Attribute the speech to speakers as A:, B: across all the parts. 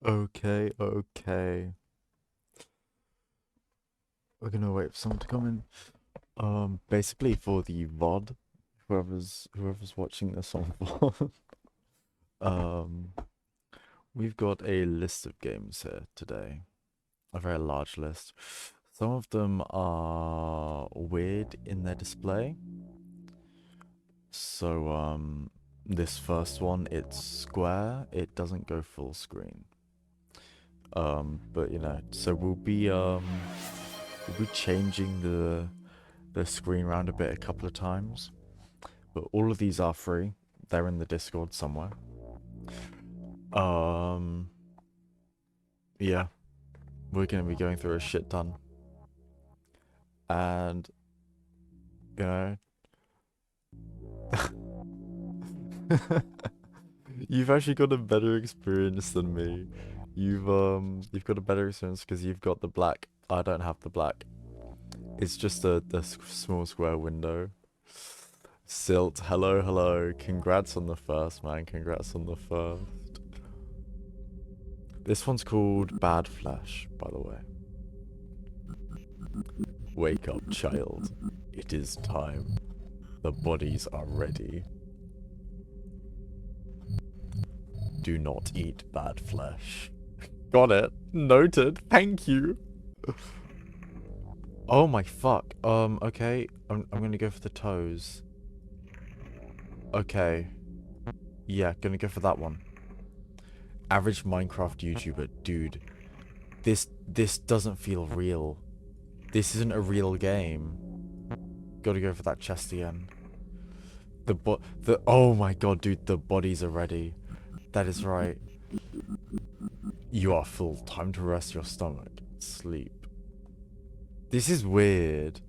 A: Okay, okay. We're gonna wait for someone to come in. Basically for the VOD, whoever's watching this on VOD, um, we've got a list of games here today. A very large list. Some of them are weird in their display. So, this first one, it's square. It doesn't go full screen. But you know, so we'll be changing the screen around a bit a couple of times. But all of these are free. They're in the Discord somewhere. Um, yeah, we're gonna be going through a shit ton. And, you know, you've actually got a better experience than me. You've got a better experience because you've got the black. I don't have the black. It's just the small square window. Silt, hello, hello. Congrats on the first, man. Congrats on the first. This one's called Bad Flesh, by the way. Wake up, child. It is time. The bodies are ready. Do not eat bad flesh. Got it. Noted. Thank you. Oh my fuck. Okay. I'm gonna go for the toes. Okay. Yeah, gonna go for that one. Average Minecraft YouTuber. Dude. This doesn't feel real. This isn't a real game. Gotta go for that chest again. Oh my god, dude, the bodies are ready. That is right. You are full. Time to rest your stomach. Sleep. This is weird.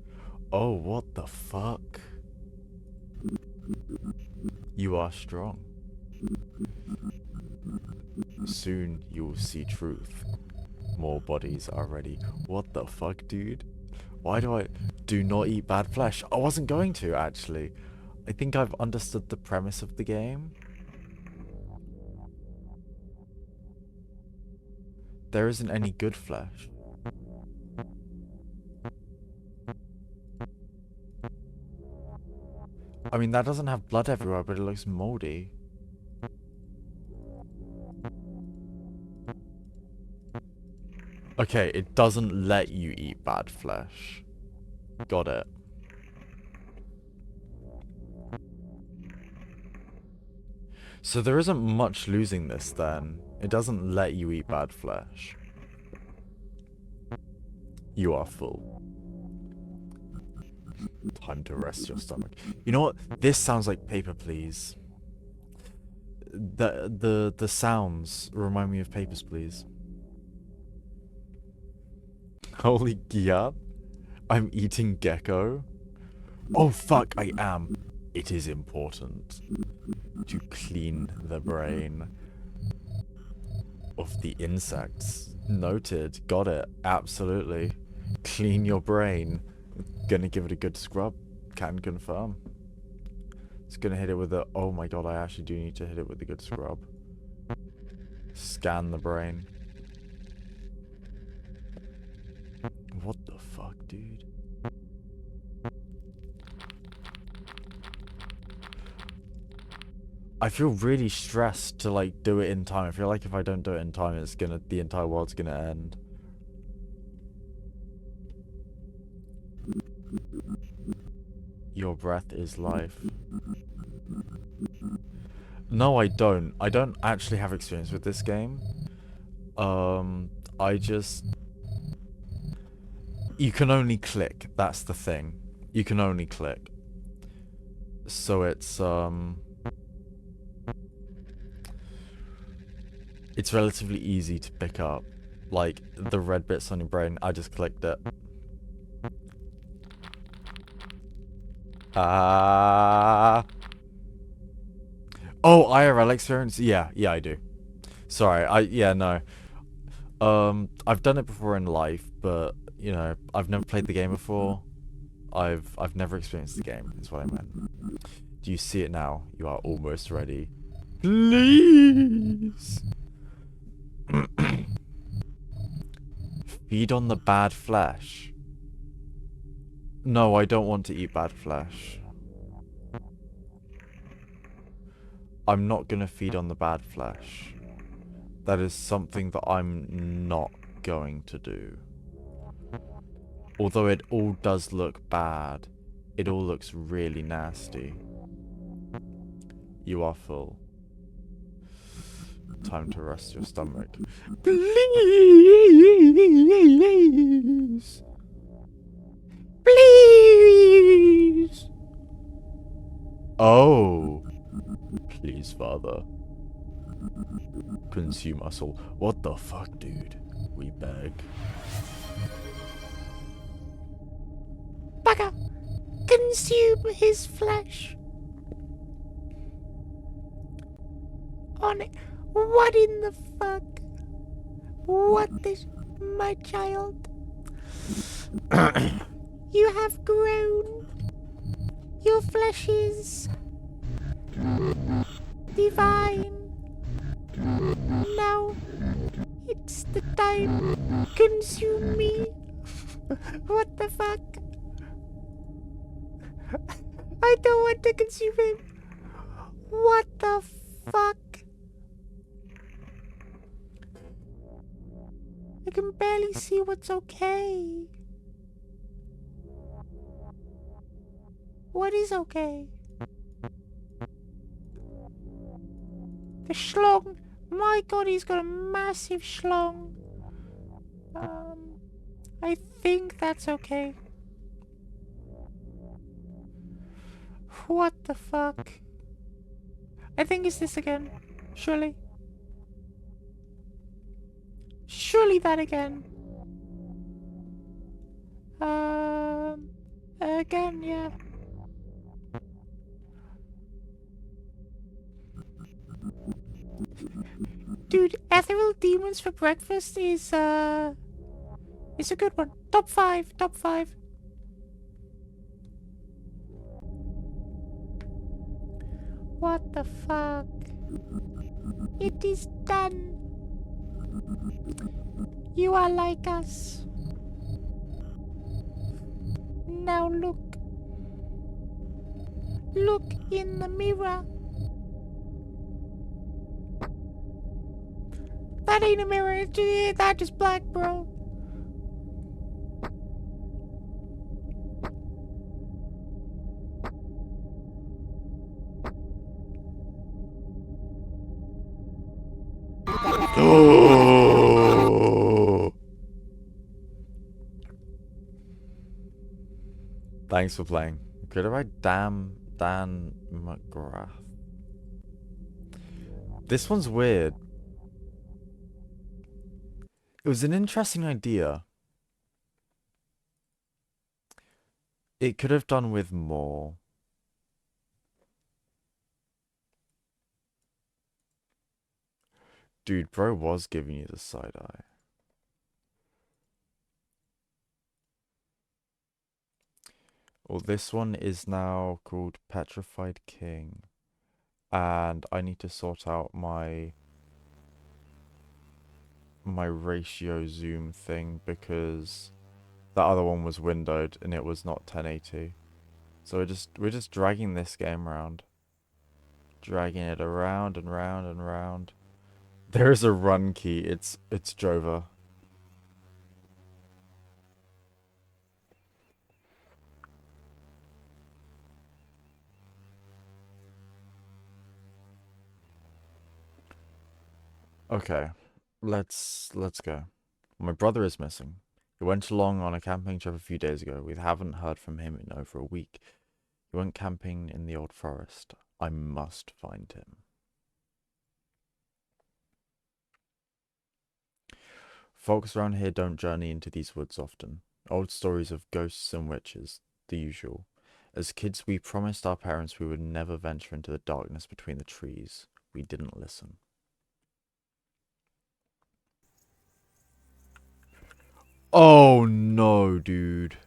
A: Oh, what the fuck? You are strong. Soon you will see truth. More bodies are ready. What the fuck, dude? Why do not eat bad flesh? I wasn't going to, actually. I think I've understood the premise of the game. There isn't any good flesh. I mean, that doesn't have blood everywhere, but it looks moldy. Okay, it doesn't let you eat bad flesh. Got it. So there isn't much losing this then. It doesn't let you eat bad flesh. You are full. Time to rest your stomach. You know what? This sounds like Paper Please. The sounds remind me of Papers, Please. Holy god. I'm eating gecko. Oh fuck, I am. It is important to clean the brain of the insects. Noted. Got it. Absolutely. Clean your brain. Gonna give it a good scrub. Can confirm. It's gonna hit it with a... Oh my god, I actually do need to hit it with a good scrub. Scan the brain. What the fuck, dude? I feel really stressed to like do it in time. I feel like if I don't do it in time, the entire world's gonna end. Your breath is life. No, I don't. I don't actually have experience with this game. I just... You can only click. That's the thing. You can only click. So it's relatively easy to pick up. Like, the red bits on your brain, I just clicked it. Oh, IRL experience? Yeah, I do. Sorry, yeah, no. I've done it before in life, but, you know, I've never played the game before. I've never experienced the game, is what I meant. Do you see it now? You are almost ready. Please! Feed on the bad flesh. No, I don't want to eat bad flesh. I'm not gonna feed on the bad flesh. That is something that I'm not going to do. Although it all does look bad. It all looks really nasty. You are full. Time to rest your stomach. Please! Please! Oh! Please, Father. Consume us all. What the fuck, dude? We beg. Bugger! Consume his flesh! On it. What in the fuck? What is my child? You have grown. Your flesh is divine. Now it's the time. Consume me. What the fuck? I don't want to consume him. What the fuck? I can barely see what's okay. What is okay? The schlong. My god, he's got a massive schlong. I think that's okay. What the fuck? I think it's this again. Surely. Surely that again. Again, yeah. Dude, ethereal demons for breakfast is a good one. Top 5, top 5. What the fuck? It is done. You are like us. Now look. Look in the mirror. That ain't a mirror, that's just black, bro. Oh. Thanks for playing. Could I write Dan McGrath? This one's weird. It was an interesting idea. It could have done with more. Dude, bro was giving you the side eye. Well, this one is now called Petrified King. And I need to sort out my ratio zoom thing because that other one was windowed and it was not 1080. So we're just dragging this game around. Dragging it around and round and round. There is a run key. It's Jova. Okay. Let's go. My brother is missing. He went along on a camping trip a few days ago. We haven't heard from him in over a week. He went camping in the old forest. I must find him. Folks around here don't journey into these woods often. Old stories of ghosts and witches, the usual. As kids, we promised our parents we would never venture into the darkness between the trees. We didn't listen. Oh no, dude.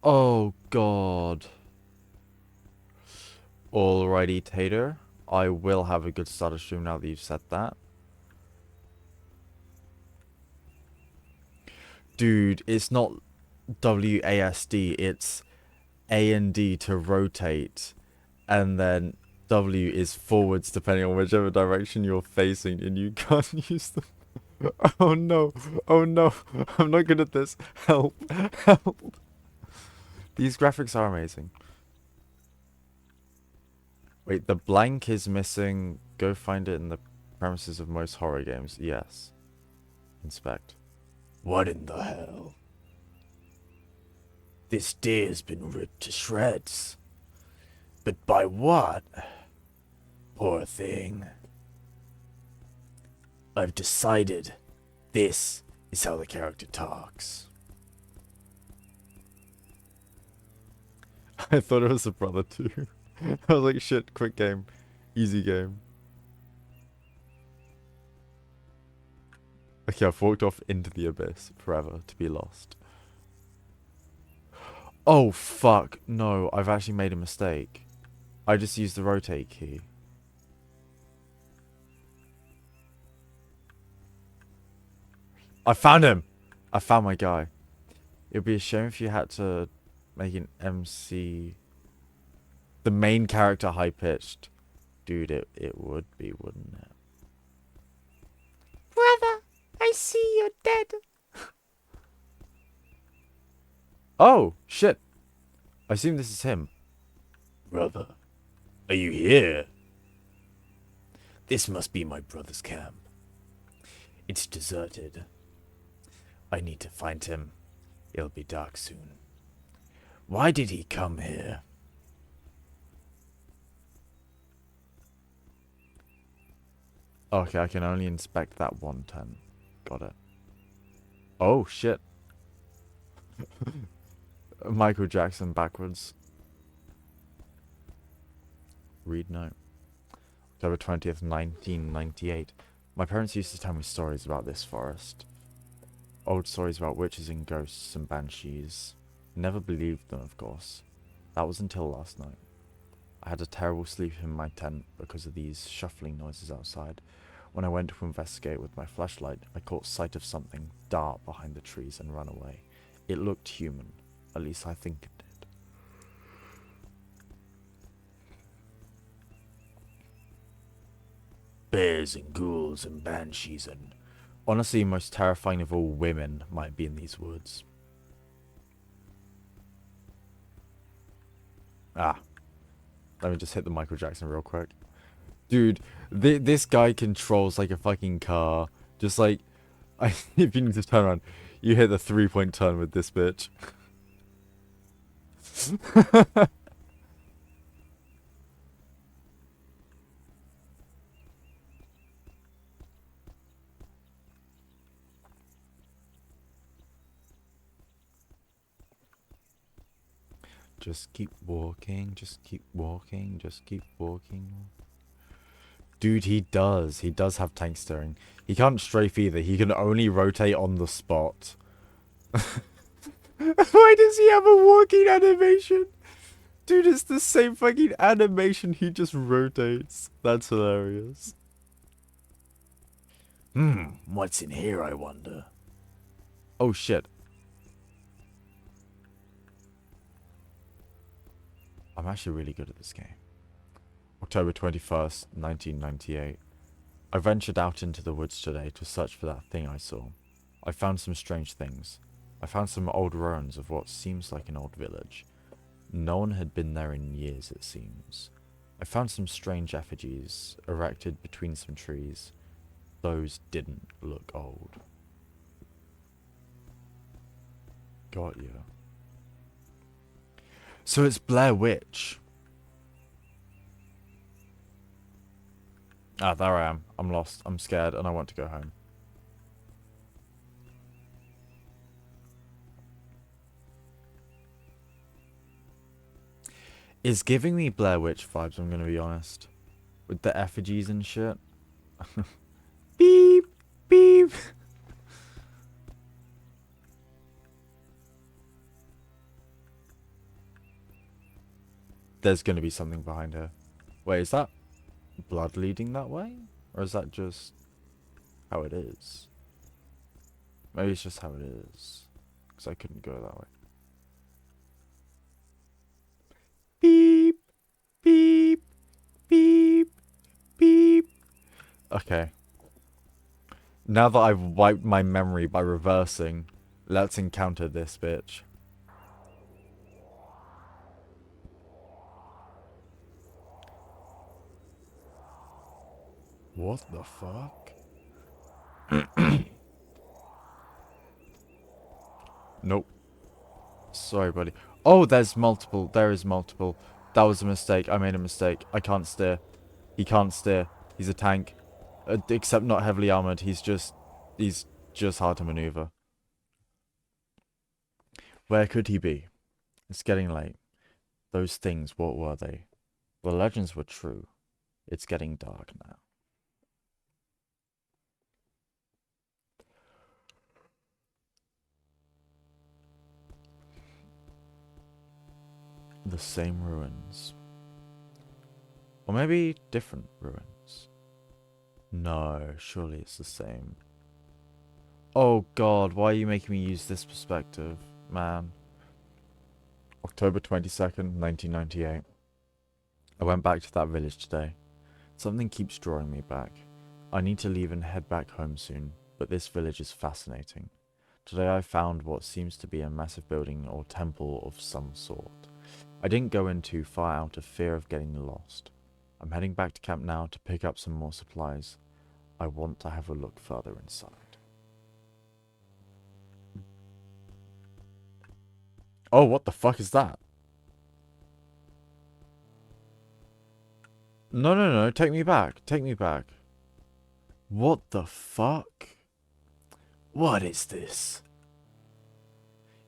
A: Oh god. Alrighty, Tater. I will have a good starter stream now that you've said that. Dude, it's not WASD, it's A and D to rotate, and then W is forwards depending on whichever direction you're facing, and you can't use them. Oh no, oh no, I'm not good at this. Help, help. These graphics are amazing. Wait, the blank is missing. Go find it in the premises of most horror games. Yes. Inspect. What in the hell? This deer's been ripped to shreds. But by what? Poor thing. I've decided this is how the character talks. I thought it was a brother too. I was like, shit, quick game. Easy game. Okay, I've walked off into the abyss forever to be lost. Oh, fuck. No, I've actually made a mistake. I just used the rotate key. I found him! I found my guy. It would be a shame if you had to make an MC... The main character high-pitched. Dude, it would be, wouldn't it? Brother, I see you're dead. Oh, shit. I assume this is him. Brother, are you here? This must be my brother's camp. It's deserted. I need to find him. It'll be dark soon. Why did he come here? Okay, I can only inspect that one tent. Got it. Oh, shit. Michael Jackson backwards. Read note. October 20th, 1998. My parents used to tell me stories about this forest. Old stories about witches and ghosts and banshees. Never believed them, of course. That was until last night. I had a terrible sleep in my tent because of these shuffling noises outside. When I went to investigate with my flashlight, I caught sight of something dark behind the trees and ran away. It looked human. At least I think it did. Bears and ghouls and banshees and... Honestly, most terrifying of all, women might be in these woods. Ah. Let me just hit the Michael Jackson real quick. Dude, this guy controls like a fucking car. Just like... if you need to turn around, you hit the 3-point turn with this bitch. Just keep walking, just keep walking, just keep walking. Dude, he does. He does have tank steering. He can't strafe either. He can only rotate on the spot. Why does he have a walking animation? Dude, it's the same fucking animation. He just rotates. That's hilarious. What's in here, I wonder? Oh, shit. I'm actually really good at this game. October 21st, 1998. I ventured out into the woods today to search for that thing I saw. I found some strange things. I found some old ruins of what seems like an old village. No one had been there in years, it seems. I found some strange effigies erected between some trees. Those didn't look old. Got you. So it's Blair Witch. Ah, there I am. I'm lost. I'm scared and I want to go home. It's giving me Blair Witch vibes, I'm gonna be honest. With the effigies and shit. Beep, beep. There's gonna be something behind her. Wait, is that blood leading that way? Or is that just how it is? Maybe it's just how it is. because I couldn't go that way. Beep, beep, beep, beep. Okay. Now that I've wiped my memory by reversing, let's encounter this bitch. What the fuck? Nope. Sorry, buddy. Oh, there's multiple. There is multiple. That was a mistake. I made a mistake. I can't steer. He can't steer. He's a tank. Except not heavily armored. He's just hard to maneuver. Where could he be? It's getting late. Those things, what were they? The legends were true. It's getting dark now. The same ruins. Or maybe different ruins. No, surely it's the same. Oh god, why are you making me use this perspective, man? October 22nd, 1998. I went back to that village today. Something keeps drawing me back. I need to leave and head back home soon, but this village is fascinating. Today I found what seems to be a massive building or temple of some sort. I didn't go in too far out of fear of getting lost. I'm heading back to camp now to pick up some more supplies. I want to have a look further inside. Oh, what the fuck is that? No, no, no, take me back. Take me back. What the fuck? What is this?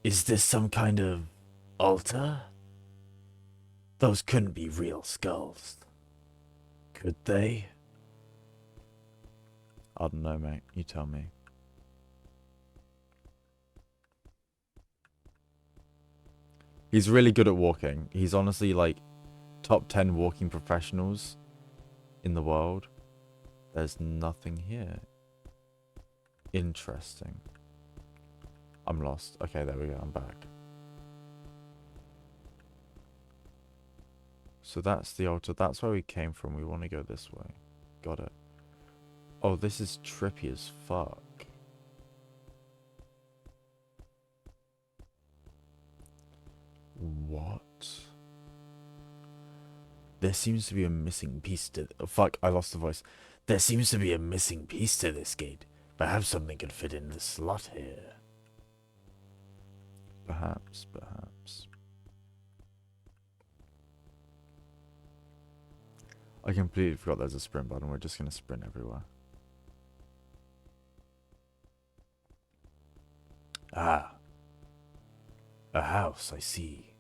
A: Is this some kind of altar? Those couldn't be real skulls. Could they? I don't know, mate. You tell me. He's really good at walking. He's honestly like top 10 walking professionals in the world. There's nothing here. Interesting. I'm lost. Okay, there we go. I'm back. So that's the altar. That's where we came from. We want to go this way. Got it. Oh, this is trippy as fuck. What? There seems to be a missing piece to... Oh, fuck, I lost the voice. There seems to be a missing piece to this gate. Perhaps something could fit in the slot here. Perhaps, perhaps. I completely forgot there's a sprint button. We're just going to sprint everywhere. Ah. A house, I see.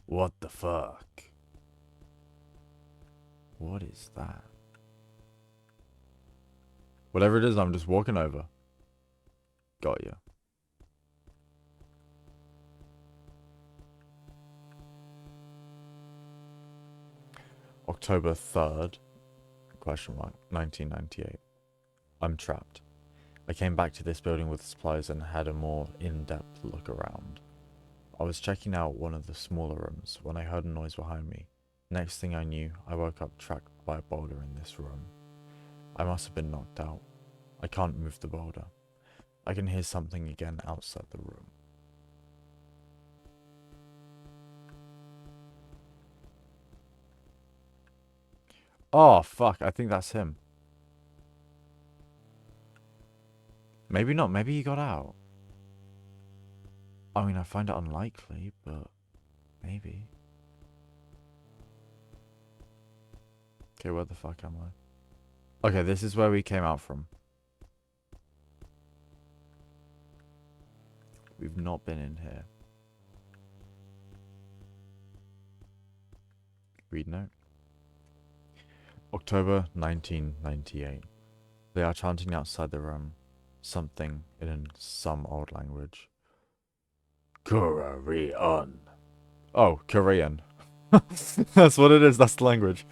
A: What the fuck? What is that? Whatever it is, I'm just walking over. Got ya. October 3rd, question mark, 1998. I'm trapped. I came back to this building with supplies and had a more in-depth look around. I was checking out one of the smaller rooms when I heard a noise behind me. Next thing I knew, I woke up trapped by a boulder in this room. I must have been knocked out. I can't move the boulder. I can hear something again outside the room. Oh, fuck. I think that's him. Maybe not. Maybe he got out. I mean, I find it unlikely, but maybe. Okay, where the fuck am I? Okay, this is where we came out from. We've not been in here. Read note. October 1998. They are chanting outside the room. Something in some old language. Korean. Oh, Korean. That's what it is. That's the language.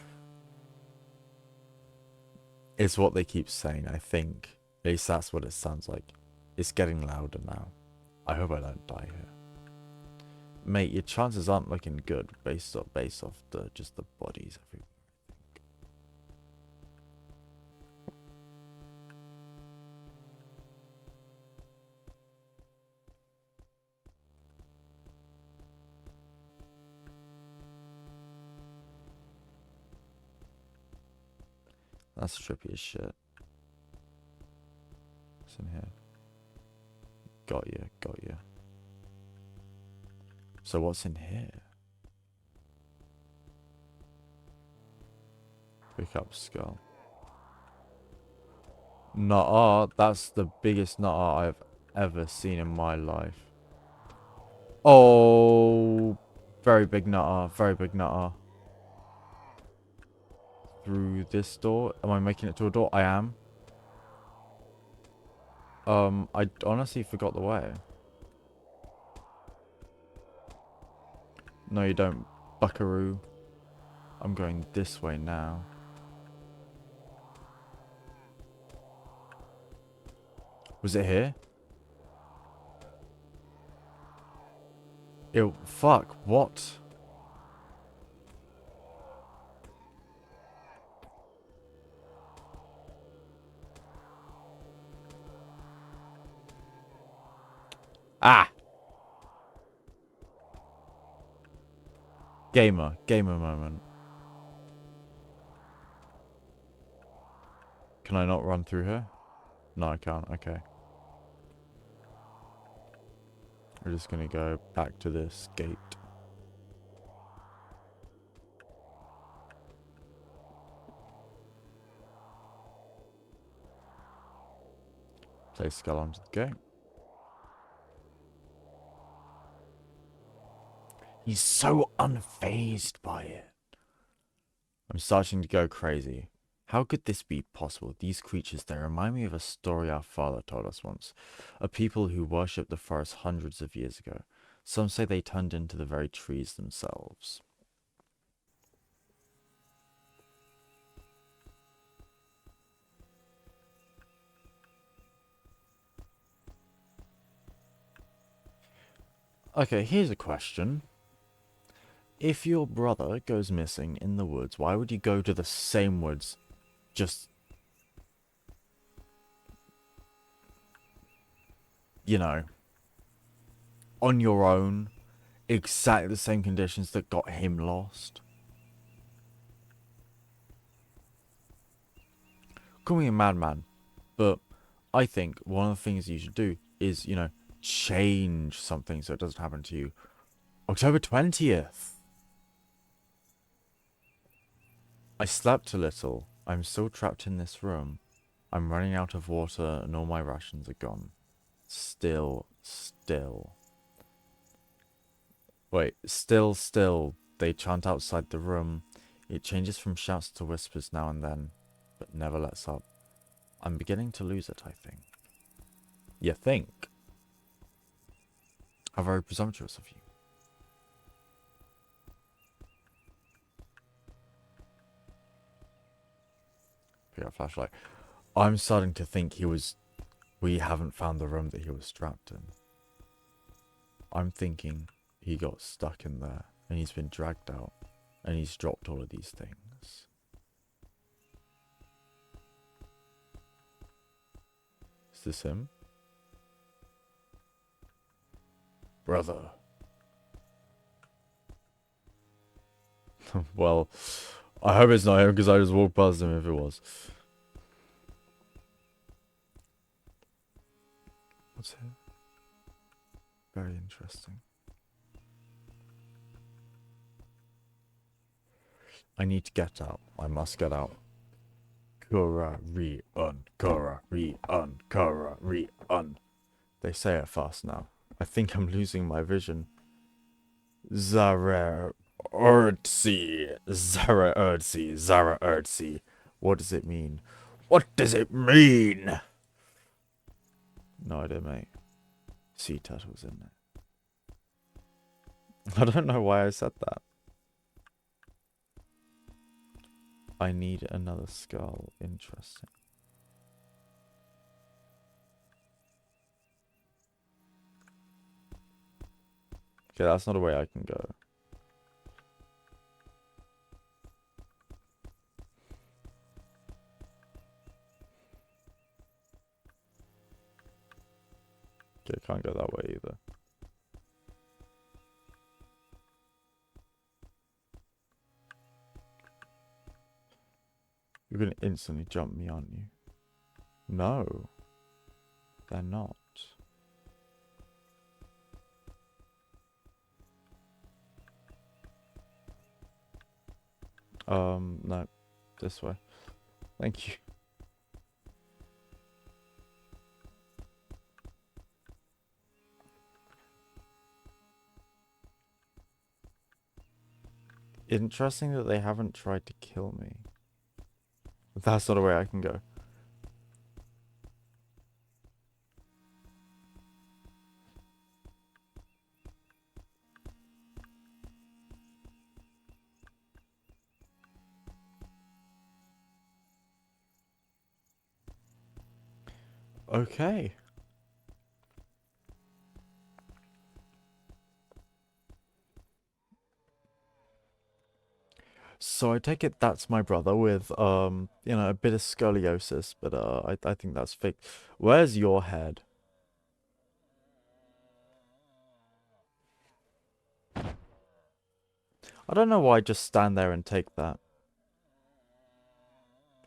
A: It's what they keep saying, I think. At least that's what it sounds like. It's getting louder now. I hope I don't die here. Mate, your chances aren't looking good based off just the bodies everywhere. That's trippy as shit. What's in here? Got you, got you. So what's in here? Pick up skull. Nutter, that's the biggest nutter I've ever seen in my life. Oh, very big nutter, very big nutter. Through this door? Am I making it to a door? I am. I honestly forgot the way. No, you don't, buckaroo. I'm going this way now. Was it here? Ew, fuck, what? Ah! Gamer moment. Can I not run through here? No, I can't, okay. We're just gonna go back to this gate. Place skull onto the gate. He's so unfazed by it. I'm starting to go crazy. How could this be possible? These creatures, they remind me of a story our father told us once. A people who worshipped the forest hundreds of years ago. Some say they turned into the very trees themselves. Okay, here's a question. If your brother goes missing in the woods, why would you go to the same woods just, you know, on your own, exactly the same conditions that got him lost? Call me a madman, but I think one of the things you should do is, you know, change something so it doesn't happen to you. October 20th. I slept a little. I'm still trapped in this room. I'm running out of water and all my rations are gone. Still. Wait, still. They chant outside the room. It changes from shouts to whispers now and then, but never lets up. I'm beginning to lose it, I think. You think? How very presumptuous of you. Pick up flashlight. I'm starting to think we haven't found the room that he was trapped in. I'm thinking he got stuck in there and he's been dragged out and he's dropped all of these things. Is this him? Brother. Well, I hope it's not him because I just walked past him if it was. What's here? Very interesting. I need to get out. I must get out. Kura re-un. They say it fast now. I think I'm losing my vision. Zara Erdzi. What does it mean? What does it mean? No idea, mate. Sea turtles in there. I don't know why I said that. I need another skull. Interesting. Okay, that's not a way I can go. Okay, can't go that way either. You're gonna instantly jump me, aren't you? No, they're not. No, this way. Thank you. Interesting that they haven't tried to kill me. That's not a way I can go. Okay. So I take it that's my brother with, you know, a bit of scoliosis, but, I think that's fake. Where's your head? I don't know why I just stand there and take that.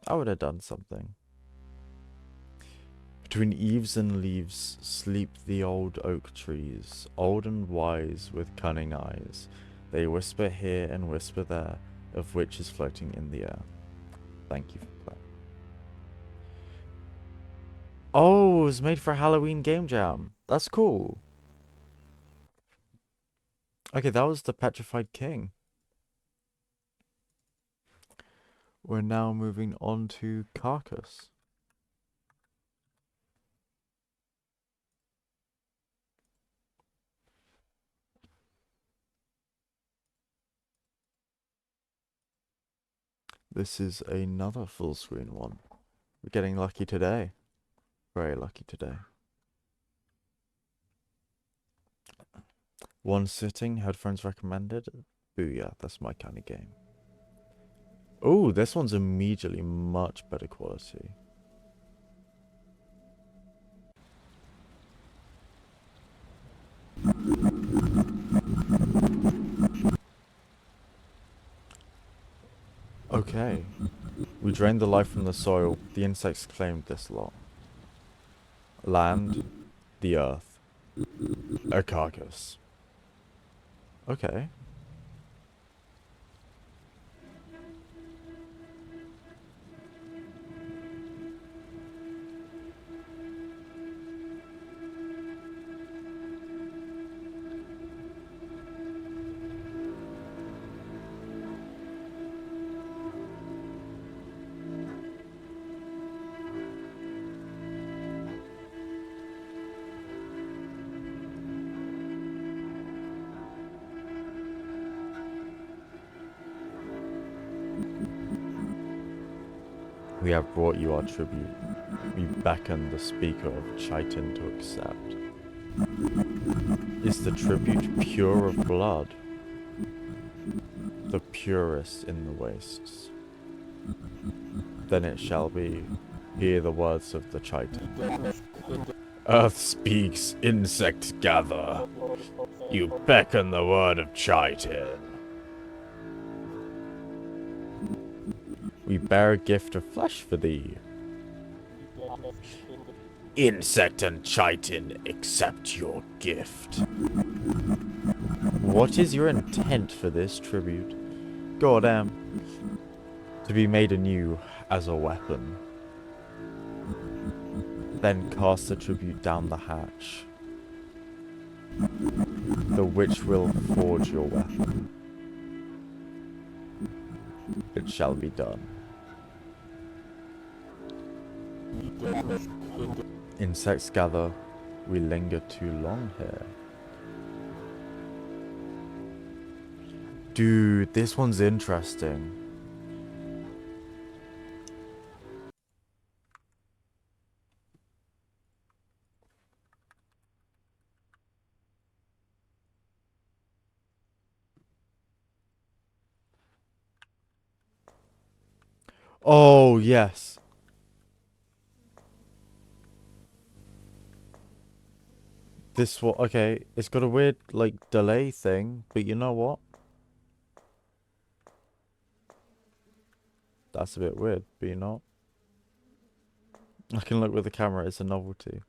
A: I would have done something. Between eaves and leaves sleep the old oak trees, old and wise with cunning eyes. They whisper here and whisper there, of which is floating in the air. Thank you for that. Oh, it was made for Halloween Game Jam. That's cool. Okay, that was the Petrified King. We're now moving on to Carcass. This is another full screen one. We're getting lucky today. Very lucky today. One sitting, headphones recommended. Booyah, that's my kind of game. Oh, this one's immediately much better quality. Okay. We drained the life from the soil. The insects claimed this lot. Land, the earth, a carcass. Okay. We have brought you our tribute. We beckon the speaker of Chitin to accept. Is the tribute pure of blood? The purest in the wastes. Then it shall be. Hear the words of the Chitin. Earth speaks, insects gather. You beckon the word of Chitin. We bear a gift of flesh for thee. Insect and Chitin, accept your gift. What is your intent for this tribute? Goddamn. To be made anew as a weapon. Then cast the tribute down the hatch. The witch will forge your weapon. It shall be done. Insects gather, we linger too long here. Dude, this one's interesting. Oh, yes. This one, okay, it's got a weird, like, delay thing, but you know what? That's a bit weird, but you know. I can look with the camera, it's a novelty.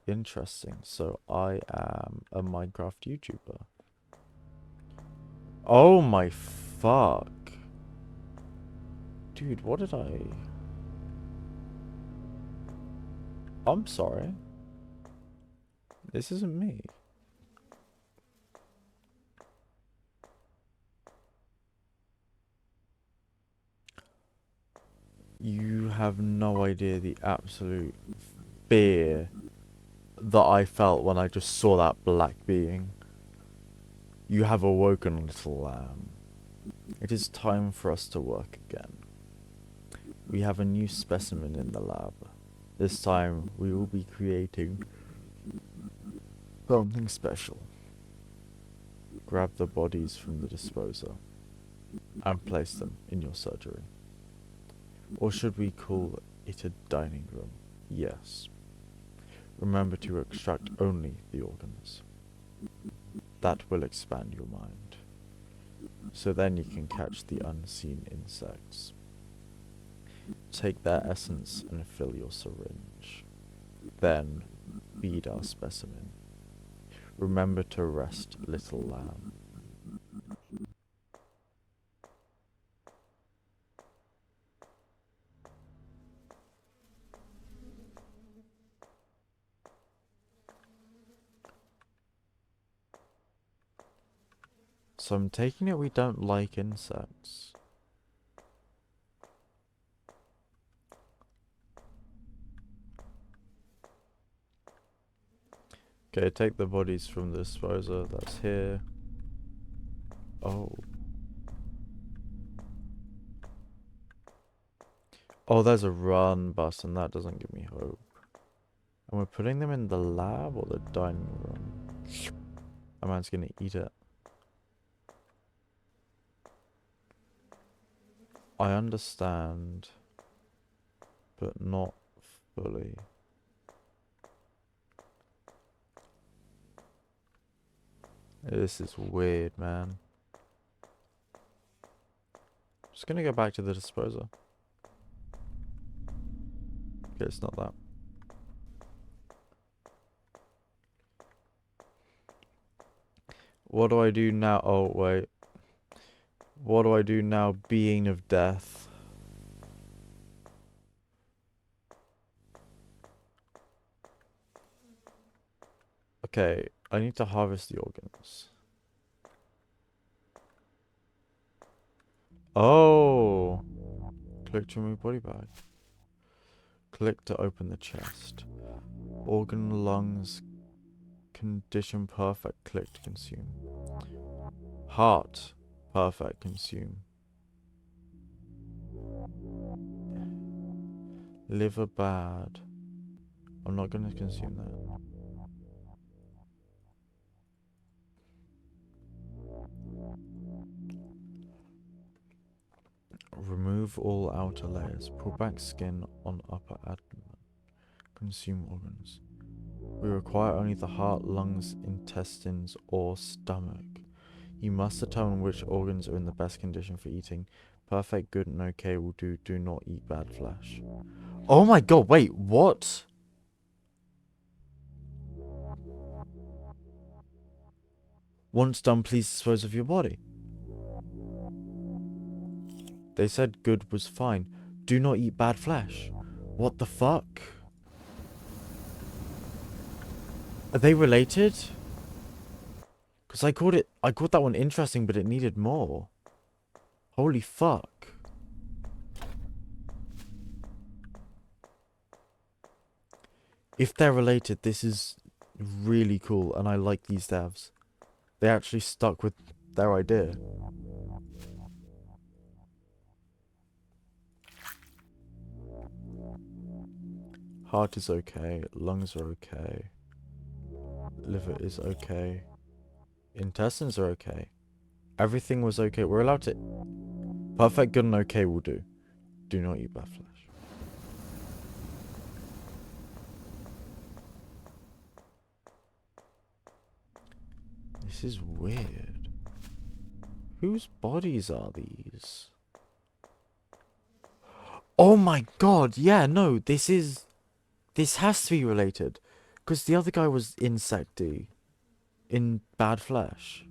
A: Interesting. So I am a Minecraft YouTuber. Oh my fuck. Dude, what did I... I'm sorry. This isn't me. You have no idea the absolute fear that I felt when I just saw that black being. You have awoken, little lamb. It is time for us to work again. We have a new specimen in the lab. This time, we will be creating something special. Grab the bodies from the disposer and place them in your surgery. Or should we call it a dining room? Yes. Remember to extract only the organs. That will expand your mind. So then you can catch the unseen insects. Take their essence and fill your syringe. Then feed our specimen. Remember to rest, little lamb. So I'm taking it we don't like insects. Okay, take the bodies from the disposer. That's here. Oh. Oh, there's a run button. That doesn't give me hope. And we're putting them in the lab or the dining room? A man's gonna eat it. I understand, but not fully. This is weird, man. Just gonna go back to the disposer. Okay, it's not that. What do I do now? Oh, wait. What do I do now, being of death? Okay, I need to harvest the organs. Oh! Click to remove body bag. Click to open the chest. Organ, lungs, condition perfect. Click to consume. Heart, perfect. Consume. Liver, bad. I'm not gonna consume that. Remove all outer layers. Pull back skin on upper abdomen. Consume organs. We require only the heart, lungs, intestines, or stomach. You must determine which organs are in the best condition for eating. Perfect, good, and okay will do. Do not eat bad flesh. Oh my god, wait, what? Once done, please dispose of your body. They said good was fine. Do not eat bad flesh. What the fuck? Are they related? Because I called that one interesting, but it needed more. Holy fuck. If they're related, this is really cool, and I like these devs. They actually stuck with their idea. Heart is okay, lungs are okay, liver is okay, intestines are okay. Everything was okay. We're allowed to... Perfect, good, and okay will do. Do not eat bad flesh. This is weird. Whose bodies are these? Oh my god, yeah, no, this has to be related. Because the other guy was insecty. In bad flesh.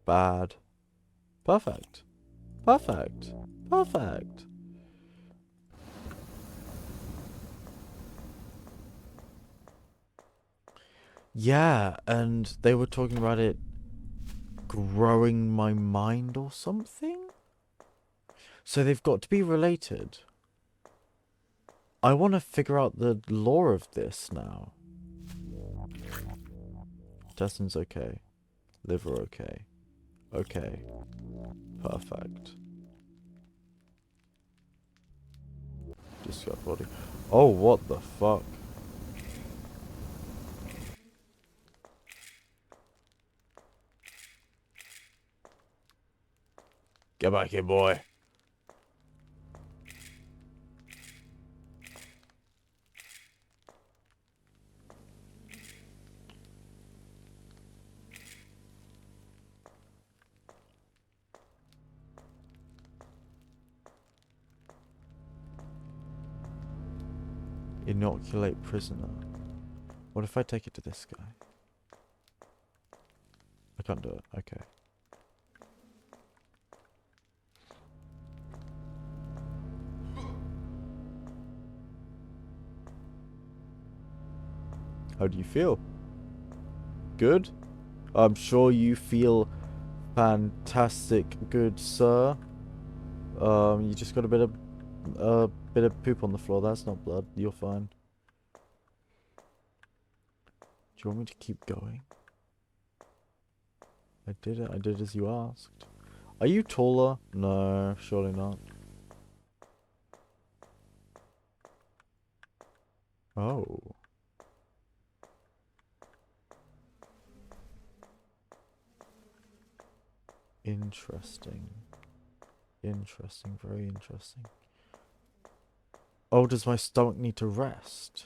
A: Bad. Perfect. Perfect. Perfect. Yeah, and they were talking about it growing my mind or something? So they've got to be related. I want to figure out the lore of this now. Intestines okay. Liver okay. Okay. Perfect. Discard body. Oh, what the fuck? Get back here, boy. Inoculate prisoner. What if I take it to this guy? I can't do it. Okay. How do you feel? Good? I'm sure you feel fantastic, good sir. You just got a bit of poop on the floor. That's not blood. You're fine. Do you want me to keep going? I did it. I did as you asked. Are you taller? No, surely not. Oh. Interesting. Interesting. Very interesting. Oh, does my stomach need to rest?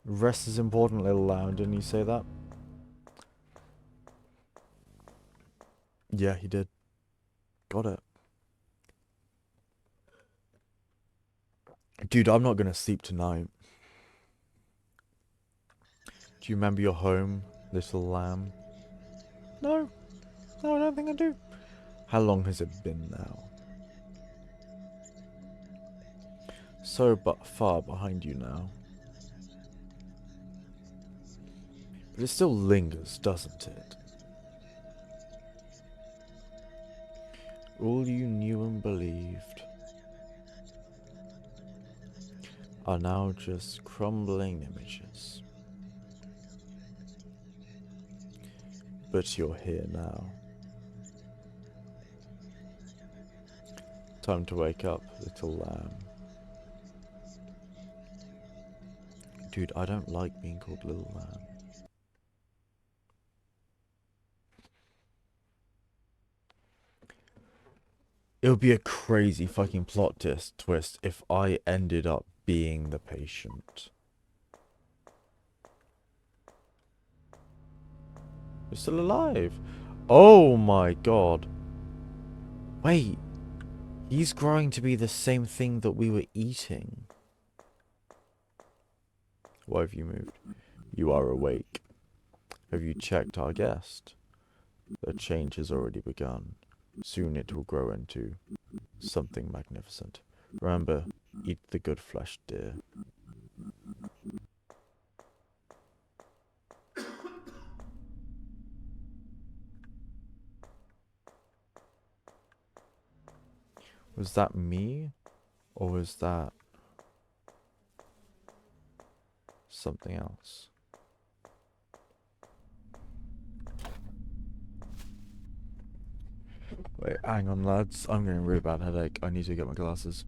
A: Rest is important, little lamb. Didn't you say that? Yeah, he did. Got it. Dude, I'm not gonna sleep tonight. Do you remember your home, little lamb? No. No, I don't think I do. How long has it been now? So but far behind you now. But it still lingers, doesn't it? All you knew and believed are now just crumbling images. But you're here now. Time to wake up, little lamb. Dude, I don't like being called little lamb. It would be a crazy fucking plot twist if I ended up being the patient. You're still alive. Oh my god. Wait. He's growing to be the same thing that we were eating. Why have you moved? You are awake. Have you checked our guest? The change has already begun. Soon it will grow into something magnificent. Remember, eat the good flesh, dear. Was that me? Or was that something else? Wait, hang on, lads. I'm getting a really bad headache. I need to get my glasses.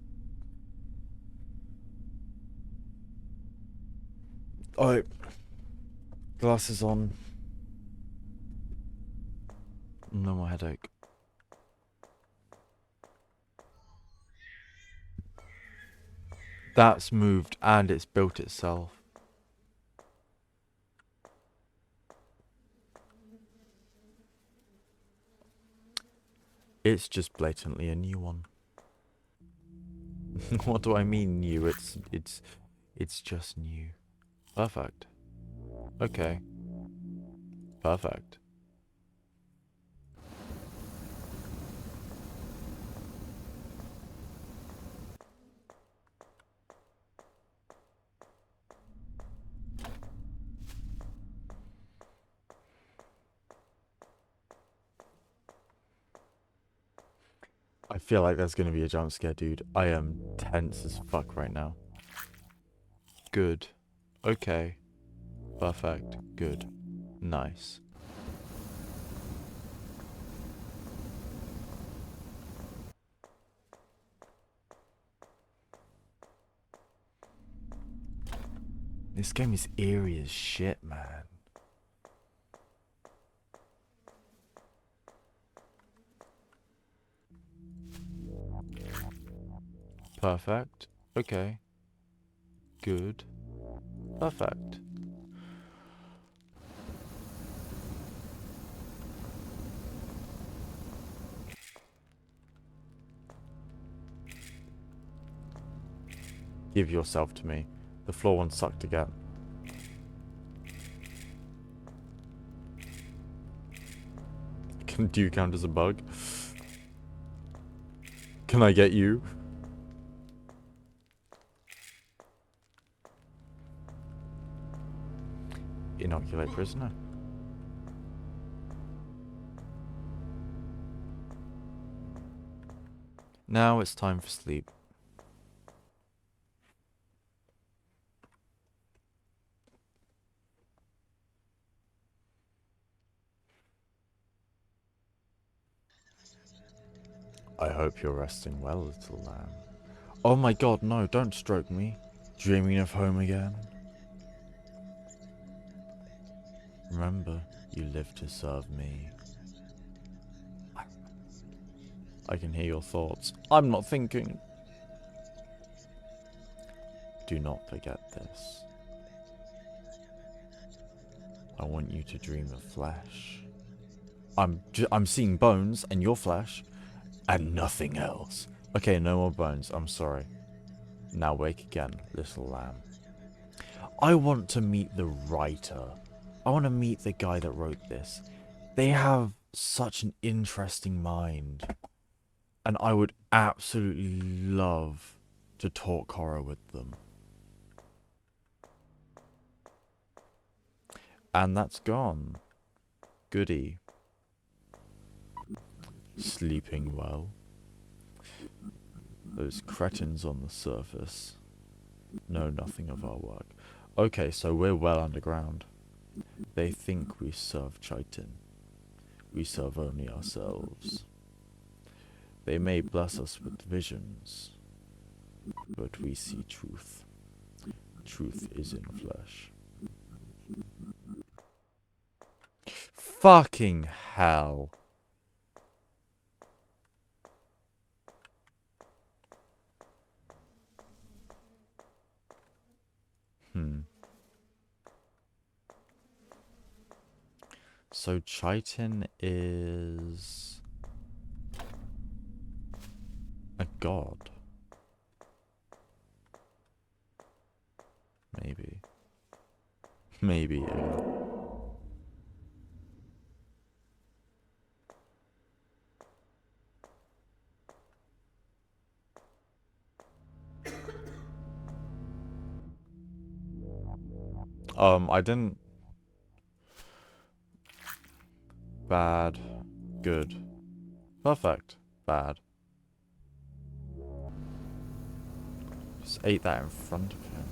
A: Oh, glasses on. No more headache. That's moved and it's built itself. It's just blatantly a new one. What do I mean new? It's just new. Perfect. Okay. Perfect. I feel like there's gonna be a jump scare, dude. I am tense as fuck right now. Good. Okay. Perfect. Good. Nice. This game is eerie as shit, man. Perfect. Okay. Good. Perfect. Give yourself to me. The floor one sucked again. Do you count as a bug? Can I get you? Inoculate prisoner. Now it's time for sleep. I hope you're resting well, little lamb. Oh my god, no, don't stroke me. Dreaming of home again? Remember, you live to serve me. I can hear your thoughts. I'm not thinking. Do not forget this. I want you to dream of flesh. I'm seeing bones and your flesh and nothing else. Okay, no more bones. I'm sorry. Now wake again, little lamb. I want to meet the writer. I want to meet the guy that wrote this. They have such an interesting mind. And I would absolutely love to talk horror with them. And that's gone. Goody. Sleeping well. Those cretins on the surface know nothing of our work. Okay, so we're well underground. They think we serve chitin. We serve only ourselves. They may bless us with visions, but we see truth. Truth is in flesh. Fucking hell. So chitin is a god. Maybe. Maybe, yeah. I didn't... Bad. Good. Perfect. Bad. Just ate that in front of him.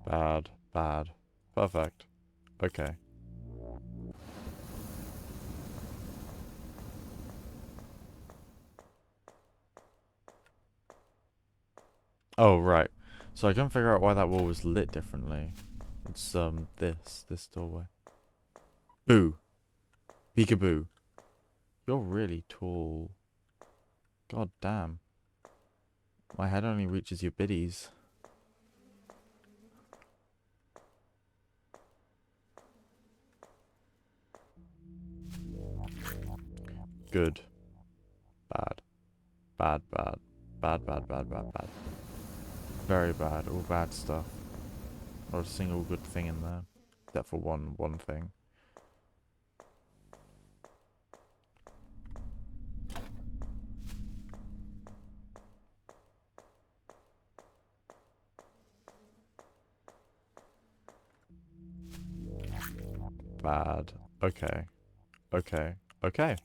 A: Bad. Bad. Perfect. Okay. Oh, right. So I couldn't figure out why that wall was lit differently. It's, this doorway. Boo. Peekaboo. You're really tall. God damn. My head only reaches your biddies. Good. Bad. Bad, bad. Bad, bad, bad, bad, bad. Very bad. All bad stuff. Not a single good thing in there. Except for one thing. Bad. Okay. Okay. Okay.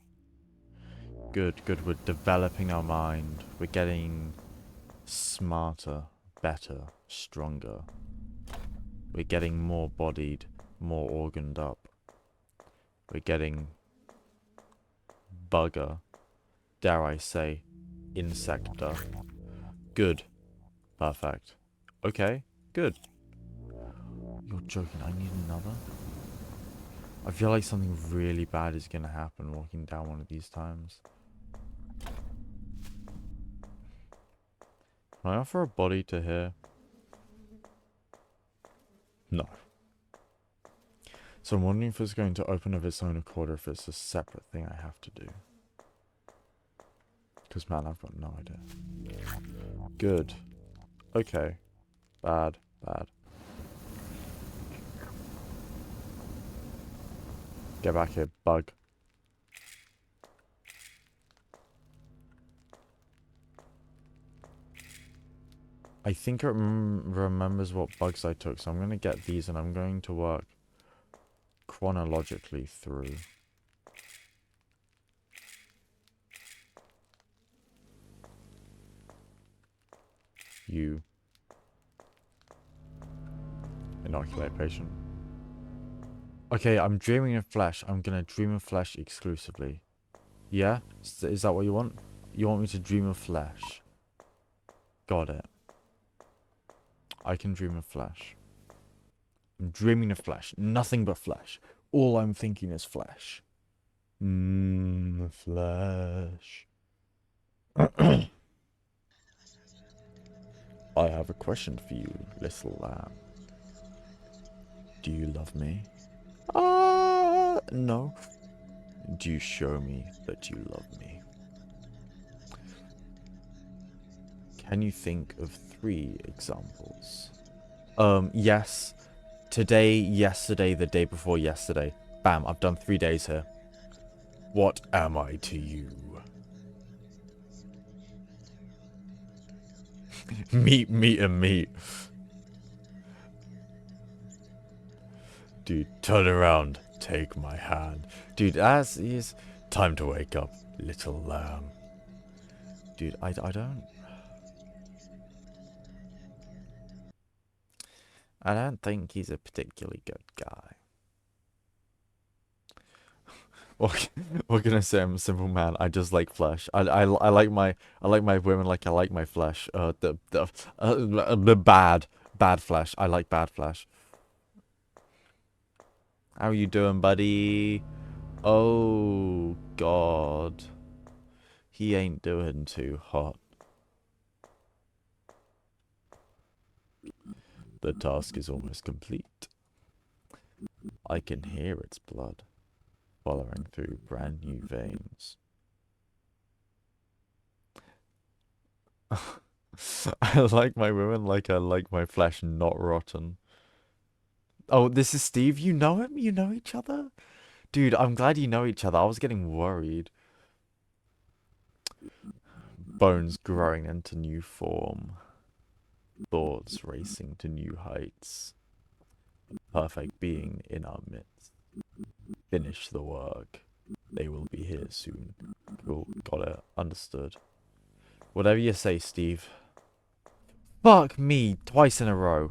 A: Good, good. We're developing our mind. We're getting smarter, better, stronger. We're getting more bodied, more organed up. We're getting bugger. Dare I say, insecta. Good. Perfect. Okay. Good. You're joking. I need another? I feel like something really bad is going to happen walking down one of these times. Can I offer a body to here? No. So I'm wondering if it's going to open of its own accord or if it's a separate thing I have to do. Because, man, I've got no idea. Good. Okay. Bad. Bad. Get back here, bug. I think it remembers what bugs I took, so I'm going to get these and I'm going to work chronologically through. You. Inoculate patient. Okay, I'm dreaming of flesh. I'm going to dream of flesh exclusively. Yeah? Is that what you want? You want me to dream of flesh? Got it. I can dream of flesh. I'm dreaming of flesh. Nothing but flesh. All I'm thinking is flesh. Flesh. I have a question for you, little lamb. Do you love me? No. Do you show me that you love me? Can you think of 3 examples? Yes. Today, yesterday, the day before yesterday. Bam, I've done 3 days here. What am I to you? Meat, meat, and meat. Dude, turn around. Take my hand. Dude, as is time to wake up, little lamb. Dude, I don't think he's a particularly good guy. What can I say? I'm a simple man. I just like flesh. I like my women like I like my flesh. The bad flesh. I like bad flesh. How you doing, buddy? Oh God, he ain't doing too hot. The task is almost complete. I can hear its blood following through brand new veins. I like my women like I like my flesh not rotten. Oh, this is Steve. You know him? You know each other? Dude, I'm glad you know each other. I was getting worried. Bones growing into new form. Thoughts racing to new heights. Perfect being in our midst. Finish the work. They will be here soon. Cool, got it. Understood. Whatever you say, Steve. Fuck me, twice in a row.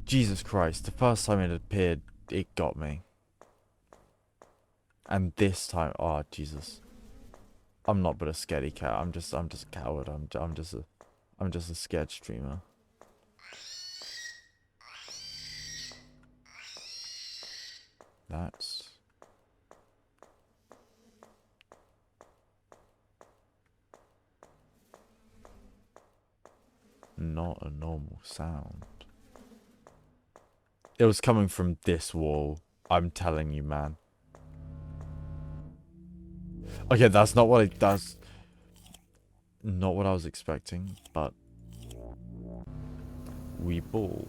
A: Jesus Christ, the first time it appeared, it got me. And this time, oh Jesus. I'm not but a scaredy cat. I'm just a coward. I'm just a I'm just a scared streamer. That's not a normal sound. It was coming from this wall. I'm telling you, man. Okay, that's not what it does. Not what I was expecting, but we ball.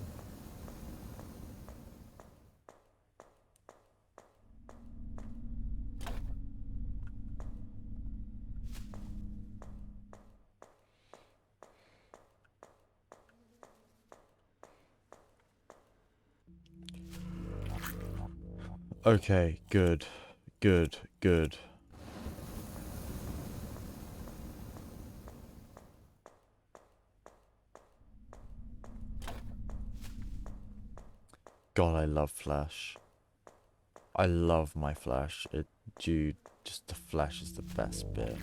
A: Okay, good. Good, good. God, I love Flash. I love my Flash. Dude, just the Flash is the best bit.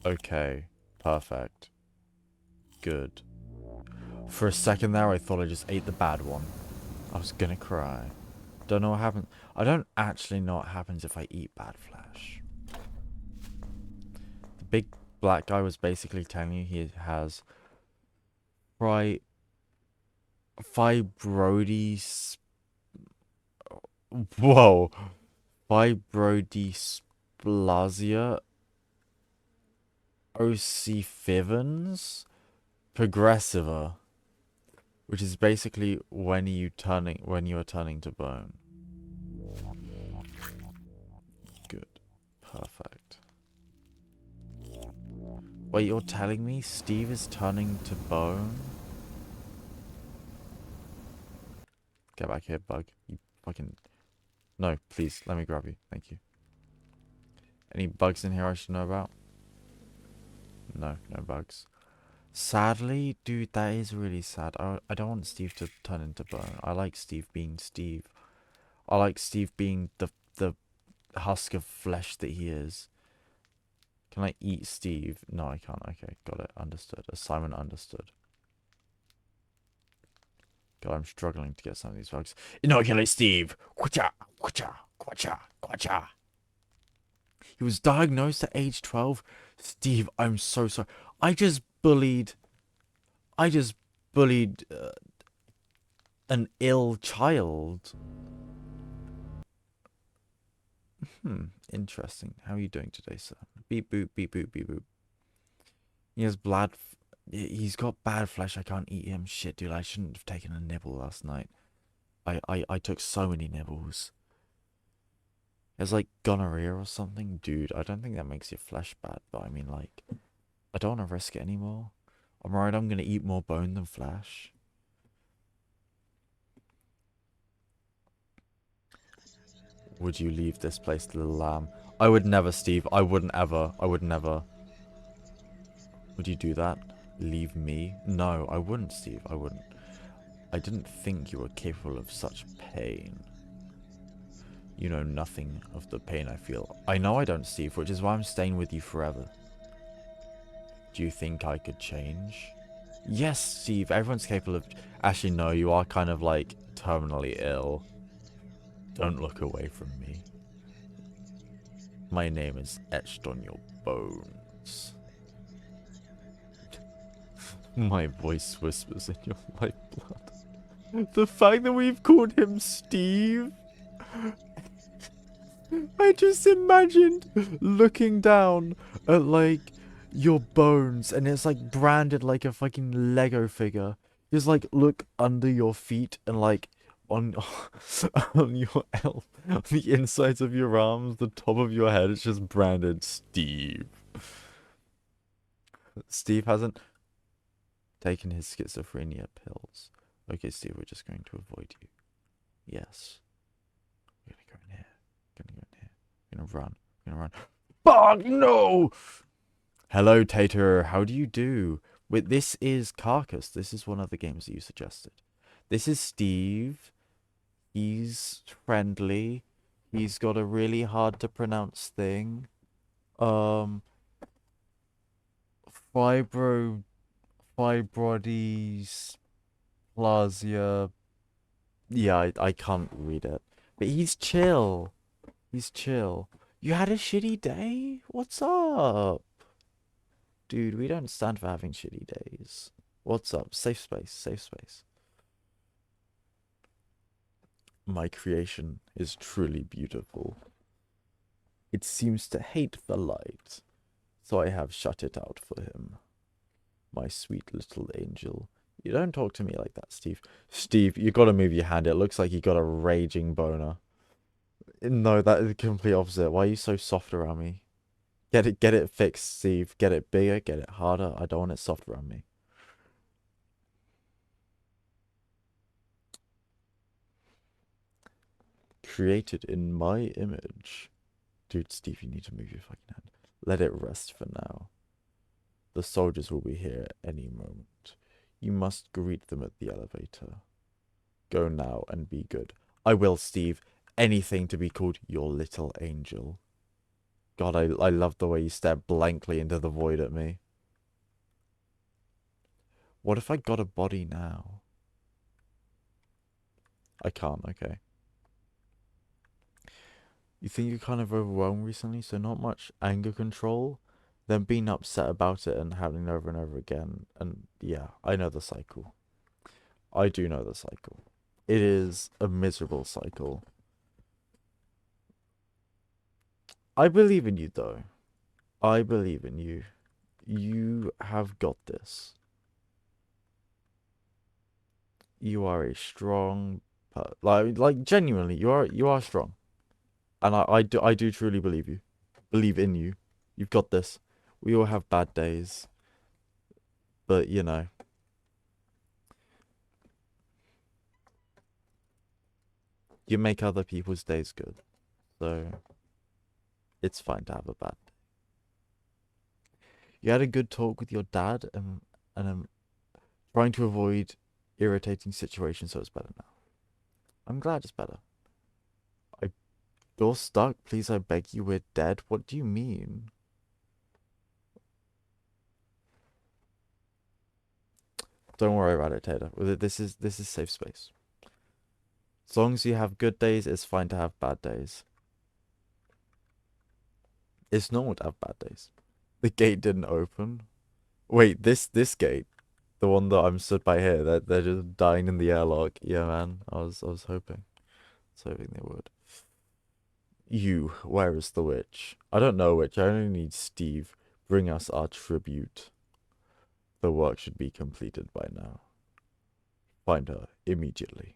A: Okay, perfect. Good. For a second there, I thought I just ate the bad one. I was gonna cry. Don't know what happened. I don't actually know what happens if I eat bad Flash. The big black guy was basically telling you he has fibrodys. Whoa. Fibrodysplasia ossifivans progressiva, which is basically when you are turning to bone. Good. Perfect. Wait, you're telling me Steve is turning to bone? Get back here, bug. You fucking... No, please, let me grab you. Thank you. Any bugs in here I should know about? No, no bugs. Sadly, dude, that is really sad. I don't want Steve to turn into bone. I like Steve being Steve. I like Steve being the husk of flesh that he is. Can I eat Steve? No, I can't. Okay, got it. Understood. Assignment understood. God, I'm struggling to get some of these bugs. Inoculate Steve! Quacha! Quacha! Quacha! Quacha! He was diagnosed at age 12. Steve, I'm so sorry. I just bullied an ill child. Interesting. How are you doing today, sir? Beep boop, beep boop, beep boop. He has he's got bad flesh. I can't eat him. Shit, dude, I shouldn't have taken a nibble last night. I took so many nibbles. It's like gonorrhea or something. Dude, I don't think that makes your flesh bad, but I mean, like, I don't want to risk it anymore. I'm worried I'm going to eat more bone than flesh. Would you leave this place, little lamb? I would never, Steve. I wouldn't ever. I would never. Would you do that? Leave me? No, I wouldn't, Steve. I wouldn't. I didn't think you were capable of such pain. You know nothing of the pain I feel. I know I don't, Steve, which is why I'm staying with you forever. Do you think I could change? Yes, Steve, everyone's capable of... Actually, no, you are kind of, like, terminally ill. Don't look away from me. My name is etched on your bones. My voice whispers in your lifeblood. The fact that we've called him Steve... I just imagined looking down at, like, your bones, and it's, like, branded like a fucking Lego figure. Just, like, look under your feet and, like, on on your on the insides of your arms, the top of your head, it's just branded Steve. Steve hasn't taken his schizophrenia pills. Okay, Steve, we're just going to avoid you. Yes. We're gonna go in here. Gonna go in here. Gonna run. Gonna run. Fuck no! Hello, Tater. How do you do? Wait, this is Carcass. This is one of the games that you suggested. This is Steve. He's friendly. He's got a really hard to pronounce thing. Fibro Fibroides, plasia. Yeah, I can't read it. But he's chill. He's chill. You had a shitty day? What's up? Dude, we don't stand for having shitty days. What's up? Safe space, safe space. My creation is truly beautiful. It seems to hate the light, so I have shut it out for him. My sweet little angel. You don't talk to me like that, Steve. Steve, you gotta move your hand. It looks like you got a raging boner. No, that is the complete opposite. Why are you so soft around me? Get it fixed, Steve. Get it bigger, get it harder. I don't want it soft around me. Created in my image. Dude, Steve, you need to move your fucking hand. Let it rest for now. The soldiers will be here any moment. You must greet them at the elevator. Go now and be good. I will, Steve. Anything to be called your little angel. God, I love the way you stare blankly into the void at me. What if I got a body now? I can't, okay. You think you're kind of overwhelmed recently, so not much anger control, then being upset about it and happening over and over again. And yeah, I know the cycle. I do know the cycle. It is a miserable cycle. I believe in you, though. I believe in you. You have got this. You are a strong, like genuinely, you are strong, and I do truly believe in you. You've got this. We all have bad days, but you know, you make other people's days good, so it's fine to have a bad day. You had a good talk with your dad, and trying to avoid irritating situations, so it's better now. I'm glad it's better. You're stuck. Please, I beg you. We're dead. What do you mean? Don't worry about it, Taylor. This is safe space. As long as you have good days, it's fine to have bad days. It's normal to have bad days. The gate didn't open. Wait, this gate, the one that I'm stood by here, they're just dying in the airlock. Yeah, man. I was hoping. They would. You, where is the witch? I don't know witch. I only need Steve. Bring us our tribute. The work should be completed by now. Find her immediately.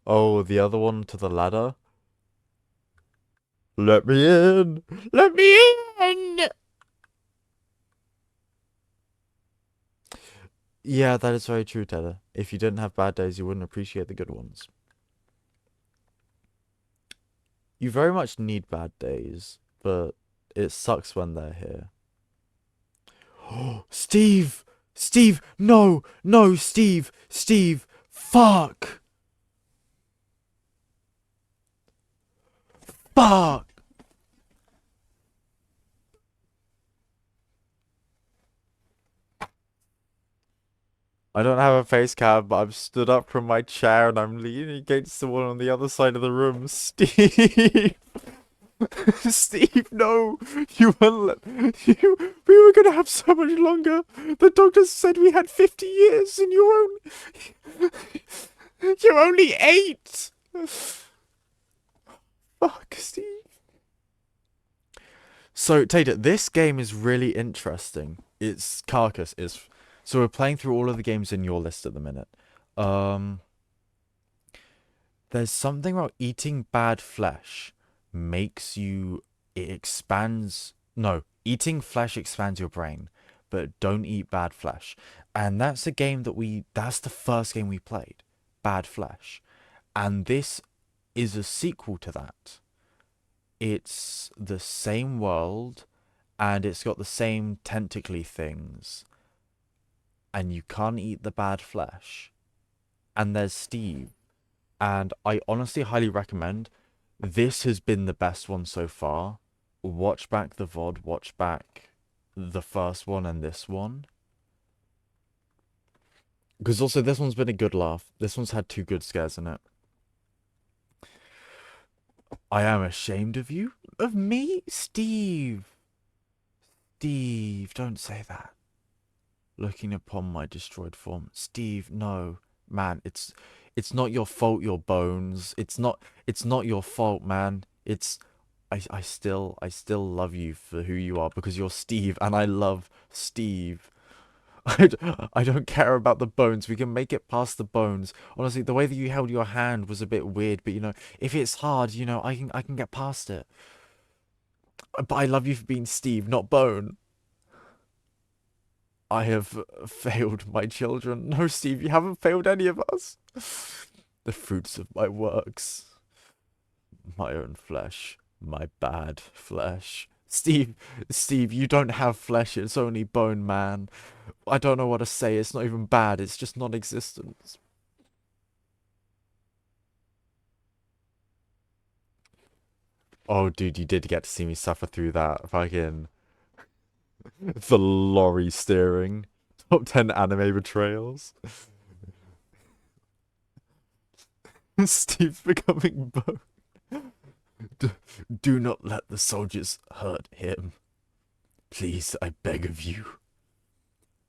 A: Oh, the other one to the ladder? Let me in! Let me in! Yeah, that is very true, Taylor. If you didn't have bad days, you wouldn't appreciate the good ones. You very much need bad days, but it sucks when they're here. Steve! Steve! No! No, Steve! Steve! Fuck! Fuck! I don't have a face cam, but I've stood up from my chair and I'm leaning against the one on the other side of the room. Steve! Steve, no! You won't let... we were gonna have so much longer! The doctor said we had 50 years and you're only 8! Fuck, Steve. So, Tater, this game is really interesting. It's Carcass. So we're playing through all of the games in your list at the minute. There's something about eating bad flesh makes you... It expands... No, eating flesh expands your brain, but don't eat bad flesh. And that's a game that that's the first game we played. Bad Flesh. And this is a sequel to that. It's the same world, and it's got the same tentacly things. And you can't eat the bad flesh. And there's Steve. And I honestly highly recommend. This has been the best one so far. Watch back the VOD. Watch back the first one and this one. Because also this one's been a good laugh. This one's had 2 good scares in it. I am ashamed of you? Of me? Steve! Steve, don't say that. Looking upon my destroyed form. Steve, no. Man, it's not your fault, your bones. It's not your fault, man. I still love you for who you are because you're Steve and I love Steve. I don't care about the bones. We can make it past the bones. Honestly, the way that you held your hand was a bit weird, but if it's hard, I can get past it. But I love you for being Steve, not Bone. I have failed my children. No, Steve, you haven't failed any of us. The fruits of my works. My own flesh. My bad flesh. Steve, you don't have flesh, it's only bone, man. I don't know what to say, it's not even bad, it's just non-existent. Oh, dude, you did get to see me suffer through that. Fucking the lorry steering. Top 10 anime betrayals. Steve's becoming bone. Do not let the soldiers hurt him. Please, I beg of you.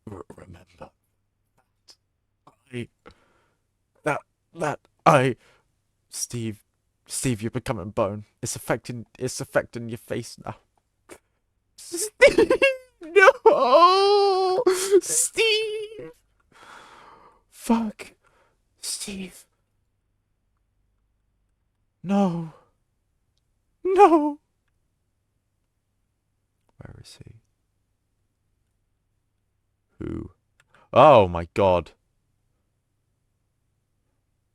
A: Remember. I... I... Steve, you're becoming bone. It's affecting your face now. Steve! No! Steve! Fuck. Steve. No. No. Where is he? Who? Oh my god.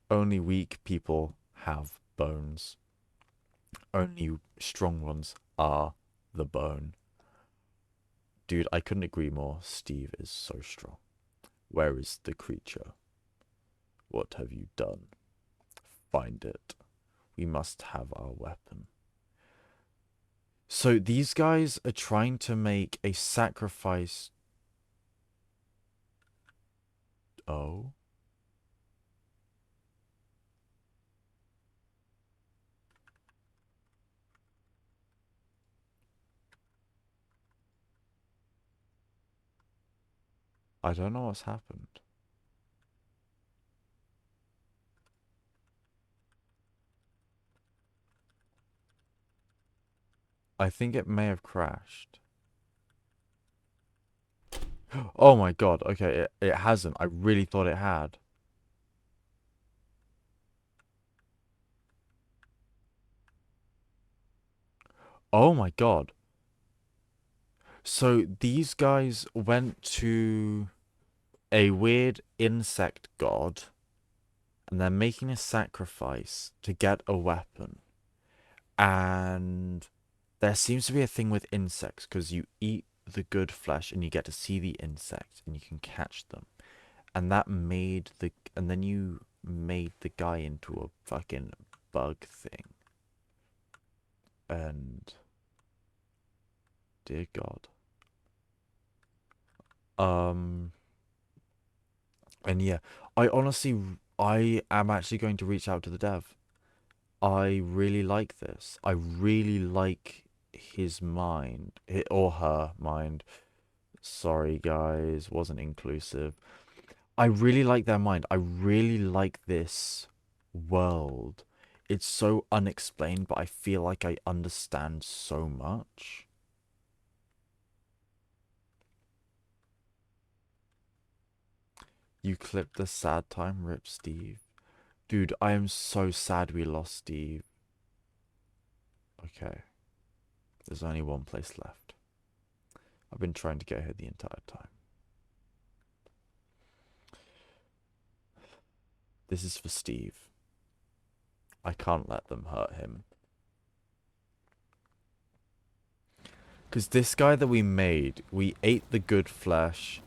A: Only weak people have bones. Only strong ones are the bone. Dude, I couldn't agree more. Steve is so strong. Where is the creature? What have you done? Find it. We must have our weapon. So these guys are trying to make a sacrifice. Oh? I don't know what's happened. I think it may have crashed. Oh my god, okay, it hasn't. I really thought it had. Oh my god. So these guys went to a weird insect god and they're making a sacrifice to get a weapon. And there seems to be a thing with insects because you eat the good flesh and you get to see the insects and you can catch them. And then you made the guy into a fucking bug thing. And dear God. And yeah, I am actually going to reach out to the dev. I really like this. I really like his mind, or her mind. Sorry, guys, wasn't inclusive. I really like their mind. I really like this world. It's so unexplained, but I feel like I understand so much. You clipped the sad time, rip Steve. Dude, I am so sad we lost Steve. Okay. There's only one place left. I've been trying to get here the entire time. This is for Steve. I can't let them hurt him. Because this guy that we made, we ate the good flesh,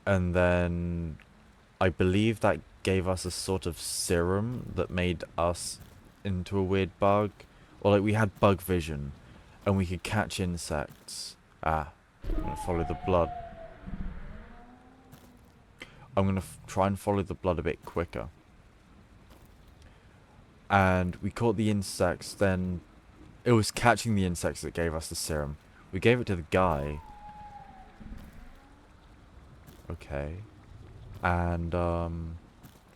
A: and then I believe that gave us a sort of serum that made us into a weird bug. Or like we had bug vision, and we could catch insects. Ah, I'm gonna follow the blood. I'm gonna try and follow the blood a bit quicker. And we caught the insects, then it was catching the insects that gave us the serum. We gave it to the guy. Okay. And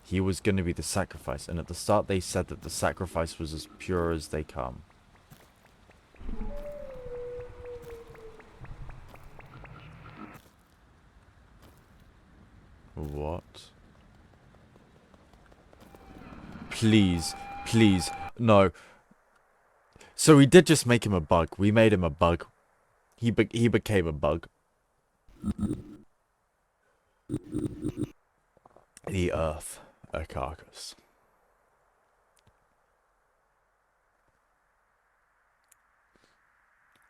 A: he was going to be the sacrifice. And at the start they said that the sacrifice was as pure as they come. What? Please, please, no. So we did just make him a bug. We made him a bug. He became a bug. The earth, a carcass.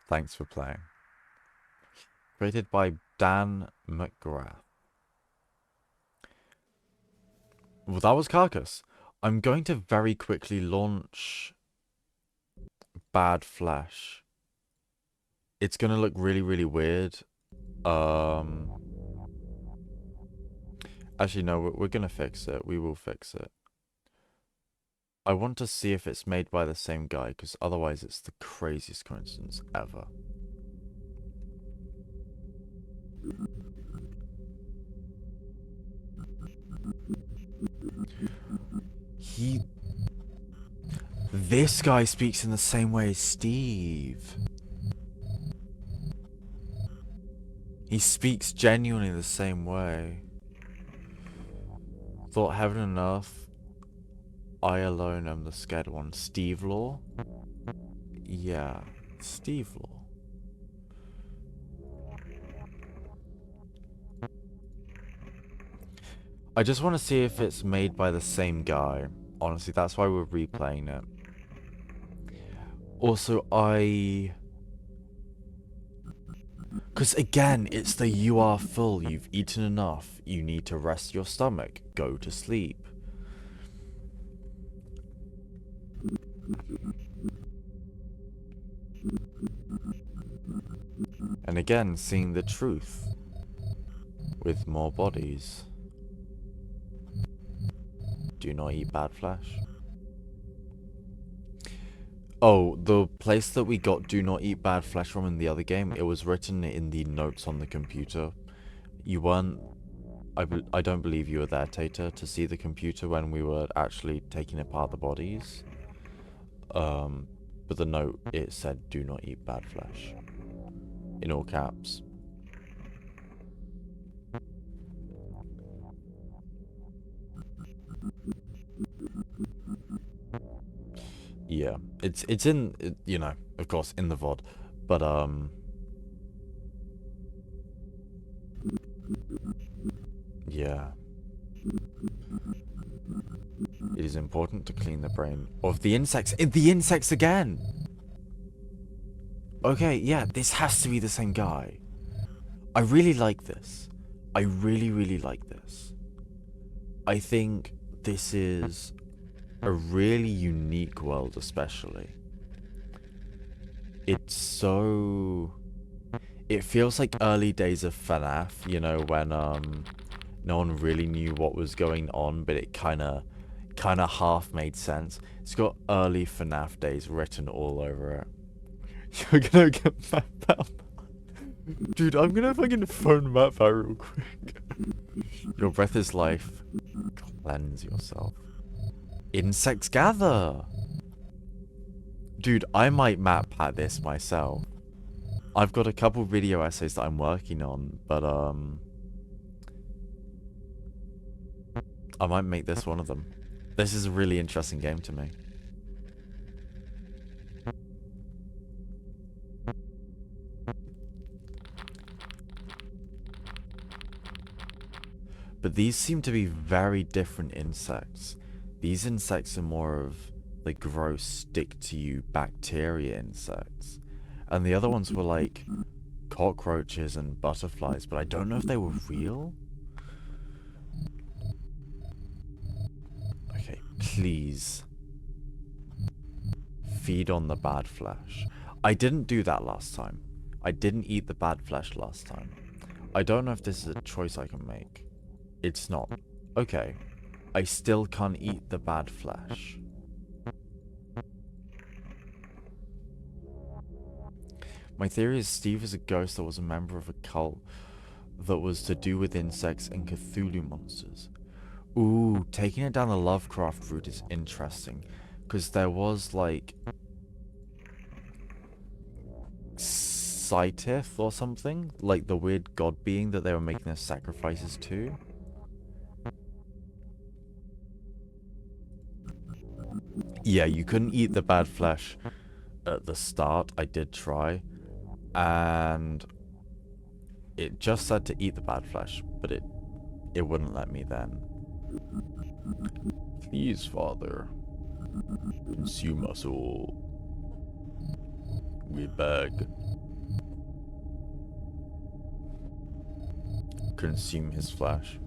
A: Thanks for playing. Created by Dan McGrath. Well, that was Carcass. I'm going to very quickly launch Bad Flesh. It's going to look really, really weird. Actually, no, we're going to fix it. We will fix it. I want to see if it's made by the same guy, because otherwise it's the craziest coincidence ever. This guy speaks in the same way as Steve. He speaks genuinely the same way. Thought heaven and earth. I alone am the scared one. Steve Law? Yeah, Steve Law. I just want to see if it's made by the same guy. Honestly, that's why we're replaying it. Also, because again, it's the you are full, you've eaten enough, you need to rest your stomach, go to sleep. And again, seeing the truth with more bodies. Do not eat bad flesh. Oh, the place that we got do not eat bad flesh from in the other game, it was written in the notes on the computer. You weren't... I don't believe you were there, Tater, to see the computer when we were actually taking apart the bodies. But the note, it said, do not eat bad flesh. In all caps. Yeah, it's in, you know, of course, in the VOD, but, yeah. It is important to clean the brain of the insects. The insects again! Okay, yeah, this has to be the same guy. I really like this. I really, really like this. I think this is a really unique world, especially. It's so... It feels like early days of FNAF, you know, when no one really knew what was going on, but it kind of half made sense. It's got early FNAF days written all over it. You're gonna get Matt out. Dude, I'm gonna fucking phone Matt out real quick. Your breath is life. Cleanse yourself. Insects gather! Dude, I might map at this myself. I've got a couple video essays that I'm working on, but I might make this one of them. This is a really interesting game to me. But these seem to be very different insects. These insects are more of the gross stick-to-you bacteria insects. And the other ones were like cockroaches and butterflies, but I don't know if they were real. Okay, please. Feed on the bad flesh. I didn't do that last time. I didn't eat the bad flesh last time. I don't know if this is a choice I can make. It's not. Okay. I still can't eat the bad flesh. My theory is Steve is a ghost that was a member of a cult that was to do with insects and Cthulhu monsters. Ooh, taking it down the Lovecraft route is interesting. Because there was, like, Scytith or something? Like the weird god being that they were making their sacrifices to. Yeah, you couldn't eat the bad flesh at the start. I did try. And it just said to eat the bad flesh, but it wouldn't let me then. Please, Father, consume us all. We beg. Consume his flesh.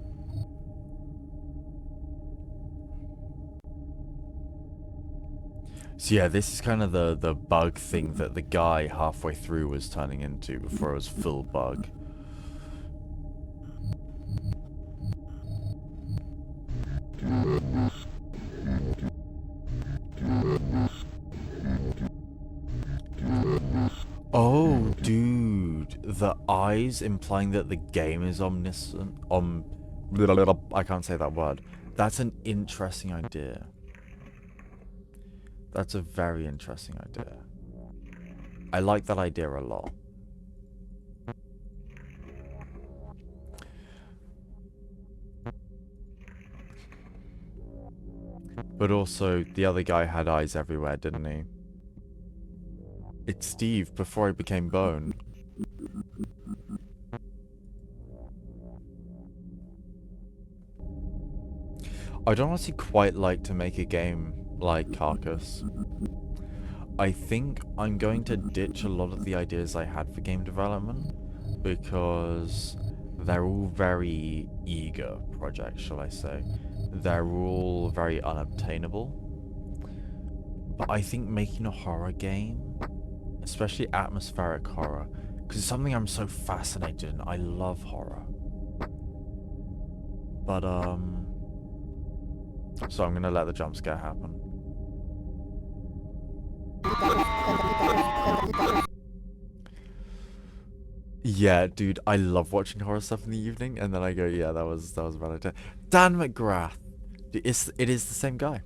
A: So yeah, this is kind of the bug thing that the guy halfway through was turning into before it was full bug. Oh, dude, the eyes implying that the game is omniscient. I can't say that word. That's an interesting idea. That's a very interesting idea. I like that idea a lot. But also, the other guy had eyes everywhere, didn't he? It's Steve before he became Bone. I'd honestly quite like to make a game like Carcass. I think I'm going to ditch a lot of the ideas I had for game development because they're all very eager projects, shall I say. They're all very unobtainable. But I think making a horror game, especially atmospheric horror, because it's something I'm so fascinated in. I love horror. But, so I'm gonna let the jump scare happen. Yeah, dude, I love watching horror stuff in the evening, and then I go, yeah, that was a bad idea. Dan McGrath! Dude, it is the same guy.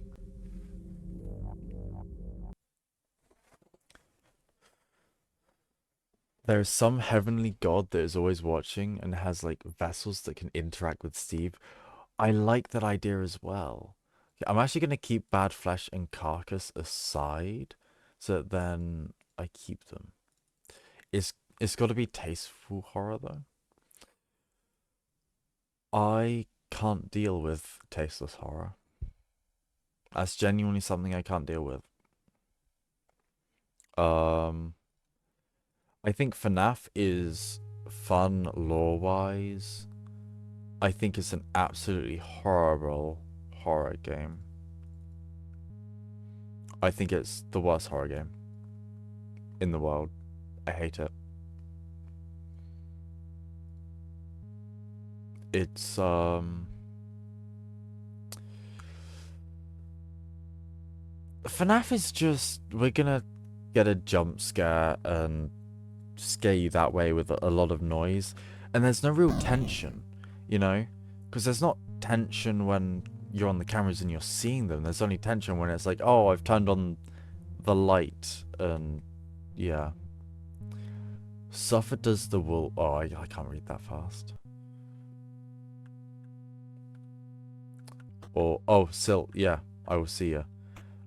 A: There is some heavenly god that is always watching and has, like, vessels that can interact with Steve. I like that idea as well. I'm actually going to keep Bad Flesh and Carcass aside, so that then I keep them. It's got to be tasteful horror, though. I can't deal with tasteless horror. That's genuinely something I can't deal with. I think FNAF is fun lore-wise. I think it's an absolutely horrible horror game. I think it's the worst horror game in the world. I hate it. It's, FNAF is just, we're gonna get a jump scare and scare you that way with a lot of noise. And there's no real tension, you know? Because there's not tension when you're on the cameras and you're seeing them. There's only tension when it's like, oh, I've turned on the light and, yeah. Suffer does the wool. Oh, I can't read that fast. Or, oh, Silt, yeah, I will see ya.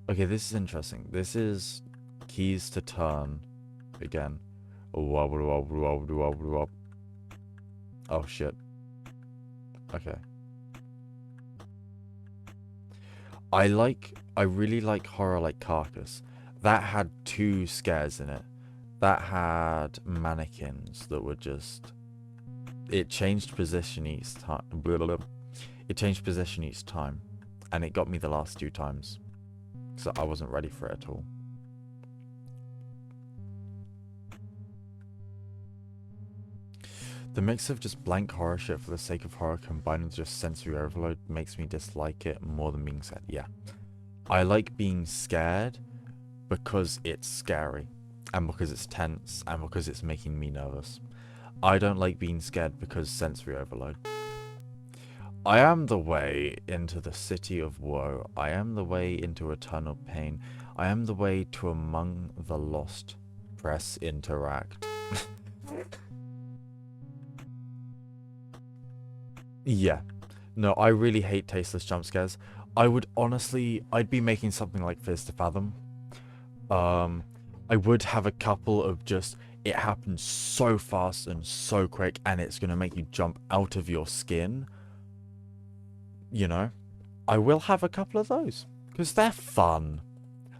A: Okay, this is interesting. This is keys to turn again. Oh, shit. Okay. I really like horror like Carcass. That had 2 scares in it. That had mannequins that were just... It changed position each time. It changed position each time. And it got me the last 2 times. So I wasn't ready for it at all. The mix of just blank horror shit for the sake of horror combined with just sensory overload makes me dislike it more than being scared. Yeah. I like being scared because it's scary, and because it's tense, and because it's making me nervous. I don't like being scared because sensory overload. I am the way into the city of woe. I am the way into eternal pain. I am the way to among the lost. Press interact. Yeah. No, I really hate tasteless jump scares. I'd be making something like Fizz to Fathom. I would have a couple of just, it happens so fast and so quick, and it's going to make you jump out of your skin. You know? I will have a couple of those, because they're fun.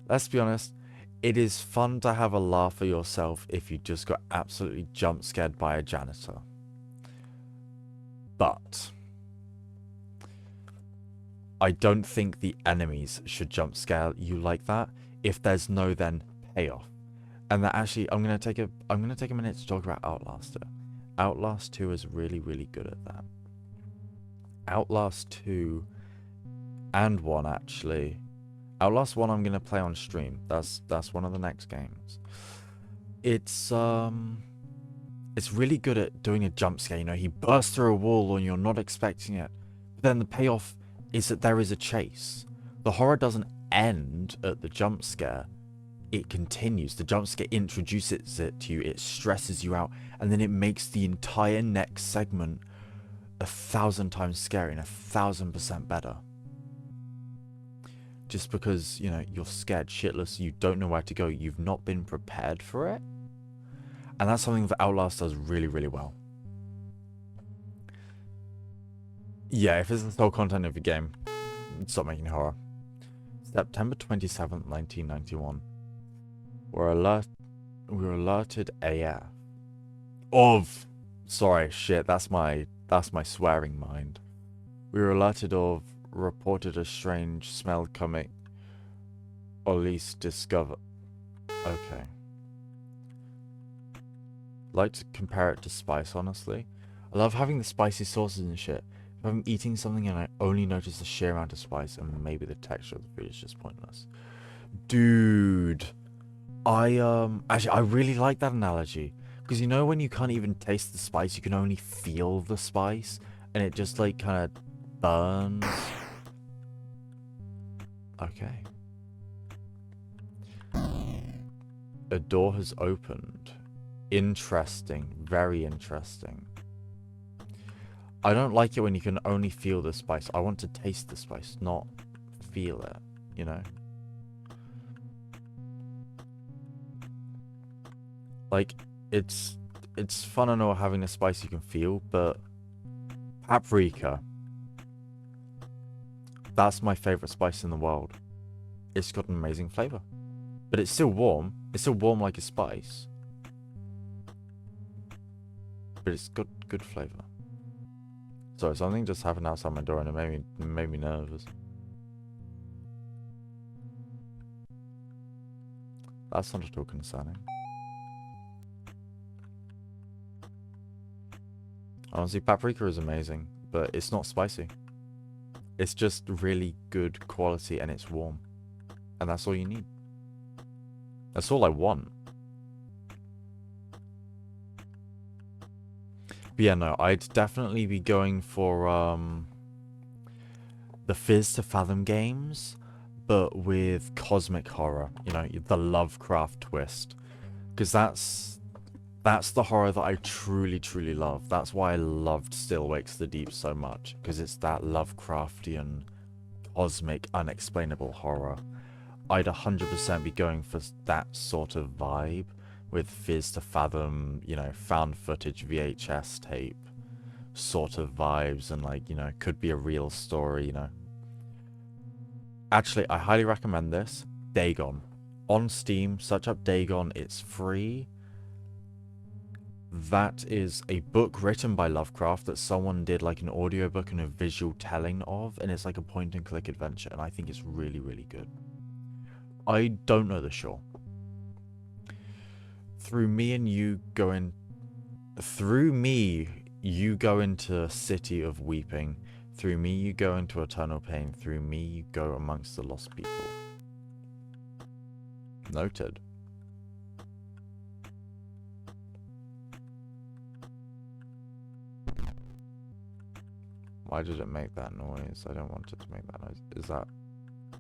A: Let's be honest, it is fun to have a laugh at yourself if you just got absolutely jump scared by a janitor. But I don't think the enemies should jump scare you like that if there's no then payoff. And that actually, I'm gonna take a minute to talk about Outlast. Outlast 2 is really, really good at that. Outlast 2 and 1 actually. Outlast 1 I'm gonna play on stream. That's one of the next games. It's really good at doing a jump scare. You know, he bursts through a wall and you're not expecting it. But then the payoff is that there is a chase. The horror doesn't end at the jump scare. It continues. The jump scare introduces it to you. It stresses you out. And then it makes the entire next segment 1,000 times scary and 1,000% better. Just because, you know, you're scared shitless. You don't know where to go. You've not been prepared for it. And that's something that Outlast does really, really well. Yeah, if it's the sole content of your game, stop making horror. September 27th, 1991. We were alerted AF. Sorry, shit, that's my swearing mind. We were alerted of reported a strange smell coming, or at least discover. Okay. Like to compare it to spice, honestly. I love having the spicy sauces and shit. If I'm eating something and I only notice the sheer amount of spice and maybe the texture of the food is just pointless. Dude, actually I really like that analogy, because you know when you can't even taste the spice, you can only feel the spice and it just like kind of burns. Okay. A door has opened. Interesting, very interesting. I don't like it when you can only feel the spice. I want to taste the spice, not feel it, you know? Like, it's fun and all having a spice you can feel, but paprika, that's my favorite spice in the world. It's got an amazing flavor, but it's still warm. It's still warm like a spice, but it's got good flavor. Sorry, something just happened outside my door and it made me nervous. That's not at all concerning. Honestly, paprika is amazing, but it's not spicy. It's just really good quality and it's warm. And that's all you need. That's all I want. But yeah, no, I'd definitely be going for the Fizz to Fathom games, but with cosmic horror, you know, the Lovecraft twist. Because that's the horror that I truly, truly love. That's why I loved Still Wakes the Deep so much, because it's that Lovecraftian, cosmic, unexplainable horror. I'd 100% be going for that sort of vibe with Fizz to Fathom, you know, found footage VHS tape sort of vibes, and like, you know, could be a real story, you know. Actually, I highly recommend this. Dagon. On Steam, search up Dagon, it's free. That is a book written by Lovecraft that someone did like an audiobook and a visual telling of, and it's like a point and click adventure, and I think it's really, really good. I don't know the show. Through me you go into a city of weeping. Through me, you go into eternal pain. Through me, you go amongst the lost people. Noted. Why did it make that noise? I don't want it to make that noise. Is that...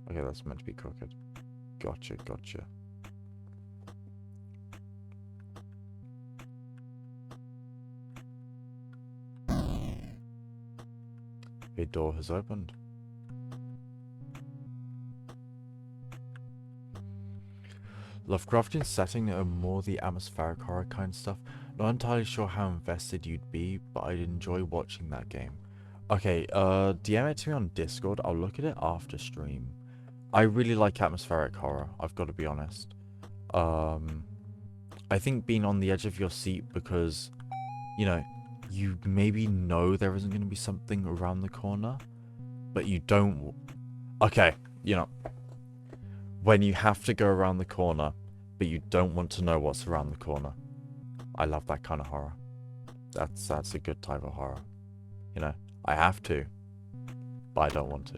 A: Okay, that's meant to be crooked. Gotcha, gotcha. A door has opened. Lovecraftian setting or more the atmospheric horror kind stuff. Not entirely sure how invested you'd be, but I'd enjoy watching that game. Okay, DM it to me on Discord. I'll look at it after stream. I really like atmospheric horror, I've got to be honest. I think being on the edge of your seat because, you know, you maybe know there isn't going to be something around the corner, but you don't... Okay, you know, when you have to go around the corner, but you don't want to know what's around the corner. I love that kind of horror. That's a good type of horror. You know, I have to, but I don't want to.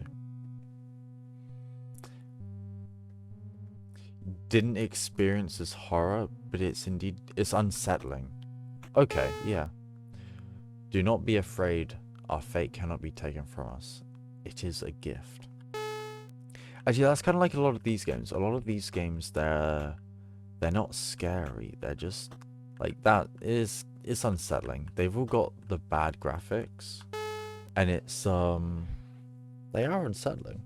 A: Didn't experience as horror, but it's unsettling. Okay, yeah. Do not be afraid. Our fate cannot be taken from us. It is a gift. Actually, that's kind of like a lot of these games. A lot of these games, they're not scary. They're just like that. It's unsettling. They've all got the bad graphics, and it's they are unsettling.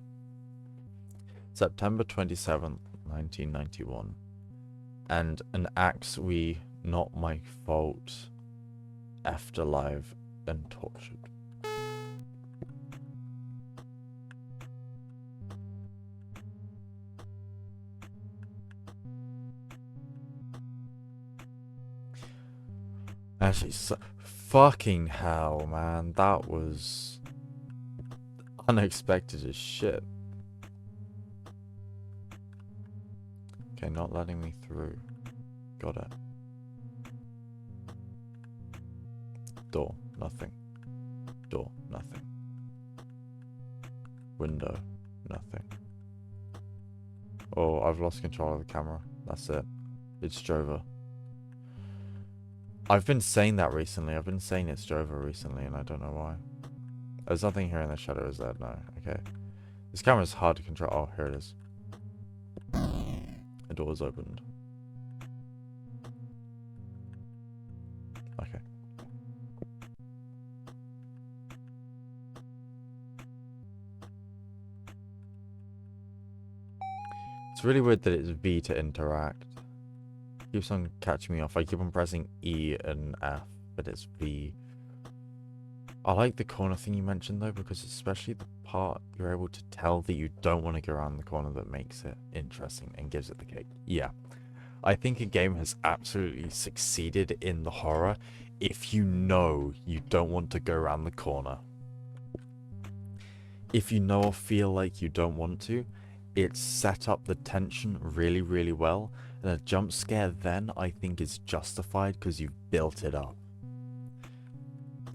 A: September 27th, 1991, and an axe we not my fault, afterlife and tortured. Actually, fucking hell, man, that was unexpected as shit. Okay, not letting me through. Got it. Door, nothing. Door, nothing. Window, nothing. Oh, I've lost control of the camera. That's it. It's Jova. I've been saying that recently. I've been saying it's Jova recently, and I don't know why. There's nothing here in the shadow, is there? No. Okay. This camera's hard to control. Oh, here it is. The door's opened. Okay. It's really weird that it's V to interact. Keeps on catching me off. I keep on pressing E and F, but it's V. I like the corner thing you mentioned though, because especially the part you're able to tell that you don't want to go around the corner that makes it interesting and gives it the cake. Yeah. I think a game has absolutely succeeded in the horror if you know you don't want to go around the corner. If you know or feel like you don't want to, it's set up the tension really, really well. And a jump scare then, I think, is justified because you've built it up.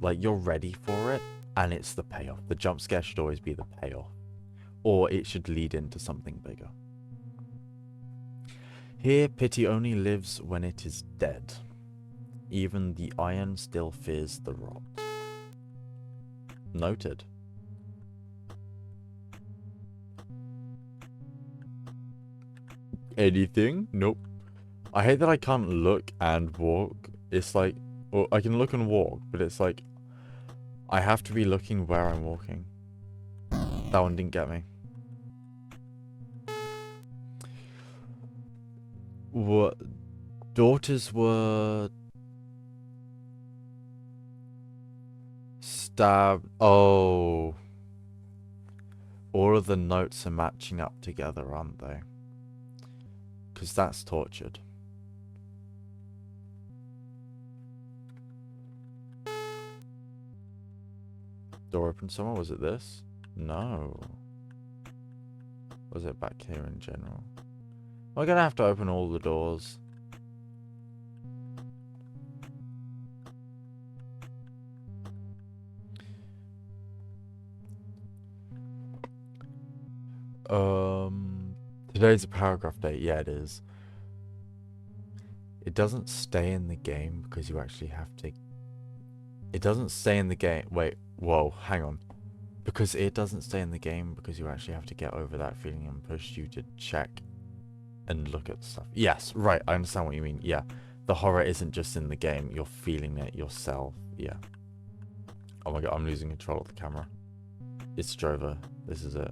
A: Like, you're ready for it, and it's the payoff. The jump scare should always be the payoff. Or it should lead into something bigger. Here, pity only lives when it is dead. Even the iron still fears the rot. Noted. Anything? Nope. I hate that I can't look and walk. It's like, well, I can look and walk, but it's like, I have to be looking where I'm walking. That one didn't get me. What? Daughters were stabbed. Oh. All of the notes are matching up together, aren't they? Because that's tortured. Door open somewhere? Was it this? No. Was it back here in general? We're gonna have to open all the doors. Um, Today's a paragraph date. Yeah, it is. It doesn't stay in the game because you actually have to. It doesn't stay in the game. Wait, whoa, hang on. Because it doesn't stay in the game because you actually have to get over that feeling and push you to check and look at stuff. Yes, right. I understand what you mean. Yeah, the horror isn't just in the game. You're feeling it yourself. Yeah. Oh my god, I'm losing control of the camera. It's Drover. This is it.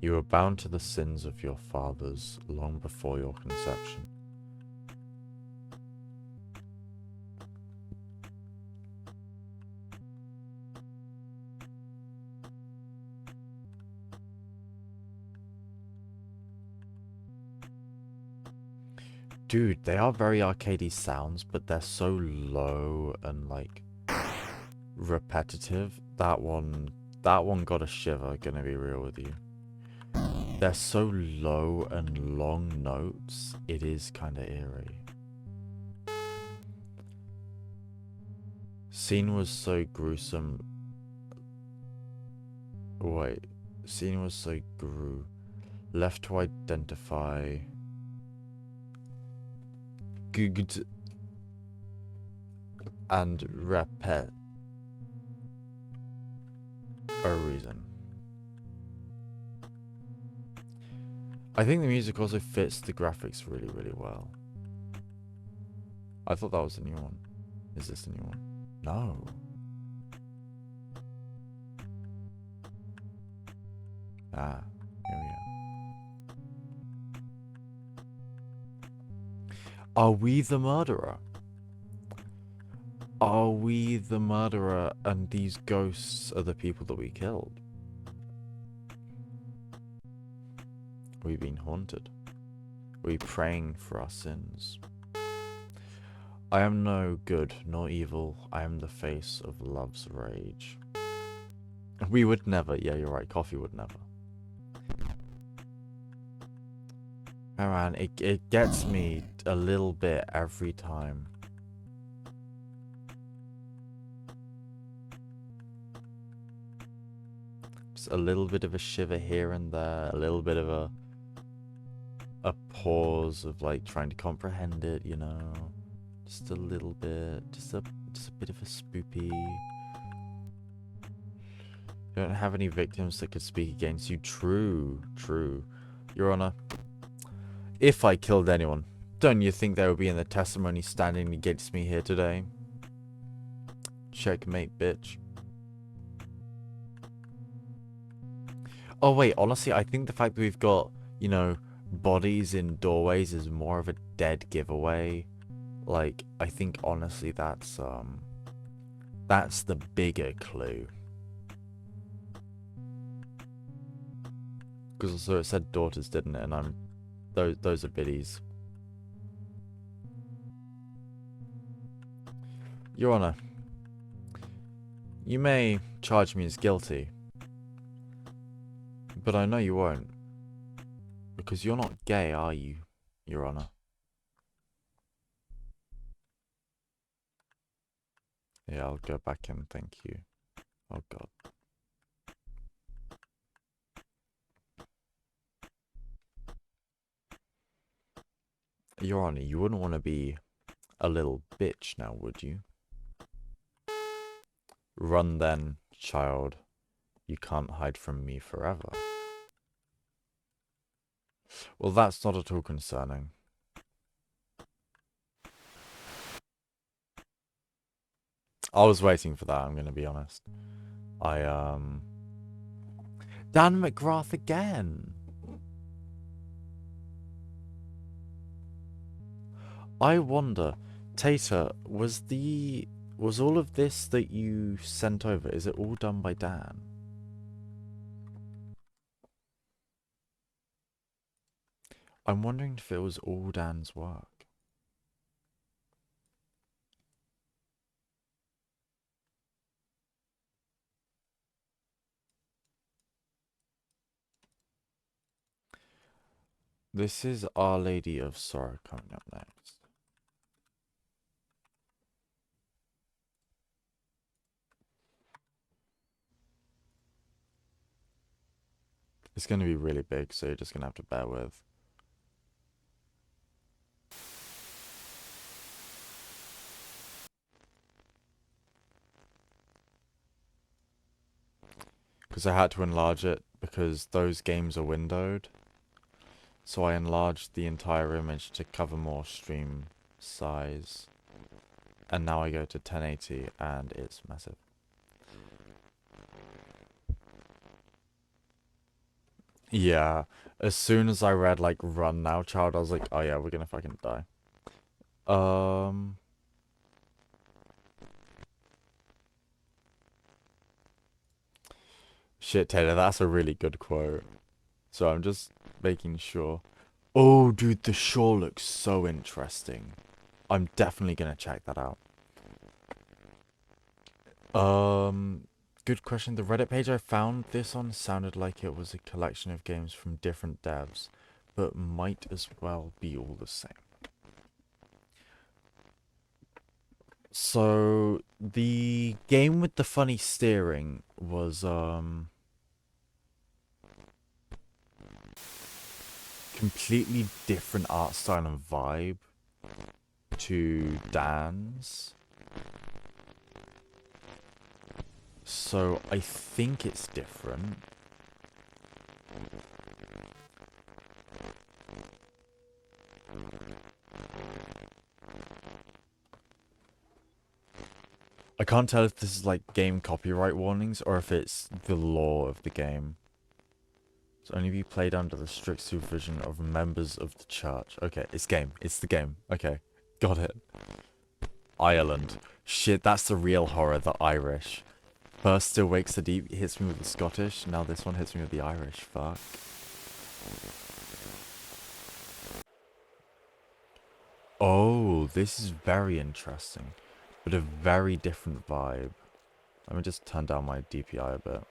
A: You were bound to the sins of your fathers long before your conception. Dude, they are very arcadey sounds, but they're so low and like repetitive. That one got a shiver, gonna be real with you. They're so low and long notes, it is kind of eerie. Scene was so gruesome. Wait, scene was so left to identify. Good and repet a reason. I think the music also fits the graphics really, really well. I thought that was the new one. Is this the new one? No. Ah, here we go. Are we the murderer? Are we the murderer and these ghosts are the people that we killed? Are we being haunted? Are we praying for our sins? I am no good nor evil. I am the face of love's rage. We would never. Yeah, you're right. Coffee would never. Oh man, it gets me a little bit every time. Just a little bit of a shiver here and there, a little bit of a pause of like trying to comprehend it, you know. Just a little bit, just a bit of a spoopy. You don't have any victims that could speak against you. True, true. Your Honor, if I killed anyone, don't you think they would be in the testimony standing against me here today? Checkmate, bitch. Oh wait, honestly, I think the fact that we've got, you know, bodies in doorways is more of a dead giveaway. Like, I think honestly that's the bigger clue. Because also it said daughters, didn't it? And those are biddies. Your Honor, you may charge me as guilty, but I know you won't. Because you're not gay, are you, Your Honor? Yeah, I'll go back and thank you. Oh god. Your Honor, you wouldn't want to be a little bitch now, would you? Run then, child. You can't hide from me forever. Well, that's not at all concerning. I was waiting for that, I'm gonna be honest. Dan McGrath again! I wonder, Tater, was all of this that you sent over, is it all done by Dan? I'm wondering if it was all Dan's work. This is Our Lady of Sorrow coming up next. It's going to be really big, so you're just going to have to bear with. Because I had to enlarge it because those games are windowed. So I enlarged the entire image to cover more stream size. And now I go to 1080 and it's massive. Yeah, as soon as I read like run now child, I was like, oh yeah, we're gonna fucking die. Shit, Taylor, that's a really good quote. So I'm just making sure. Oh, dude, the shore looks so interesting. I'm definitely gonna check that out. Good question. The Reddit page I found this on sounded like it was a collection of games from different devs, but might as well be all the same. So the game with the funny steering was completely different art style and vibe to Dan's. So I think it's different. I can't tell if this is like game copyright warnings or if it's the law of the game. It's only be played under the strict supervision of members of the church. Okay, it's game. It's the game. Okay, got it. Ireland. Shit, that's the real horror, the Irish. First Still Wakes the Deep hits me with the Scottish, now this one hits me with the Irish. Fuck. Oh, this is very interesting, but a very different vibe. Let me just turn down my DPI a bit.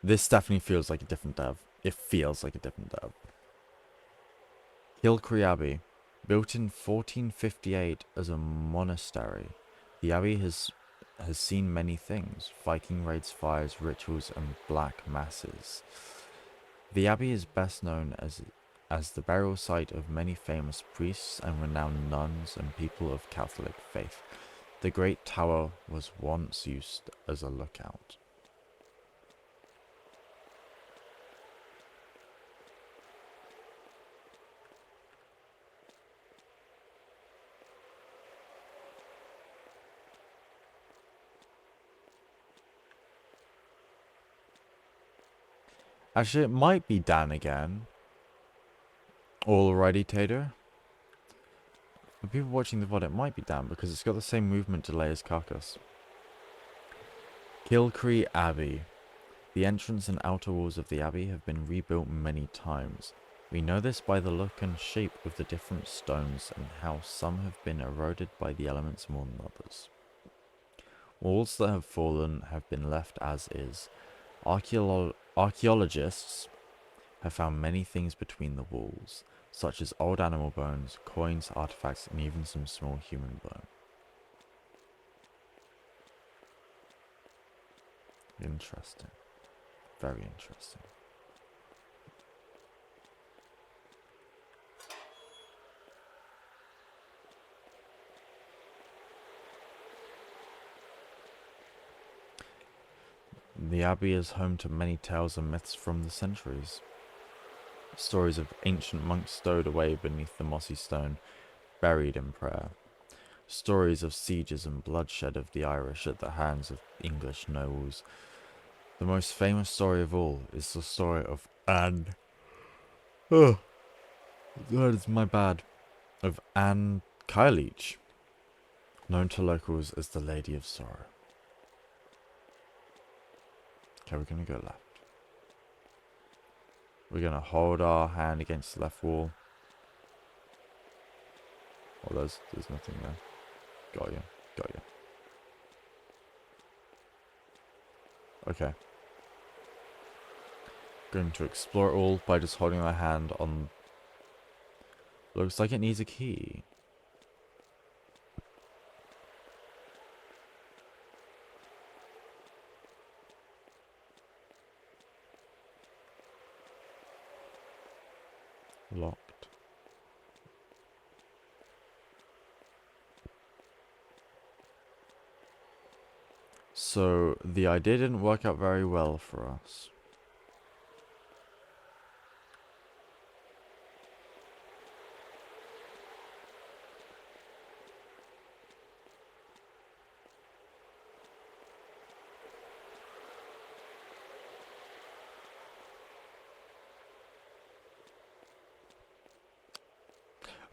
A: This definitely feels like a different dev. It feels like a different dev. Kilcree Abbey. Built in 1458 as a monastery, the abbey has seen many things: Viking raids, fires, rituals, and black masses. The abbey is best known as the burial site of many famous priests and renowned nuns and people of Catholic faith. The great tower was once used as a lookout. Actually, it might be Dan again. Alrighty, Tater. For people watching the VOD, it might be Dan because it's got the same movement delay as Carcass. Kilcree Abbey. The entrance and outer walls of the abbey have been rebuilt many times. We know this by the look and shape of the different stones and how some have been eroded by the elements more than others. Walls that have fallen have been left as is. Archaeologists have found many things between the walls, such as old animal bones, coins, artifacts, and even some small human bone. Interesting. Very interesting. The abbey is home to many tales and myths from the centuries. Stories of ancient monks stowed away beneath the mossy stone, buried in prayer. Stories of sieges and bloodshed of the Irish at the hands of English nobles. The most famous story of all is the story of Anne. Oh, that is my bad. Of Anne Kyleach, known to locals as the Lady of Sorrow. Okay, we're gonna go left. We're gonna hold our hand against the left wall. Oh, there's nothing there. Got you. Got you. Okay. Going to explore it all by just holding my hand on... Looks like it needs a key. Locked. So, the idea didn't work out very well for us.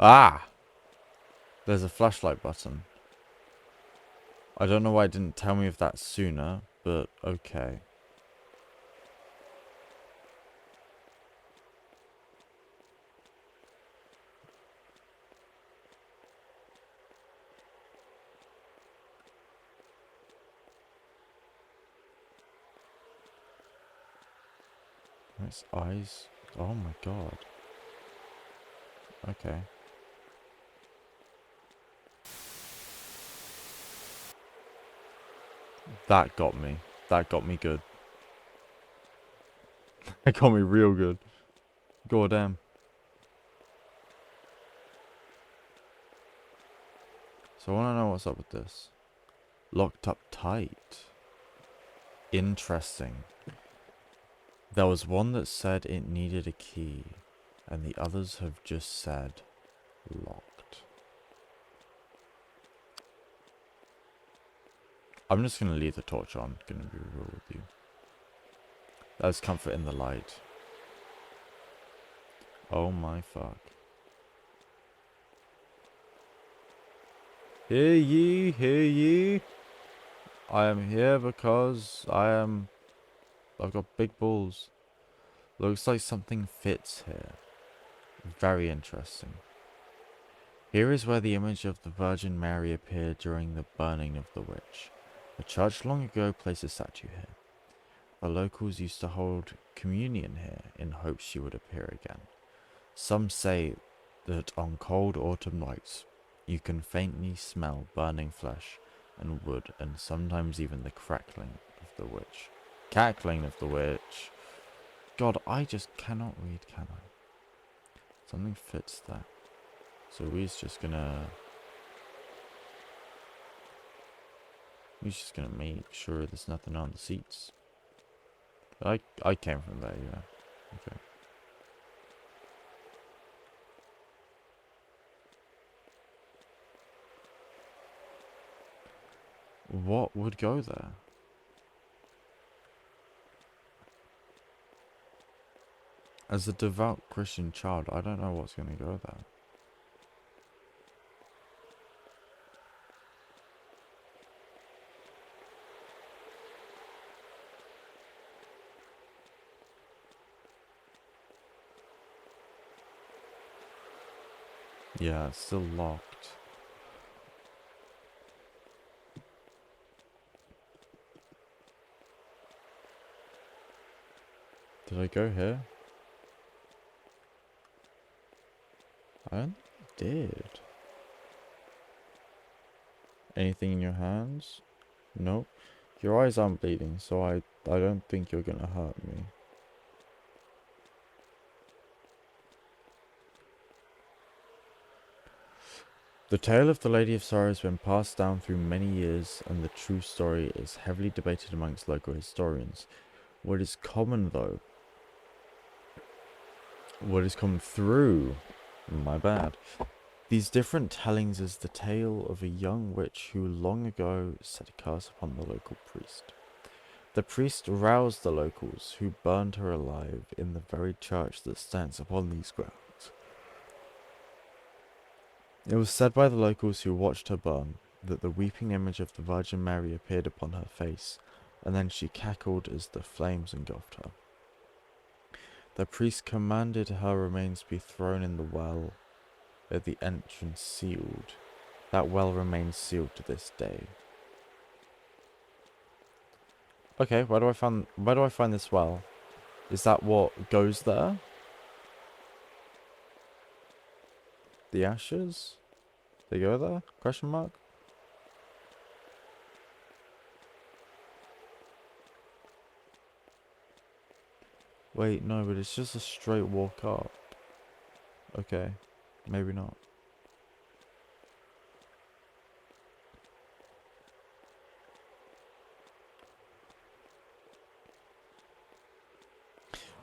A: Ah! There's a flashlight button. I don't know why it didn't tell me of that sooner, but okay. Nice eyes. Oh my god. Okay. That got me. That got me good. That got me real good. God damn. So I want to know what's up with this. Locked up tight. Interesting. There was one that said it needed a key, and the others have just said locked. I'm just going to leave the torch on, going to be real with you. There's comfort in the light. Oh my fuck. Hear ye, hear ye. I am here because I've got big balls. Looks like something fits here. Very interesting. Here is where the image of the Virgin Mary appeared during the burning of the witch. The church long ago placed a statue here. The locals used to hold communion here in hopes she would appear again. Some say that on cold autumn nights you can faintly smell burning flesh and wood, and sometimes even the crackling of the witch. Cackling of the witch. God, I just cannot read, can I? Something fits that. So we're just gonna make sure there's nothing on the seats. I came from there, yeah. Okay. What would go there? As a devout Christian child, I don't know what's gonna go there. Yeah, it's still locked. Did I go here? I don't think I did. Anything in your hands? Nope. Your eyes aren't bleeding, so I don't think you're gonna hurt me. The tale of the Lady of Sorrow has been passed down through many years, and the true story is heavily debated amongst local historians. What is common, though, what is come through, my bad, these different tellings is the tale of a young witch who long ago set a curse upon the local priest. The priest roused the locals, who burned her alive in the very church that stands upon these grounds. It was said by the locals who watched her burn that the weeping image of the Virgin Mary appeared upon her face, and then she cackled as the flames engulfed her. The priest commanded her remains be thrown in the well at the entrance sealed. That well remains sealed to this day. Okay, where do I find this well? Is that what goes there? The ashes? They go there? Question mark? Wait, no, but it's just a straight walk up. Okay, maybe not.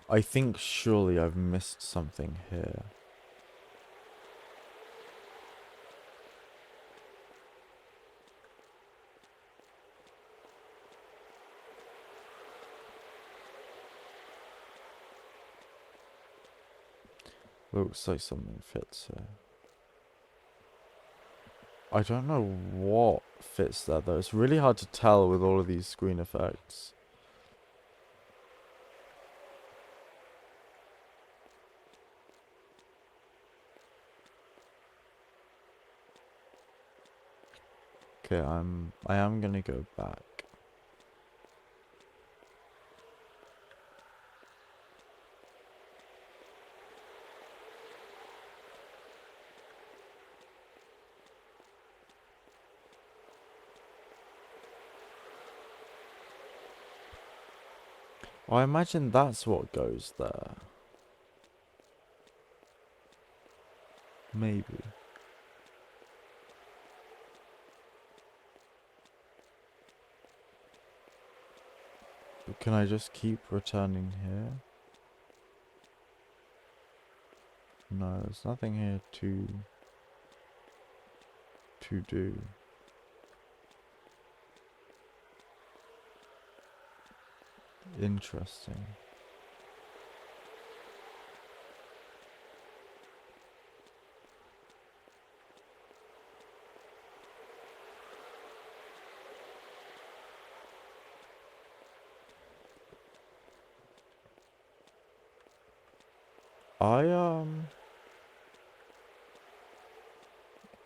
A: I think surely I've missed something here. Looks like something fits here. I don't know what fits there though. It's really hard to tell with all of these screen effects. Okay, I am gonna go back. I imagine that's what goes there. Maybe. But can I just keep returning here? No, there's nothing here to do. Interesting.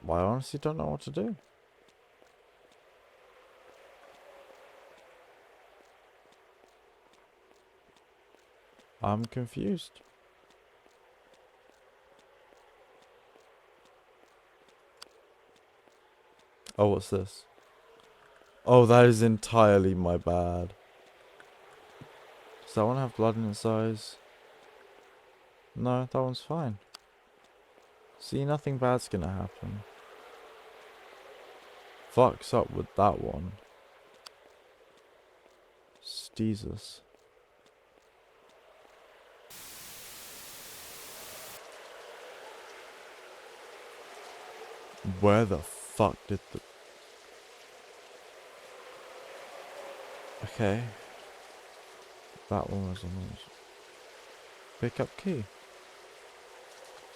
A: I honestly don't know what to do. I'm confused. Oh, what's this? Oh, that is entirely my bad. Does that one have blood in its eyes? No, that one's fine. See, nothing bad's gonna happen. Fucks up with that one. Jesus. Where the fuck did the... Okay. That one was on those. Pick up key.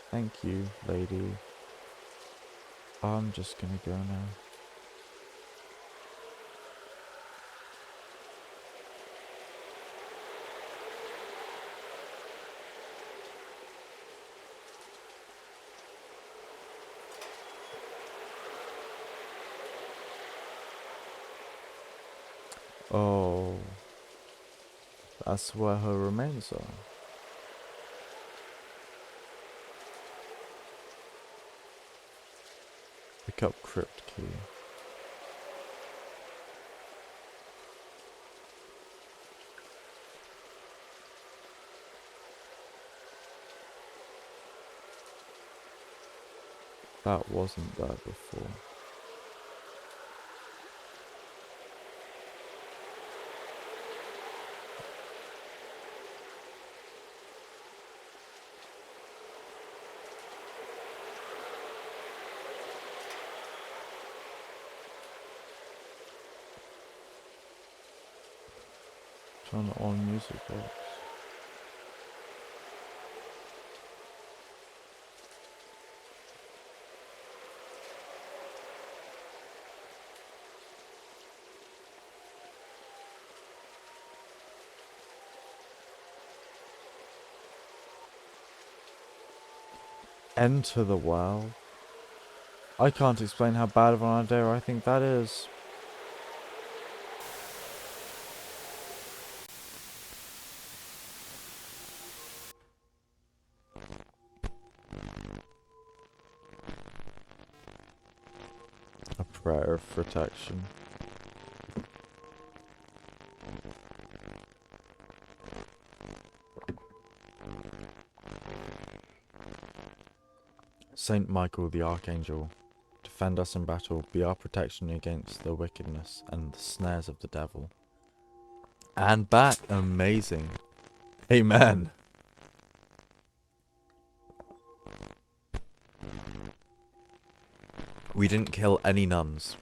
A: Thank you, lady. I'm just gonna go now. Oh. That's where her remains are. Pick up crypt key. That wasn't there before. Turn on music box. Enter the well. I can't explain how bad of an idea I think that is. prayer of protection. Saint Michael the Archangel, defend us in battle, be our protection against the wickedness and the snares of the devil. And back, amazing. Amen. We didn't kill any nuns.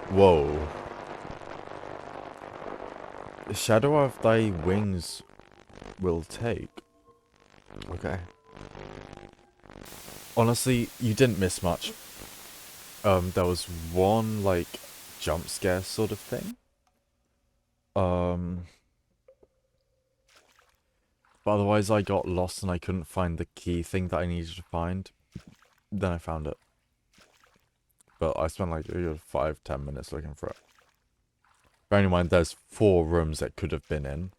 A: Whoa. The shadow of thy wings will take. Okay. Honestly, you didn't miss much. There was one, like, jump scare sort of thing. But otherwise I got lost and I couldn't find the key thing that I needed to find. Then I found it. But I spent like 5-10 minutes looking for it. Bearing in mind there's 4 rooms that could have been in.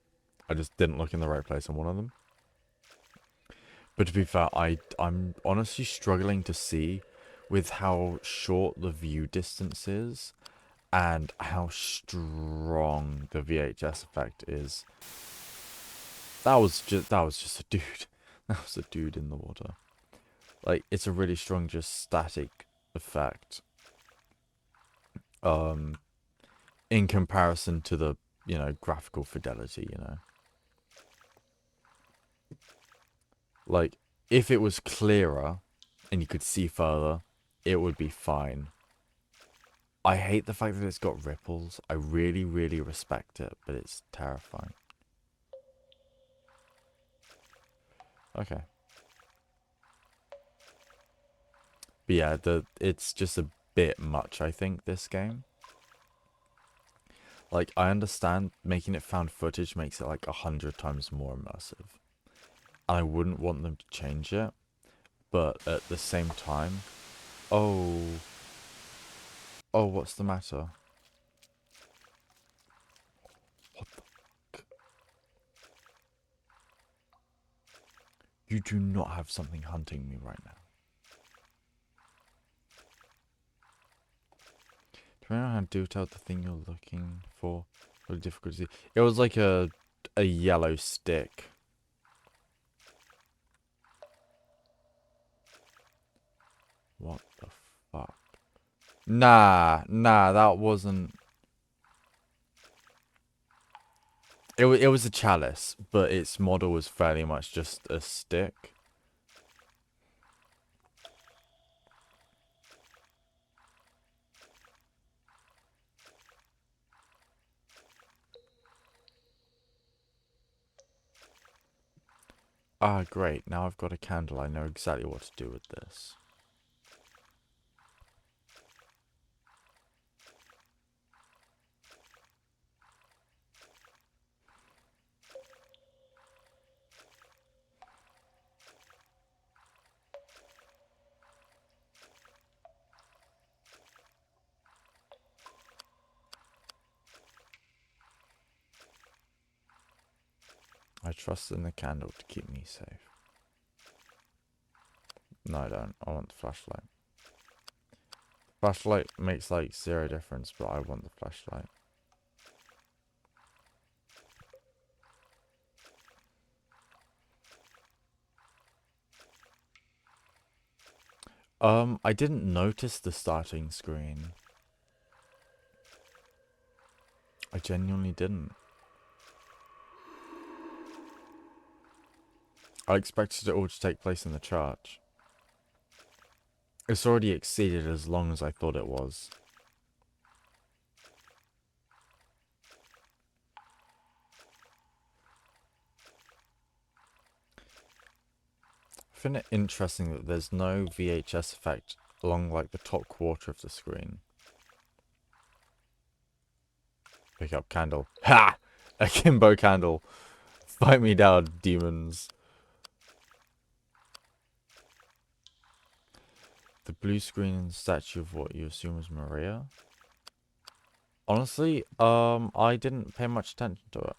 A: I just didn't look in the right place on one of them. But to be fair, I'm honestly struggling to see with how short the view distance is and how strong the VHS effect is. That was just a dude. That was a dude in the water. Like, it's a really strong just static effect. In comparison to the, graphical fidelity, Like, if it was clearer and you could see further, it would be fine. I hate the fact that it's got ripples. I really, really respect it, but it's terrifying. Okay. But yeah, it's just a bit much, I think, this game. Like, I understand making it found footage makes it like 100 times more immersive. And I wouldn't want them to change it. But at the same time... Oh, what's the matter? What the fuck? You do not have something hunting me right now. Do you know how to do tell the thing you're looking for? Really difficult to see. It was like a yellow stick. What the fuck? Nah, that wasn't... It was a chalice, but its model was fairly much just a stick. Ah, great. Now I've got a candle. I know exactly what to do with this. I trust in the candle to keep me safe. No, I don't. I want the flashlight. Flashlight makes like 0 difference, but I want the flashlight. I didn't notice the starting screen. I genuinely didn't. I expected it all to take place in the church. It's already exceeded as long as I thought it was. I find it interesting that there's no VHS effect along like the top quarter of the screen. Pick up candle. Ha! A Kimbo candle. Fight me down, demons. The blue screen and statue of what you assume is Maria. Honestly, I didn't pay much attention to it.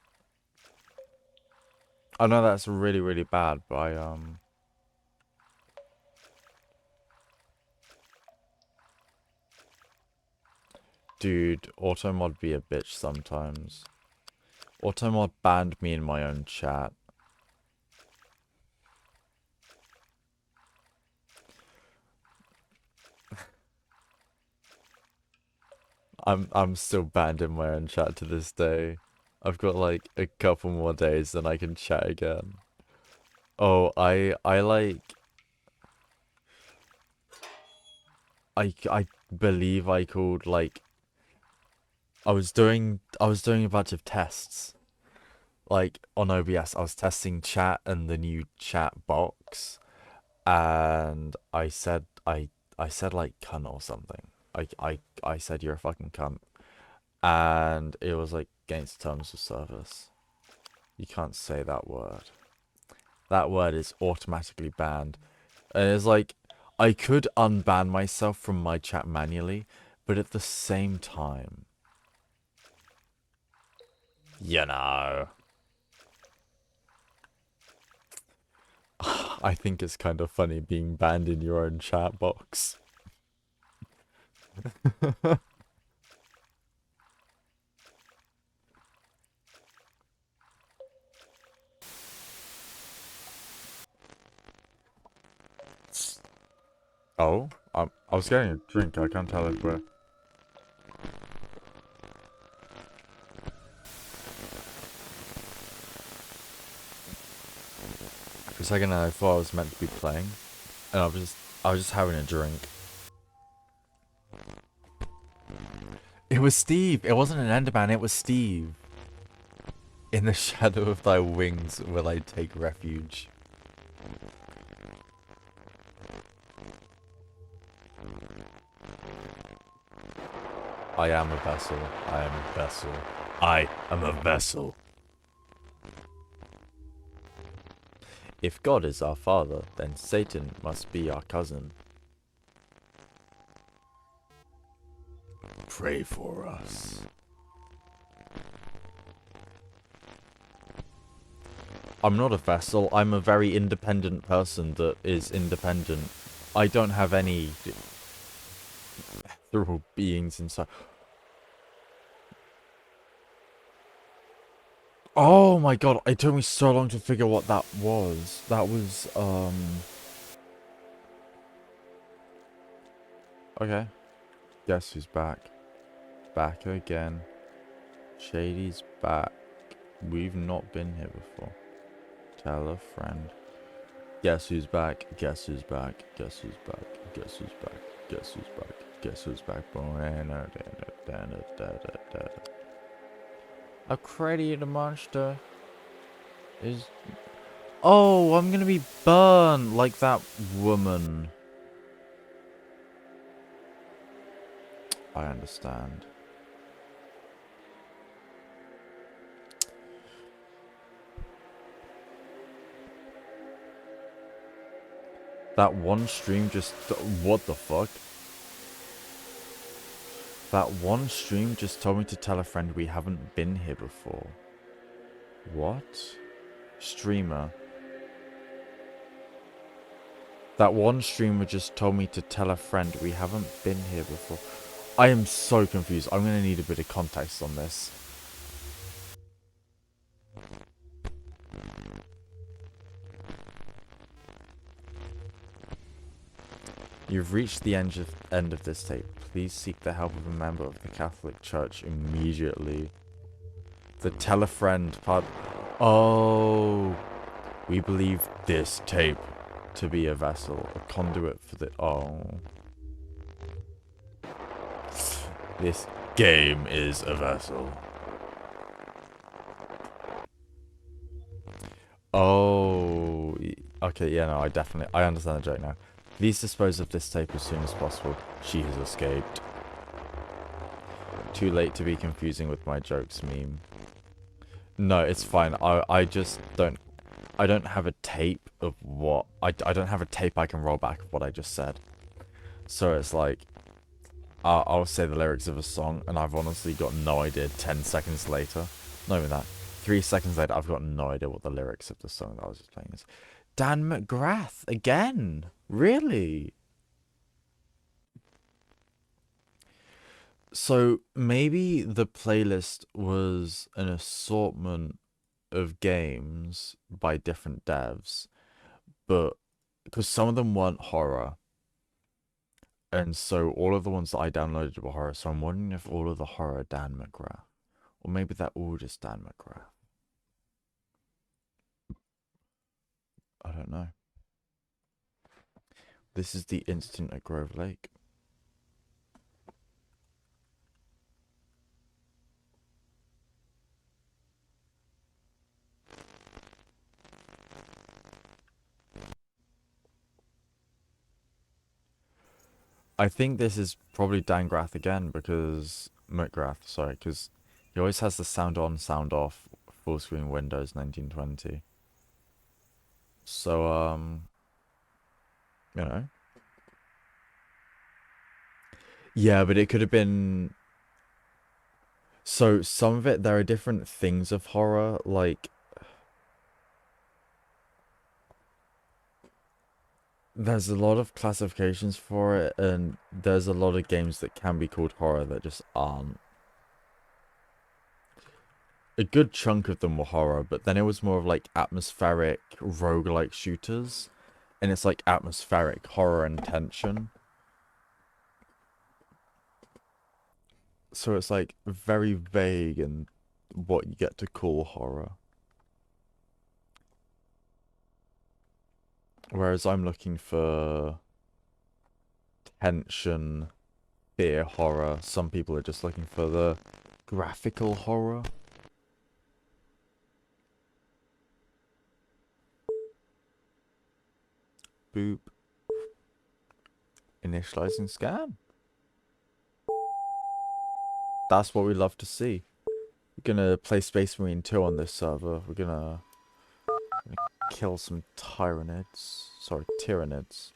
A: I know that's really, really bad, but Dude, automod be a bitch sometimes. Automod banned me in my own chat. I'm still banned in my own chat to this day. I've got like a couple more days then I can chat again. Oh, I like I believe I called like I was doing a bunch of tests. Like on OBS, I was testing chat and the new chat box, and I said like cunt or something. I said you're a fucking cunt, and it was like against terms of service. You can't say that word. That word is automatically banned. And it's like, I could unban myself from my chat manually, but at the same time, you know, I think it's kind of funny being banned in your own chat box. Oh, I was getting a drink. I can't tell if we're... For a second I thought I was meant to be playing, and I was just having a drink. It was Steve. It wasn't an Enderman. It was Steve. In the shadow of thy wings will I take refuge. I am a vessel. I am a vessel. I am a vessel. If God is our father, then Satan must be our cousin. Pray for us. I'm not a vessel. I'm a very independent person that is independent. I don't have any ethereal beings inside. Oh my god, it took me so long to figure what that was. That was, okay. Guess who's back? Back again. Shady's back. We've not been here before. Tell a friend. Guess who's back? Guess who's back? Guess who's back? Guess who's back? Guess who's back? Guess who's back? A created monster is... Oh, I'm gonna be burned like that woman. I understand. That one stream just... What the fuck? That one stream just told me to tell a friend we haven't been here before. What? Streamer. That one streamer just told me to tell a friend we haven't been here before. I am so confused. I'm going to need a bit of context on this. You've reached the end of this tape. Please seek the help of a member of the Catholic Church immediately. The tell a friend part... Oh... We believe this tape to be a vessel, a conduit for the... Oh... This game is a vessel. Oh... Okay, yeah, no, I understand the joke now. Please dispose of this tape as soon as possible. She has escaped. Too late to be confusing with my jokes meme. No, it's fine. I just don't... I don't have a tape of what... I don't have a tape I can roll back of what I just said. So it's like... I'll say the lyrics of a song, and I've honestly got no idea 10 seconds later. Not even that. 3 seconds later, I've got no idea what the lyrics of the song that I was just playing is. Dan McGrath, again? Really? So maybe the playlist was an assortment of games by different devs, but because some of them weren't horror, and so all of the ones that I downloaded were horror. So I'm wondering if all of the horror are Dan McGrath, or maybe they're all just Dan McGrath. I don't know. This is the instant at Grove Lake. I think this is probably Dan Grath again because McGrath, sorry, because he always has the sound on, sound off, full screen Windows 1920. So you know, yeah, but it could have been. So some of it, there are different things of horror, like there's a lot of classifications for it, and there's a lot of games that can be called horror that just aren't. A good chunk of them were horror, but then it was more of like atmospheric roguelike shooters, and it's like atmospheric horror and tension. So it's like very vague in what you get to call horror. Whereas I'm looking for tension, fear, horror. Some people are just looking for the graphical horror. Boop. Initializing scan. That's what we love to see. We're gonna play Space Marine 2 on this server. We're gonna kill some tyrannids. Sorry, tyrannids.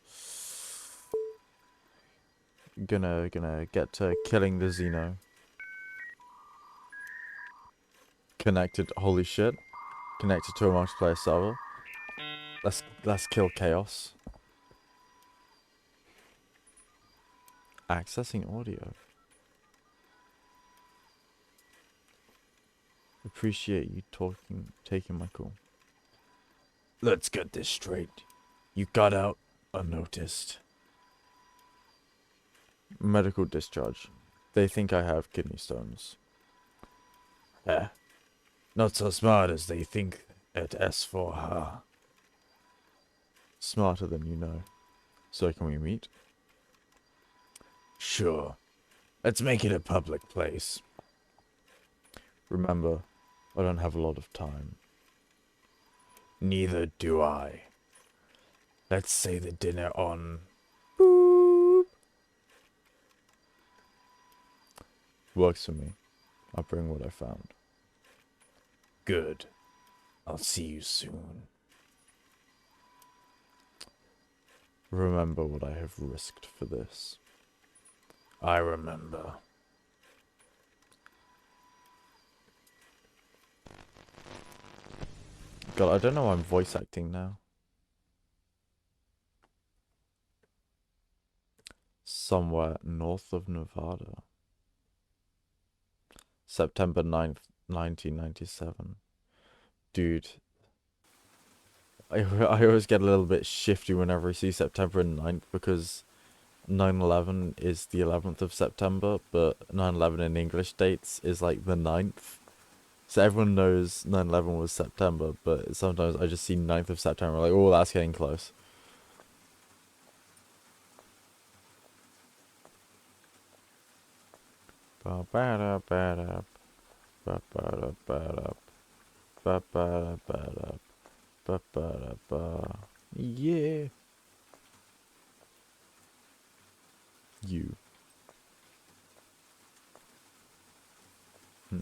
A: Gonna get to killing the Xeno. Connected. Holy shit. Connected to a multiplayer server. Let's kill chaos. Accessing audio. Appreciate you taking my call. Let's get this straight. You got out unnoticed. Medical discharge. They think I have kidney stones. Eh? Not so smart as they think at S4, huh? Smarter than you know. So can we meet? Sure. Let's make it a public place. Remember, I don't have a lot of time. Neither do I. Let's say the dinner on... Boop. Works for me. I'll bring what I found. Good. I'll see you soon. Remember what I have risked for this. I remember. God, I don't know why I'm voice acting now. Somewhere north of Nevada. September 9th, 1997. Dude, I always get a little bit shifty whenever I see September 9th because 9/11 is the 11th of September, but 9/11 in English dates is like the 9th. So everyone knows 9/11 was September, but sometimes I just see 9th of September, like, oh, that's getting close. Ba-ba-da-ba-da, ba-ba-da-ba-da, ba-ba-da-ba-da, ba-ba-da-ba. Yeah. You. Hmm.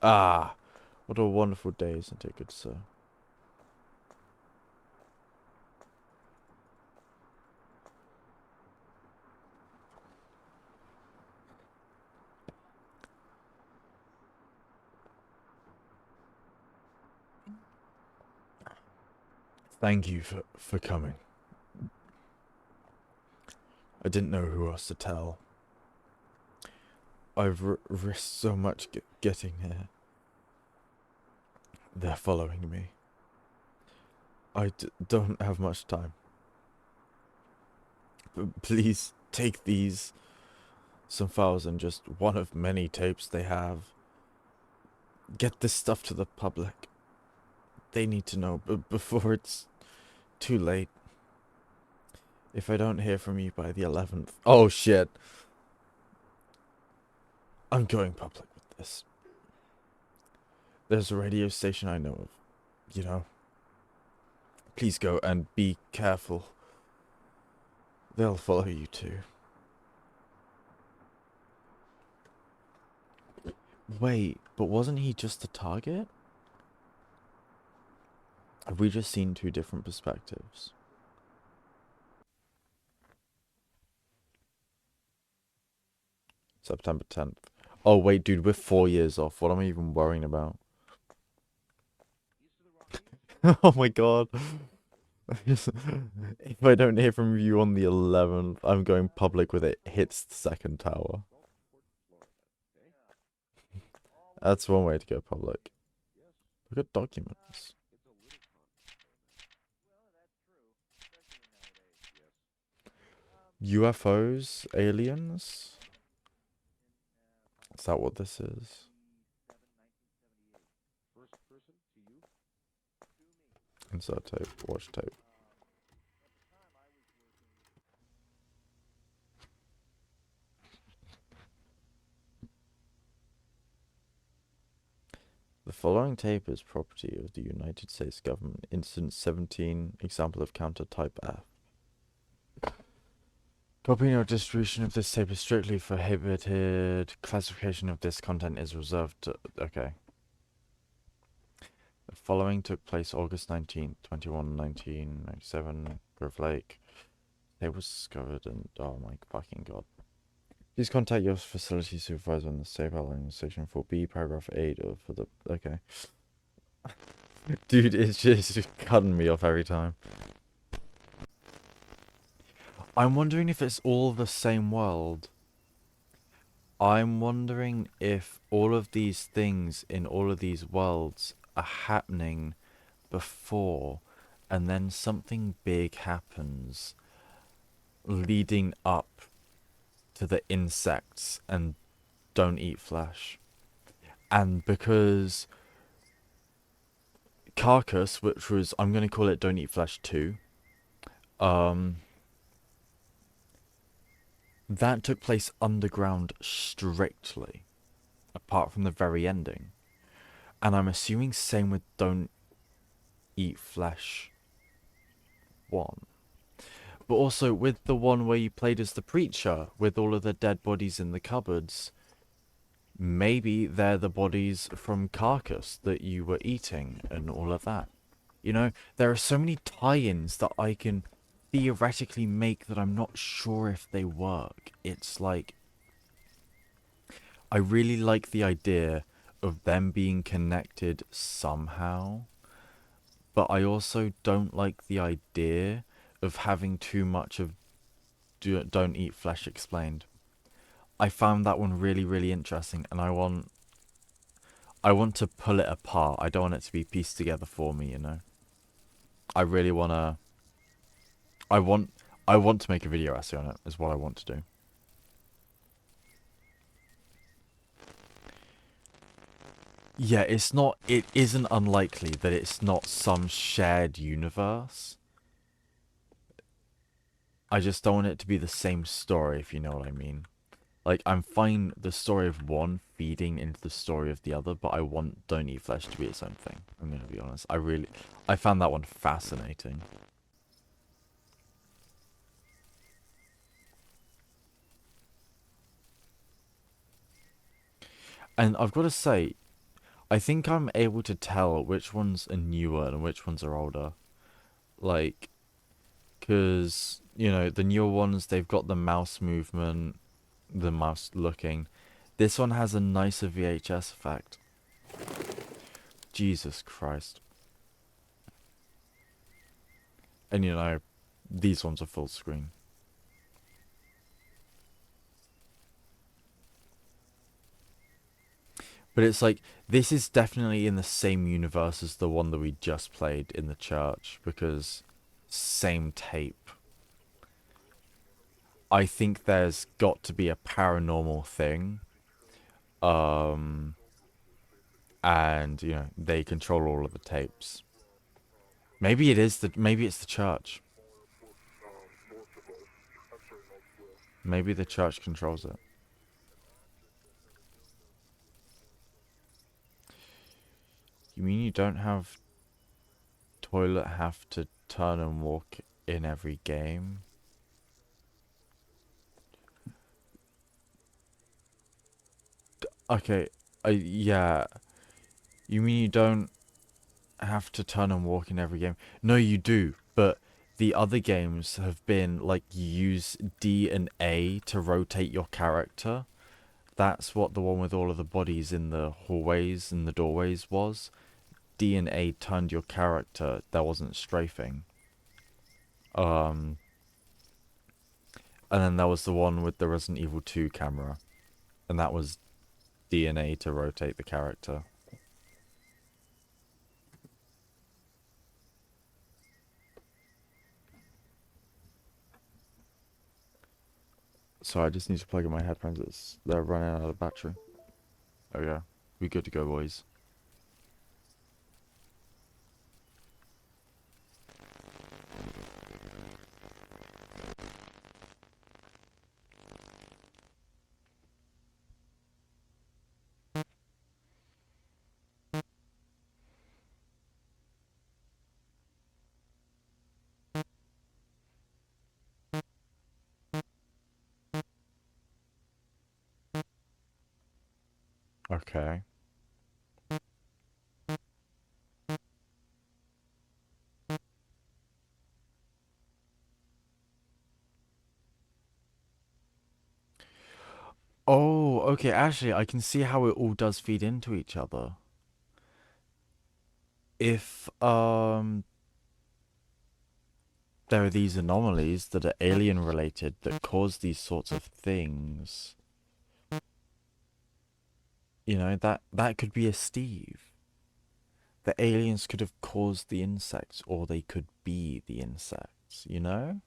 A: Ah, what a wonderful day, isn't it, good sir? Thank you for coming. I didn't know who else to tell. I've risked so much getting here. They're following me. I don't have much time. But please take these. Some files and just one of many tapes they have. Get this stuff to the public. They need to know before it's too late. If I don't hear from you by the 11th... Oh, shit. I'm going public with this. There's a radio station I know of. You know. Please go and be careful. They'll follow you too. Wait, but wasn't he just the target? Have we just seen two different perspectives? September 10th. Oh, wait, dude, we're 4 years off. What am I even worrying about? Oh my god. If I don't hear from you on the 11th, I'm going public with it hits the second tower. That's one way to go public. Look at documents. UFOs? Aliens? Is that what this is? Insert tape, watch tape. The following tape is property of the United States government. Incident 17, example of counter type F. Copying or distribution of this tape is strictly prohibited. Classification of this content is reserved to... Okay. The following took place August 19th, 1997, Grove Lake. Tape was discovered and... Oh my fucking god. Please contact your facility supervisor on the safe outline section 4B, paragraph 8, or for the... Okay. Dude, it's just cutting me off every time. I'm wondering if it's all the same world. I'm wondering if all of these things in all of these worlds are happening before, and then something big happens leading up to the insects and don't eat flesh. And because Carcass, which was, I'm going to call it Don't Eat Flesh 2, that took place underground strictly, apart from the very ending. And I'm assuming same with Don't Eat Flesh 1. But also with the one where you played as the preacher, with all of the dead bodies in the cupboards, maybe they're the bodies from Carcass that you were eating and all of that. You know, there are so many tie-ins that I can theoretically make that I'm not sure if they work. It's like, I really like the idea of them being connected somehow, but I also don't like the idea of having too much of Don't Eat Flesh explained. I found that one really, really interesting, and I want to pull it apart. I don't want it to be pieced together for me, you know. I really wanna. I want to make a video essay on it. Is what I want to do. Yeah, it's not. It isn't unlikely that it's not some shared universe. I just don't want it to be the same story, if you know what I mean. Like, I'm fine the story of one feeding into the story of the other, but I want Don't Eat Flesh to be its own thing. I'm gonna be honest. I found that one fascinating. And I've got to say, I think I'm able to tell which ones are newer and which ones are older. Like, because, you know, the newer ones, they've got the mouse movement, the mouse looking. This one has a nicer VHS effect. Jesus Christ. And, you know, these ones are full screen. But it's like, this is definitely in the same universe as the one that we just played in the church, because same tape. I think there's got to be a paranormal thing. Um, and, you know, they control all of the tapes. Maybe maybe it's the church. Maybe the church controls it. You mean you don't have toilet have to turn and walk in every game? Okay, yeah. You mean you don't have to turn and walk in every game? No, you do, but the other games have been like you use D and A to rotate your character. That's what the one with all of the bodies in the hallways and the doorways was. D and A turned your character. That wasn't strafing. Um, and then there was the one with the Resident Evil 2 camera, and that was D and A to rotate the character. So I just need to plug in my headphones. They're running out of battery. Oh yeah, we good to go, boys. Okay. Oh, okay. Actually, I can see how it all does feed into each other. If there are these anomalies that are alien related that cause these sorts of things, you know, that could be a Steve. The aliens could have caused the insects, or they could be the insects, you know?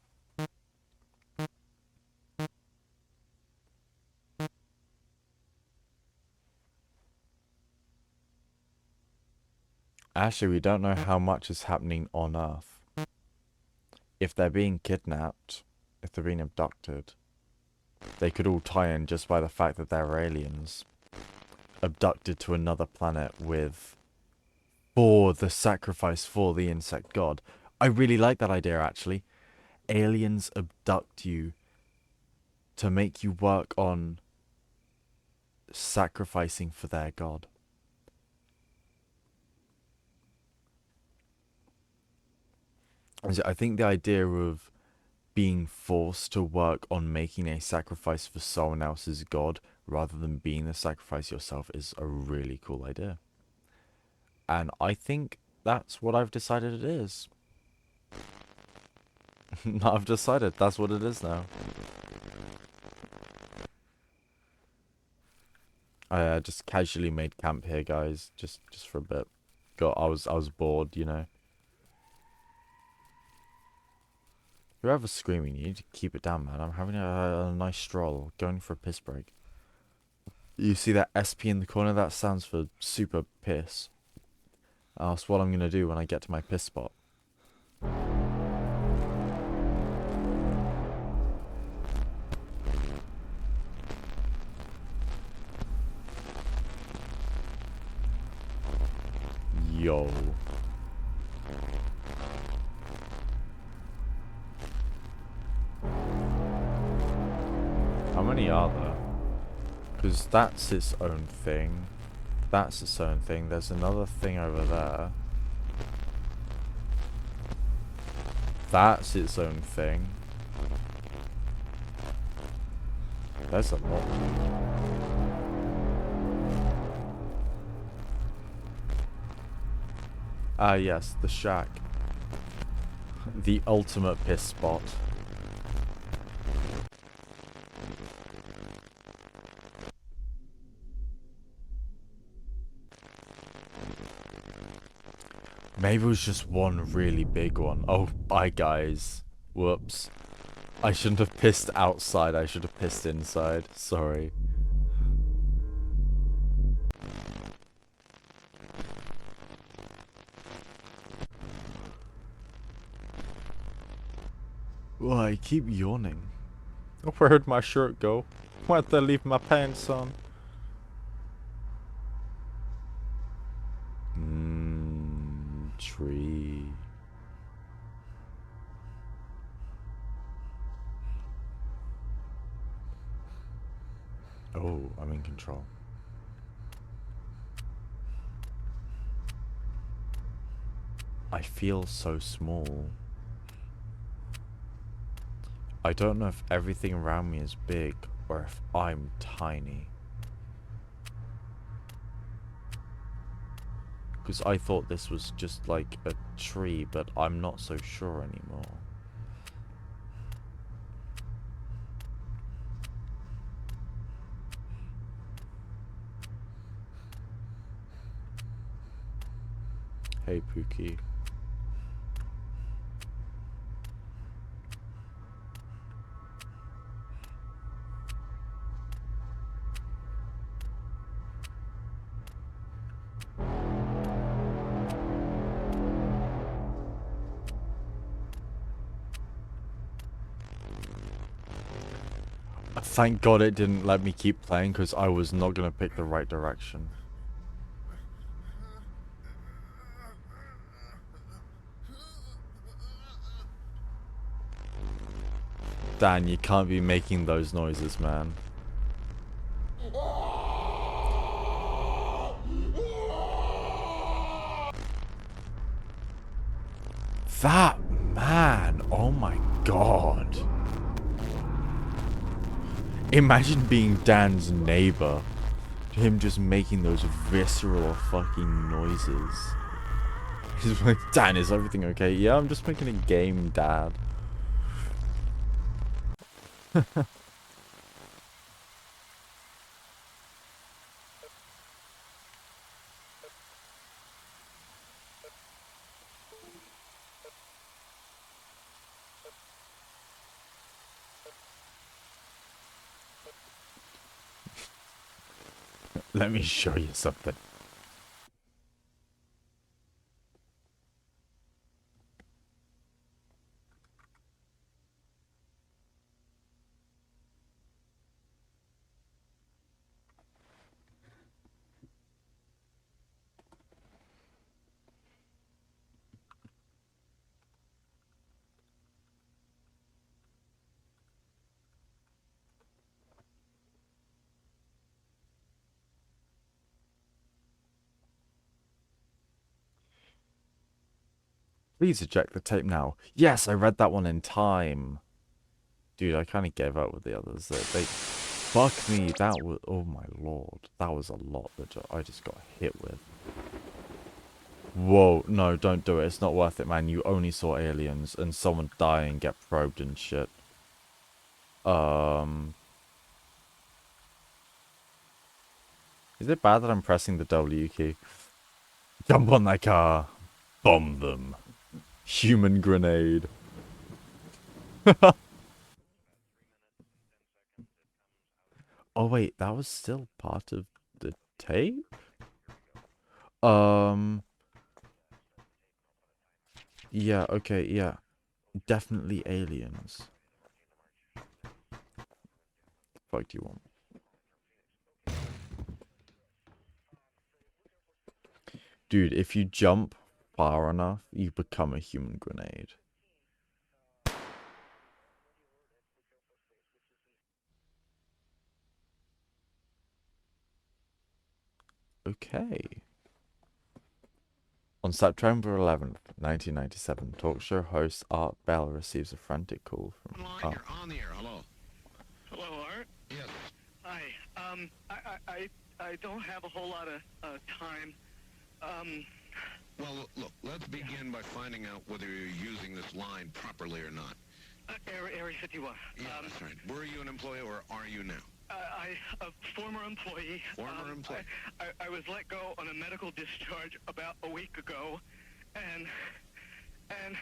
A: Actually, we don't know how much is happening on Earth. If they're being kidnapped, if they're being abducted, they could all tie in just by the fact that they're aliens. Abducted to another planet for the sacrifice for the insect god. I really like that idea, actually. Aliens abduct you to make you work on sacrificing for their god. I think the idea of being forced to work on making a sacrifice for someone else's god rather than being the sacrifice yourself is a really cool idea. And I think that's what I've decided it is. I've decided that's what it is now. I just casually made camp here, guys, just for a bit. I was bored, you know. Whoever's screaming, you need to keep it down, man. I'm having a nice stroll, going for a piss break. You see that SP in the corner? That stands for super piss. That's what I'm gonna do when I get to my piss spot. Yo. How many are there? Because that's its own thing. That's its own thing. There's another thing over there. That's its own thing. There's a lot. Ah, yes, the shack. The ultimate piss spot. Maybe it was just one really big one. Oh, bye guys. Whoops. I shouldn't have pissed outside. I should have pissed inside. Sorry. Well, I keep yawning. Where'd my shirt go? Where'd they leave my pants on? Tree. Oh, I'm in control. I feel so small. I don't know if everything around me is big or if I'm tiny. Because I thought this was just like a tree, but I'm not so sure anymore. Hey, Pookie. Thank God it didn't let me keep playing because I was not going to pick the right direction. Dan, you can't be making those noises, man. That man, oh my God. Imagine being Dan's neighbor. Him just making those visceral fucking noises. He's like, Dan, is everything okay? Yeah, I'm just making a game, Dad. Let me show you something. Please eject the tape now. Yes, I read that one in time. Dude, I kind of gave up with the others. They fuck me. That was, oh my lord, that was a lot that I just got hit with. Whoa, no, don't do it. It's not worth it, man. You only saw aliens and someone die and get probed and shit. Is it bad that I'm pressing the W key? Jump on that car. Bomb them. Human grenade. Oh wait, that was still part of the tape? Yeah, okay, yeah. Definitely aliens. Fuck do you want? Dude, if you jump far enough, you become a human grenade. Okay. On September 11th, 1997, talk show host Art Bell receives a frantic call from...
B: Online, you're on the air. Hello.
C: Hello, Art.
B: Yes.
C: Hi. I don't have a whole lot of time.
B: Well, look, let's begin by finding out whether you're using this line properly or not.
C: Area 51.
B: Yeah, that's right. Were you an employee or are you now?
C: A former employee.
B: Former employee.
C: I was let go on a medical discharge about a week ago, and and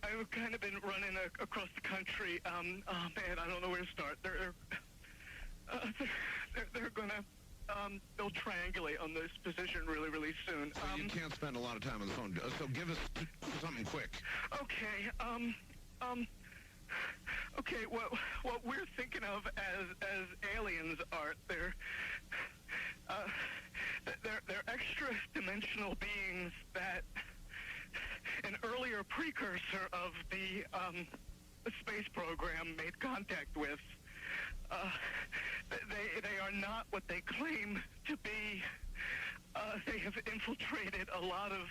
C: I've kind of been running across the country. Oh man, I don't know where to start. They're gonna they'll triangulate on this position really soon.
B: So you can't spend a lot of time on the phone. So give us something quick.
C: Okay. Okay. What we're thinking of as aliens are uh, they're extra dimensional beings that an earlier precursor of the space program made contact with. They are not what they claim to be. They have infiltrated a lot of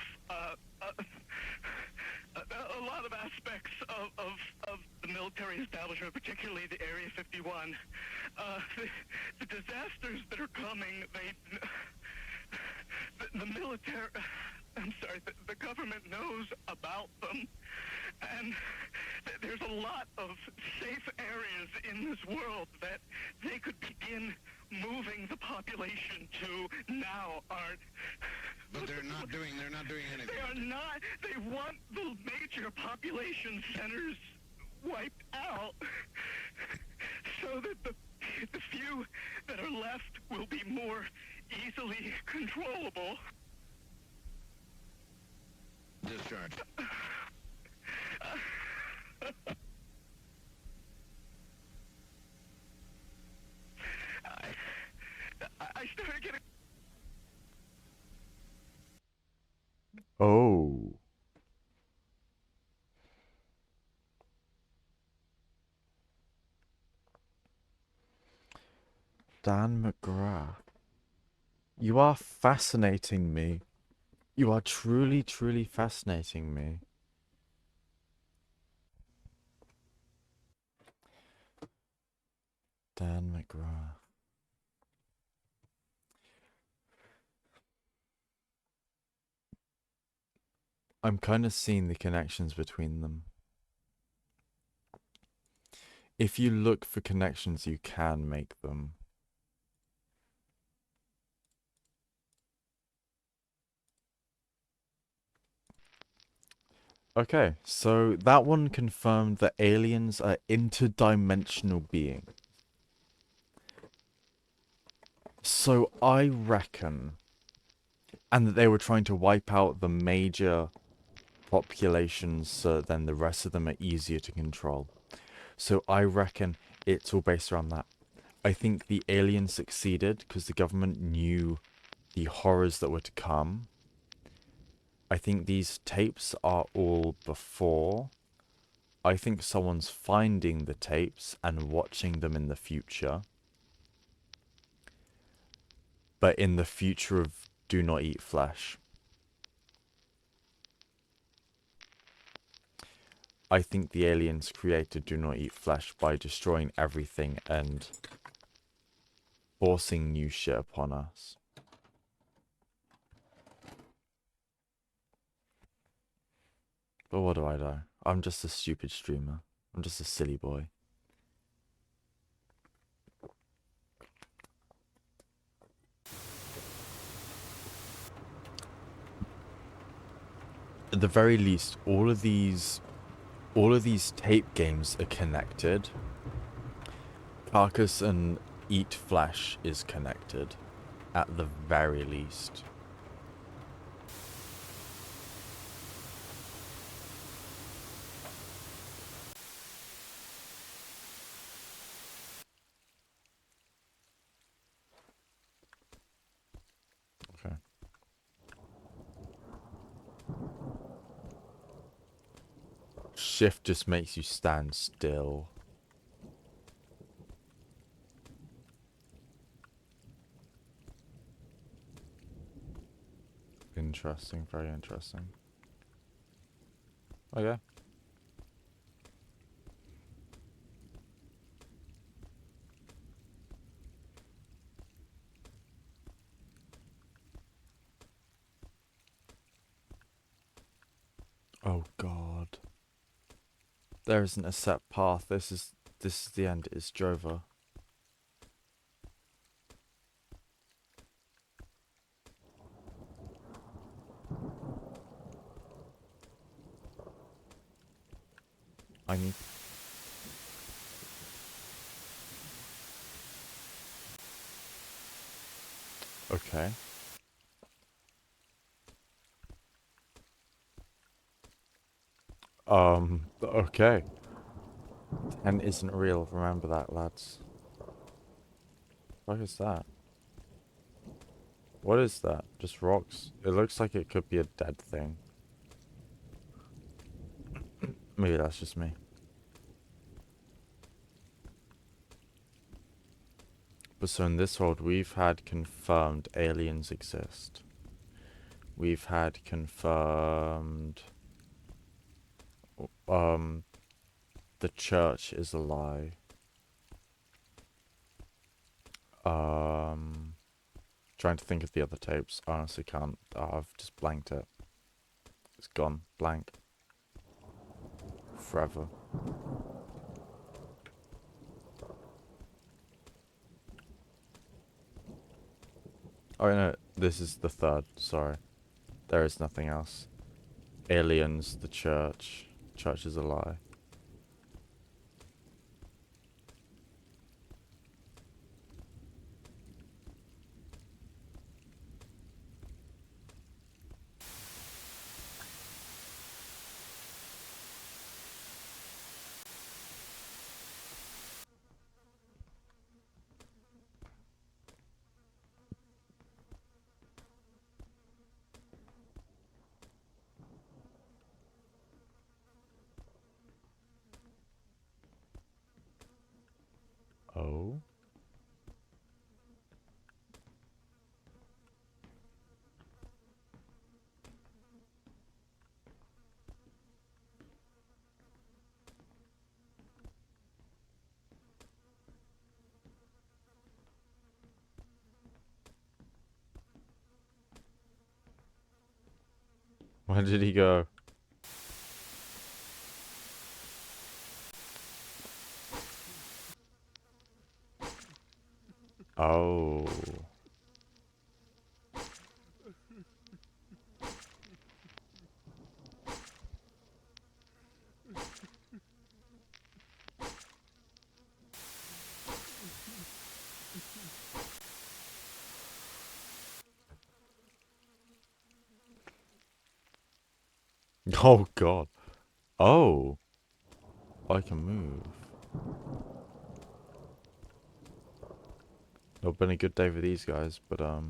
C: aspects of the military establishment, particularly the Area 51. The disasters that are coming, the military. I'm sorry, the government knows about them, and there's a lot of safe areas in this world that they could begin moving the population to now, Art.
B: But they're not doing anything.
C: They are not. They want the major population centers wiped out so that the few that are left will be more easily controllable.
B: Discharge.
C: I started getting.
A: Oh. Dan McGrath. You are fascinating me. You are truly fascinating me. Dan McGrath. I'm kind of seeing the connections between them. If you look for connections, you can make them. Okay, so that one confirmed that aliens are interdimensional beings. So I reckon, and that they were trying to wipe out the major populations so then the rest of them are easier to control. So I reckon it's all based around that. I think the aliens succeeded because the government knew the horrors that were to come. I think these tapes are all before. I think someone's finding the tapes and watching them in the future. But in the future of Do Not Eat Flesh. I think the aliens created Do Not Eat Flesh by destroying everything and forcing new shit upon us. But what do I know? I'm just a stupid streamer. I'm just a silly boy. At the very least, all of these tape games are connected. Carcass and Eat Flesh is connected, at the very least. Okay. Shift just makes you stand still. Interesting, very interesting. Okay. Oh god. There isn't a set path. This is the end. It's Jova. I need... Okay. Okay. 10 isn't real. Remember that, lads. What is that? What is that? Just rocks? It looks like it could be a dead thing. Maybe that's just me. But so in this world, we've had confirmed aliens exist. We've had confirmed... the church is a lie. Trying to think of the other tapes. I honestly can't. I've just blanked it. It's gone. Blank. Forever. Oh no, this is the third. Sorry. There is nothing else. Aliens, the church. Church is a lie. Oh? Where did he go? Oh. Oh god. Oh. I can move. Not been a good day for these guys, but well,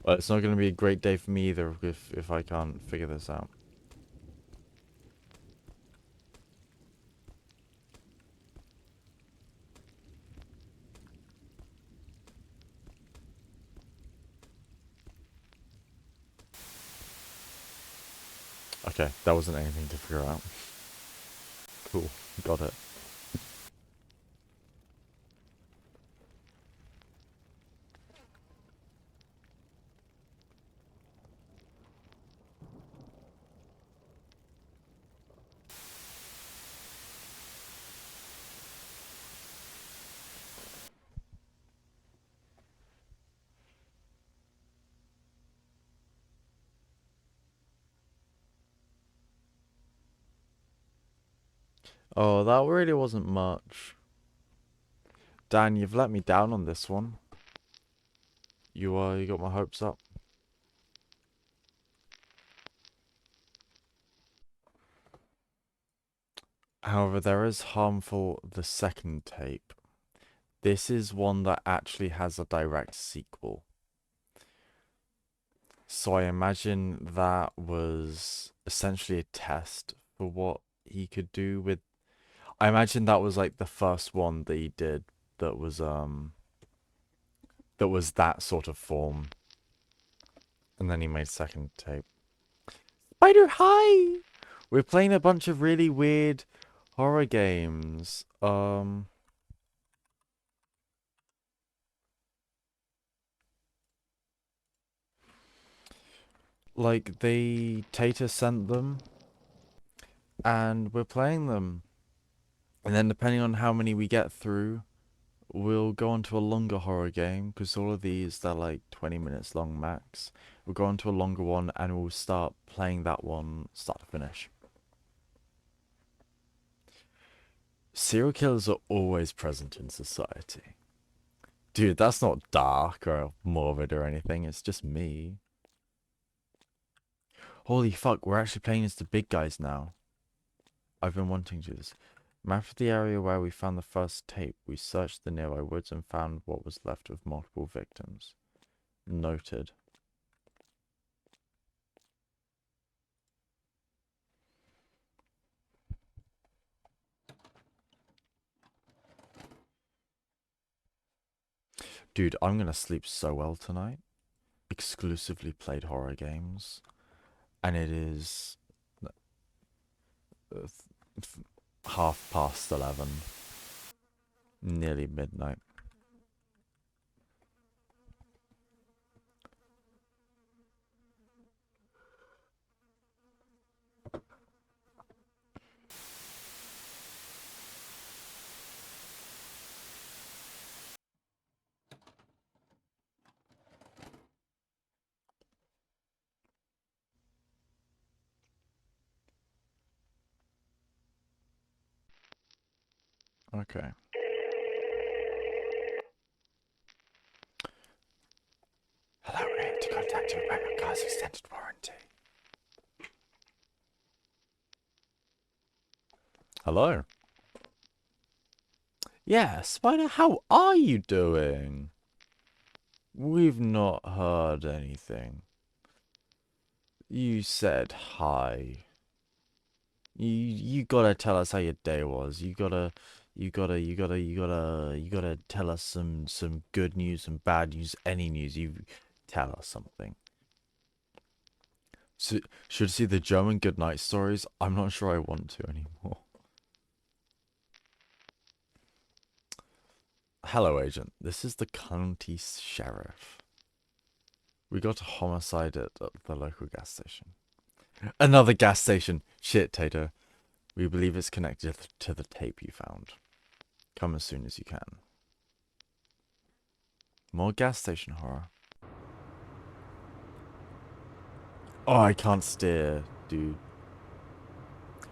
A: it's not going to be a great day for me either if I can't figure this out. Okay, that wasn't anything to figure out. Cool, got it. Oh, that really wasn't much. Dan, you've let me down on this one. You got my hopes up. However, there is harmful the second tape. This is one that actually has a direct sequel. So I imagine that was essentially a test for what he could do with... I imagine that was like the first one that he did that was that sort of form. And then he made second tape. Spider, hi! We're playing a bunch of really weird horror games. Like Tata sent them, and we're playing them. And then depending on how many we get through, we'll go on to a longer horror game, because all of these, they're like 20 minutes long max. We'll go on to a longer one, and we'll start playing that one start to finish. Serial killers are always present in society. Dude, that's not dark or morbid or anything, it's just me. Holy fuck, we're actually playing as the big guys now. I've been wanting to do this. Map of the area where we found the first tape. We searched the nearby woods and found what was left of multiple victims. Noted. Dude, I'm gonna sleep so well tonight. Exclusively played horror games. And it is 11:30. Nearly midnight. Okay. Hello, we're here to contact you about your car's extended warranty. Hello. Yeah, Spider, how are you doing? We've not heard anything. You said hi. You gotta tell us how your day was. You gotta tell us some good news, some bad news, any news. You tell us something. So, should see the German goodnight stories. I'm not sure I want to anymore. Hello, agent. This is the county sheriff. We got a homicide at the local gas station. Another gas station. Shit, Tato. We believe it's connected to the tape you found. Come as soon as you can. More gas station horror. Oh, I can't steer, dude.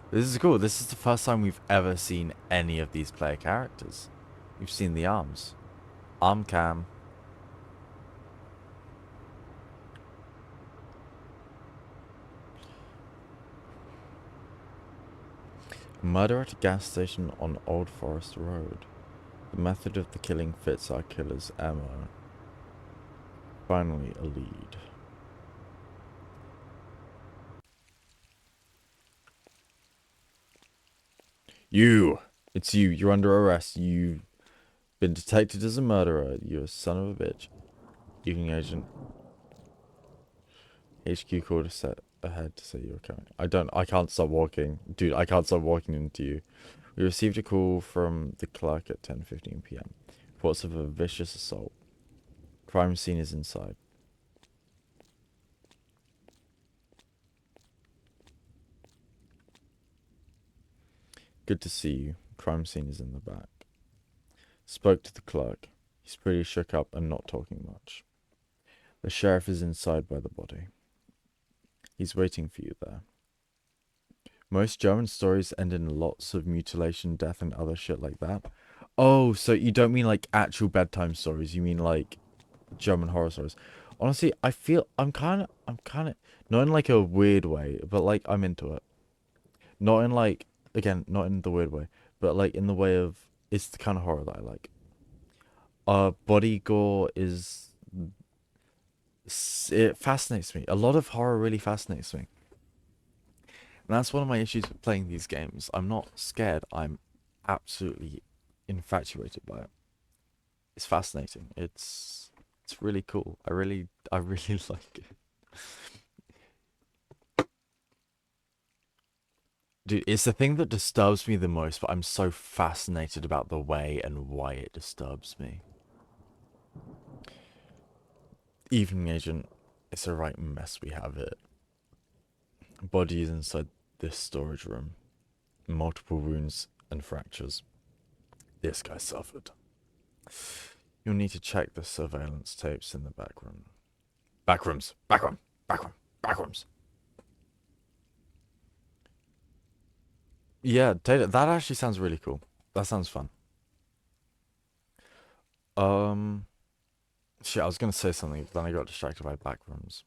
A: This is cool. This is the first time we've ever seen any of these player characters. We've seen the arms. Arm cam. Murder at a gas station on Old Forest Road. The method of the killing fits our killer's MO. Finally, a lead. You! It's you. You're under arrest. You've been detected as a murderer. You're a son of a bitch. Evening agent. HQ called us ahead to say you were coming. I can't stop walking. Dude, I can't stop walking into you. We received a call from the clerk at 10:15 p.m. Reports of a vicious assault. Crime scene is inside. Good to see you. Crime scene is in the back. Spoke to the clerk. He's pretty shook up and not talking much. The sheriff is inside by the body. He's waiting for you there. Most German stories end in lots of mutilation, death, and other shit like that. Oh, so you don't mean like actual bedtime stories. You mean like German horror stories. Honestly, I feel I'm kind of, not in like a weird way, but like I'm into it. Not in like, again, not in the weird way, but like in the way of, it's the kind of horror that I like. Body gore is, it fascinates me. A lot of horror really fascinates me. And that's one of my issues with playing these games. I'm not scared. I'm absolutely infatuated by it. It's fascinating. It's really cool. I really like it. Dude, it's the thing that disturbs me the most, but I'm so fascinated about the way and why it disturbs me. Evening agent, it's a right mess we have it. Body is inside this storage room. Multiple wounds and fractures. This guy suffered. You'll need to check the surveillance tapes in the back room. Back rooms. Back room. Back room. Back rooms. Yeah, Taylor, that actually sounds really cool. That sounds fun. Um, shit, I was gonna say something, but then I got distracted by back rooms.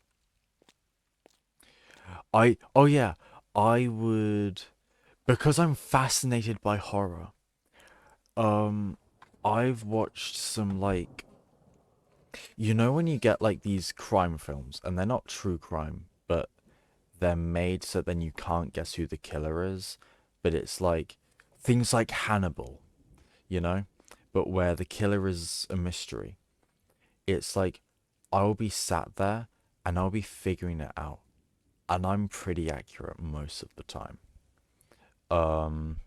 A: Oh yeah, I would, because I'm fascinated by horror. Um, I've watched some like, you know, when you get like these crime films, and they're not true crime, but they're made so then you can't guess who the killer is, but it's like things like Hannibal, you know, but where the killer is a mystery. It's like I'll be sat there and I'll be figuring it out, and I'm pretty accurate most of the time. Um,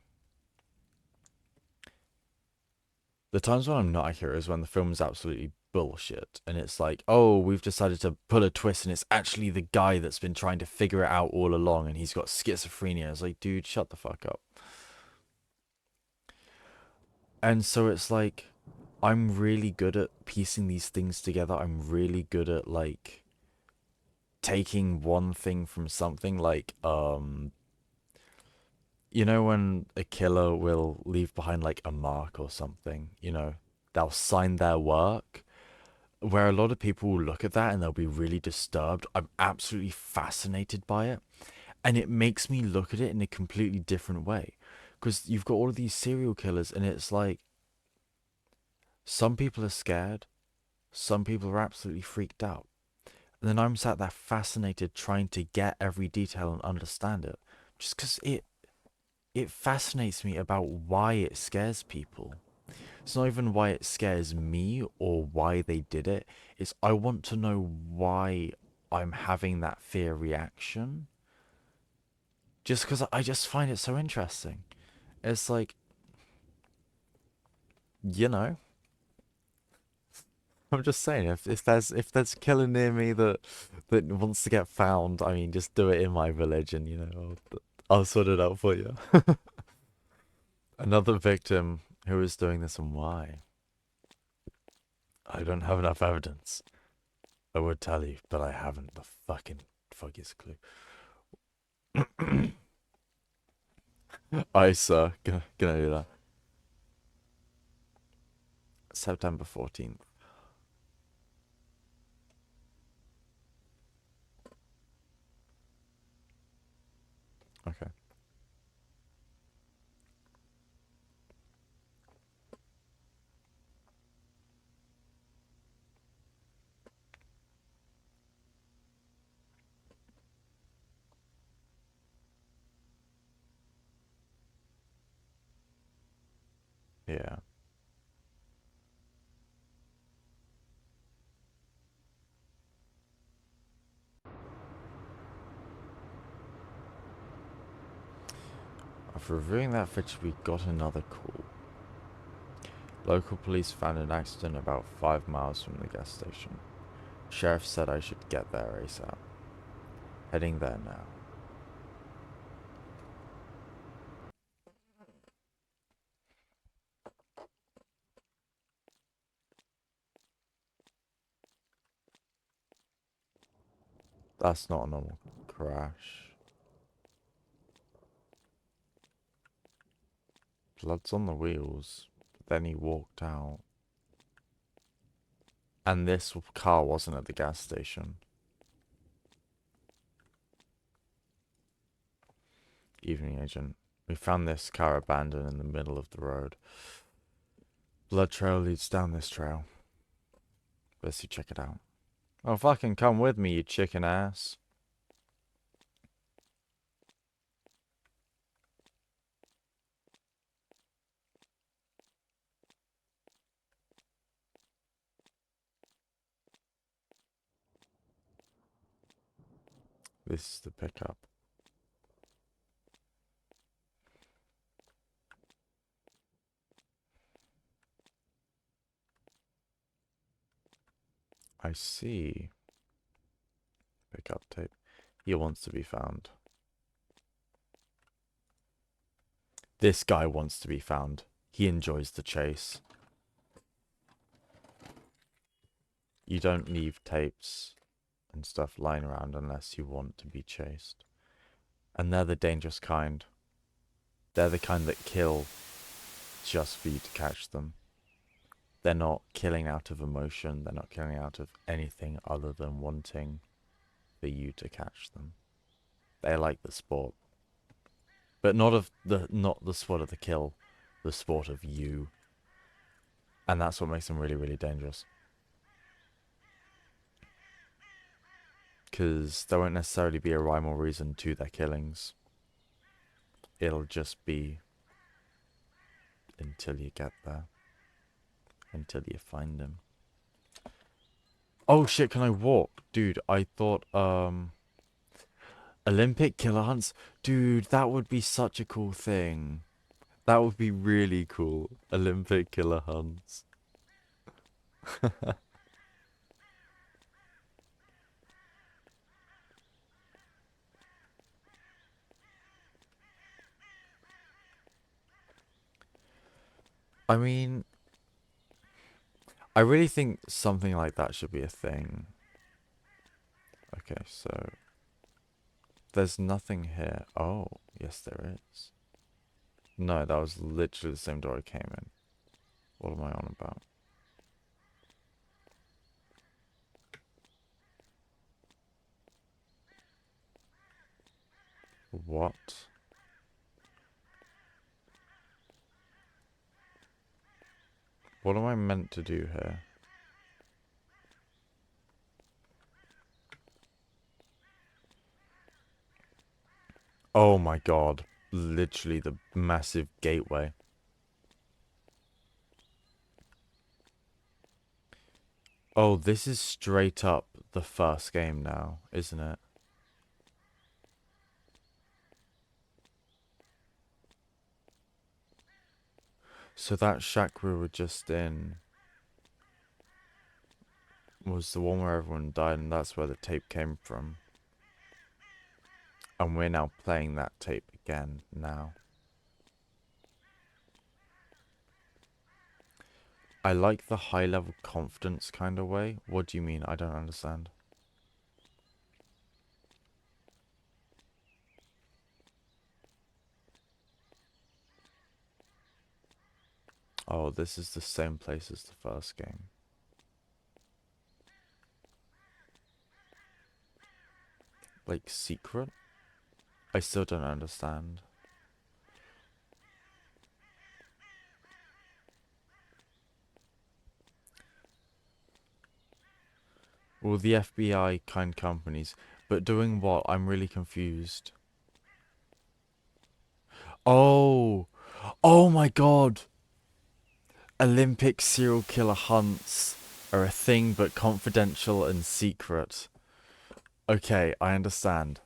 A: the times when I'm not accurate is when the film's absolutely bullshit, and it's like, oh, we've decided to pull a twist, and it's actually the guy that's been trying to figure it out all along, and he's got schizophrenia. It's like, dude, shut the fuck up. And so it's like, I'm really good at piecing these things together. I'm really good at like taking one thing from something, like you know, when a killer will leave behind like a mark or something, you know, they'll sign their work, where a lot of people will look at that and they'll be really disturbed. I'm absolutely fascinated by it, and it makes me look at it in a completely different way, because you've got all of these serial killers, and it's like some people are scared, some people are absolutely freaked out. And then I'm sat there fascinated trying to get every detail and understand it. Just because it fascinates me about why it scares people. It's not even why it scares me or why they did it. It's I want to know why I'm having that fear reaction. Just because I just find it so interesting. It's like, you know, I'm just saying, if there's a killer near me that wants to get found, I mean, just do it in my village, and you know, I'll sort it out for you. Another victim who is doing this, and why? I don't have enough evidence. I would tell you, but I haven't the fucking foggiest clue. I sir, gonna do that. September 14th. Okay. Yeah. After reviewing that footage, we got another call. Local police found an accident about 5 miles from the gas station. Sheriff said I should get there ASAP. Heading there now. That's not a normal crash. Blood's on the wheels. Then he walked out. And this car wasn't at the gas station. Evening agent. We found this car abandoned in the middle of the road. Blood trail leads down this trail. Let's see, check it out. Oh, fucking come with me, you chicken ass. This is the pickup. I see. Pickup tape. He wants to be found. This guy wants to be found. He enjoys the chase. you don't leave tapes and stuff lying around unless you want to be chased. And they're the dangerous kind. They're the kind that kill just for you to catch them. They're not killing out of emotion. They're not killing out of anything other than wanting for you to catch them. They like the sport. But not the sport of the kill, the sport of you. And that's what makes them really, really dangerous. Because there won't necessarily be a rhyme or reason to their killings. It'll just be until you get there. Until you find them. Oh shit, can I walk? Dude, I thought, Olympic killer hunts? Dude, that would be such a cool thing. That would be really cool. Olympic killer hunts. I mean, I really think something like that should be a thing. Okay, so there's nothing here. Oh, yes there is. No, that was literally the same door I came in. What am I on about? What? What am I meant to do here? Oh my god. Literally the massive gateway. Oh, this is straight up the first game now, isn't it? So that shack we were just in was the one where everyone died, and that's where the tape came from. And we're now playing that tape again now. I like the high level confidence kind of way. What do you mean? I don't understand. Oh, this is the same place as the first game. Like, secret? I still don't understand. Well, the FBI kind companies. But doing what? I'm really confused. Oh! Oh my god! Olympic serial killer hunts are a thing but confidential and secret. Okay, I understand.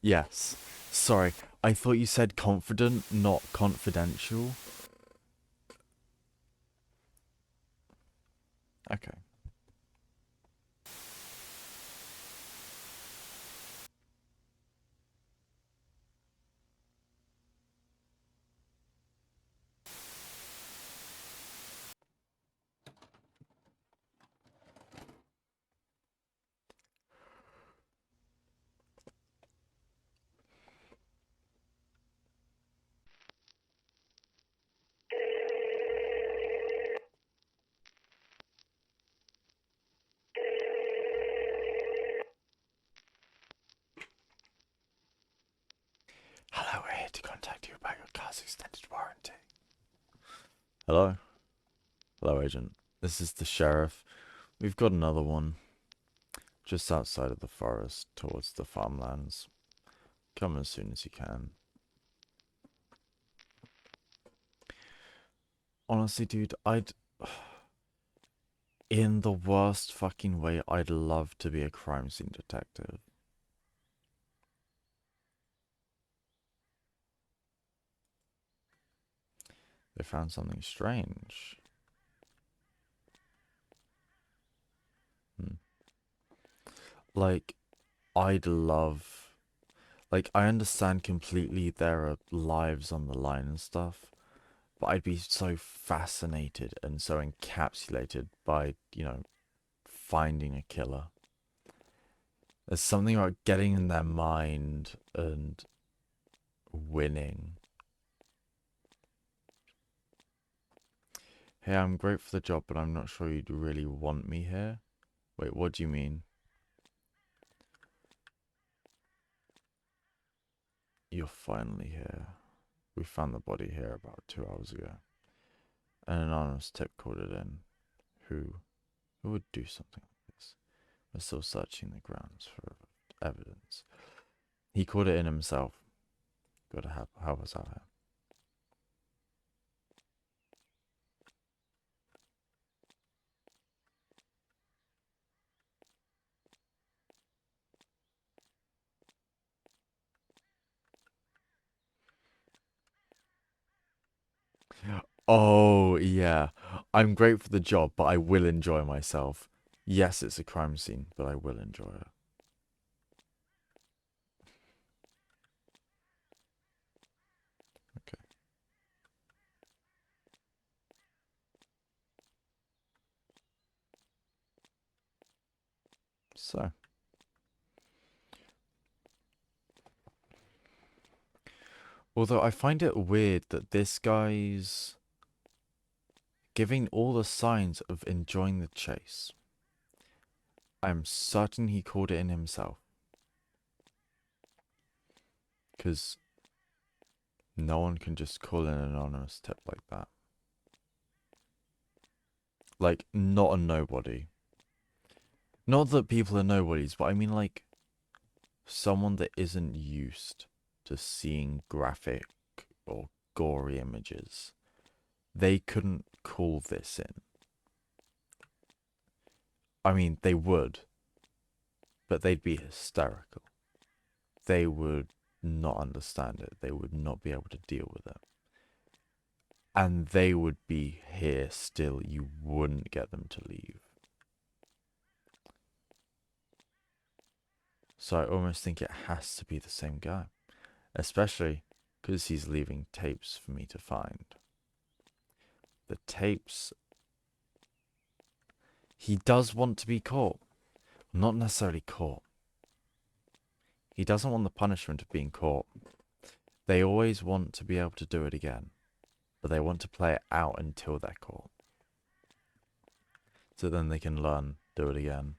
A: Yes. Sorry, I thought you said confident, not confidential. Okay. Hello, we're here to contact you about your car's extended warranty. Hello? Hello, agent. This is the sheriff. We've got another one. Just outside of the forest, towards the farmlands. Come as soon as you can. Honestly, dude, in the worst fucking way, I'd love to be a crime scene detective. They found something strange. Like, I'd love... Like, I understand completely there are lives on the line and stuff, but I'd be so fascinated and so encapsulated by, you know, finding a killer. There's something about getting in their mind and winning. Hey, I'm great for the job, but I'm not sure you'd really want me here. Wait, what do you mean? You're finally here. We found the body here about 2 hours ago. An anonymous tip called it in. Who would do something like this? We're still searching the grounds for evidence. He called it in himself. Gotta help us out here. Oh, yeah. I'm great for the job, but I will enjoy myself. Yes, it's a crime scene, but I will enjoy it. Okay. So. Although I find it weird that this guy's giving all the signs of enjoying the chase. I'm certain he called it in himself. Because no one can just call in an anonymous tip like that. Like, not a nobody. Not that people are nobodies, but I mean like someone that isn't used to seeing graphic or gory images. They couldn't call this in. I mean, they would, but they'd be hysterical. They would not understand it. They would not be able to deal with it. And they would be here still. You wouldn't get them to leave. So I almost think it has to be the same guy. Especially because he's leaving tapes for me to find. The tapes... He does want to be caught. Not necessarily caught. He doesn't want the punishment of being caught. They always want to be able to do it again. But they want to play it out until they're caught. So then they can learn, do it again.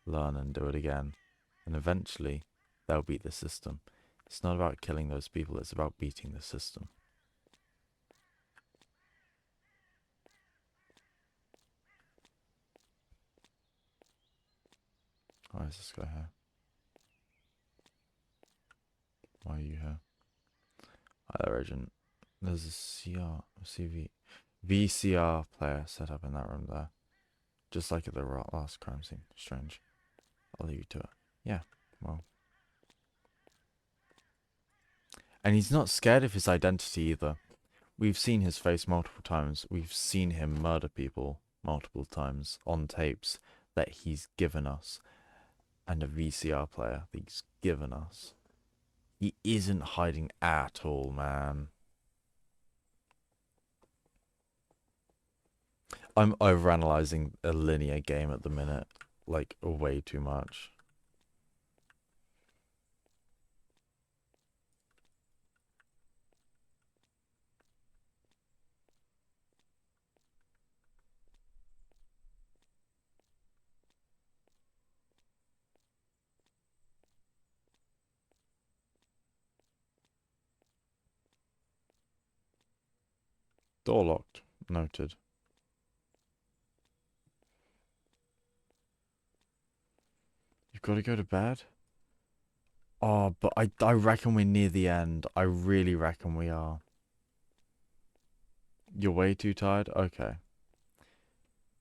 A: Learn and do it again. And eventually, they'll beat the system. It's not about killing those people, it's about beating the system. Why is this guy here? Why are you here? Hi there, Agent. There's a VCR player set up in that room there. Just like at the last crime scene. Strange. I'll leave you to it. Yeah, well. And he's not scared of his identity either. We've seen his face multiple times. We've seen him murder people multiple times on tapes that he's given us. And a VCR player that he's given us. He isn't hiding at all, man. I'm overanalyzing a linear game at the minute. Like, way too much. Door locked. Noted. You've got to go to bed? Oh, but I reckon we're near the end. I really reckon we are. You're way too tired? Okay.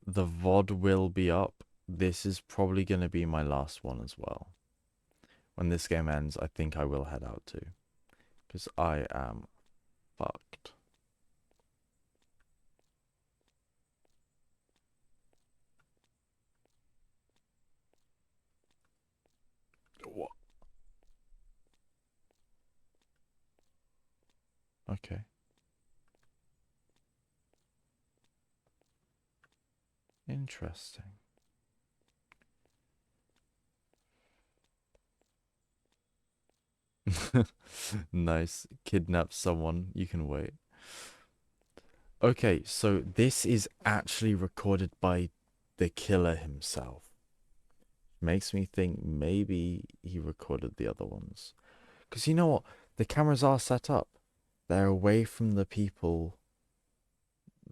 A: The VOD will be up. This is probably going to be my last one as well. When this game ends, I think I will head out too. Because I am fucked. What? Okay. Interesting. Nice. Kidnap someone. You can wait. Okay, so this is actually recorded by the killer himself. Makes me think maybe he recorded the other ones. Because you know what? The cameras are set up. They're away from the people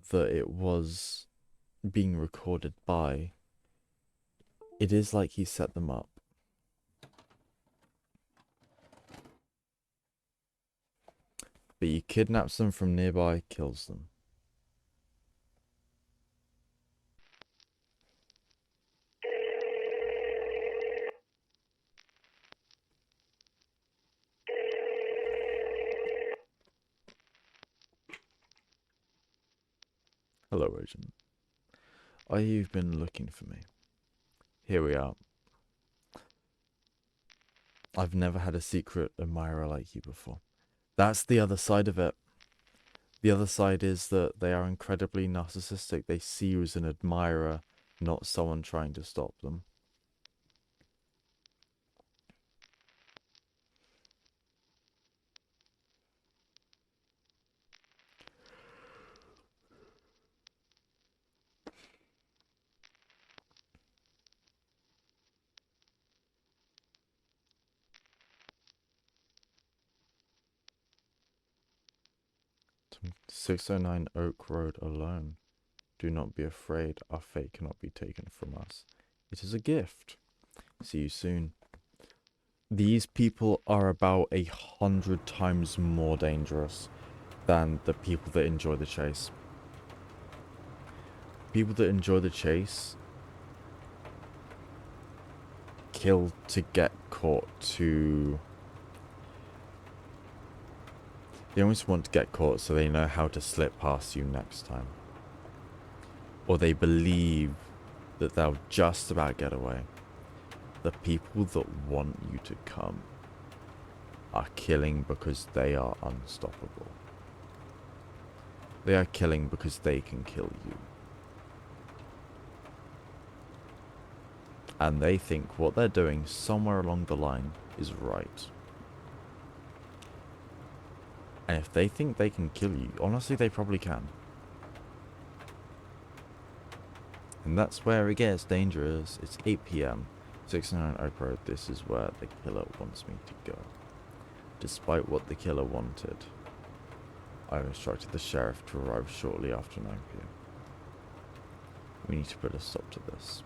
A: that it was being recorded by. It is like he set them up. But he kidnaps them from nearby, kills them. Hello, Agent. Oh, you've been looking for me. Here we are. I've never had a secret admirer like you before. That's the other side of it. The other side is that they are incredibly narcissistic. They see you as an admirer, not someone trying to stop them. To 609 Oak Road alone. Do not be afraid. Our fate cannot be taken from us. It is a gift. See you soon. These people are about 100 times more dangerous than the people that enjoy the chase. People that enjoy the chase kill to get caught to... They always want to get caught so they know how to slip past you next time. Or they believe that they'll just about get away. The people that want you to come are killing because they are unstoppable. They are killing because they can kill you. And they think what they're doing somewhere along the line is right. And if they think they can kill you, honestly, they probably can. And that's where it gets dangerous. It's 8 PM, 69 Oak Road. This is where the killer wants me to go. Despite what the killer wanted, I instructed the sheriff to arrive shortly after 9 PM. We need to put a stop to this.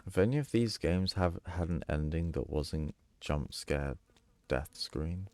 A: If any of these games have had an ending that wasn't jump scare death screen,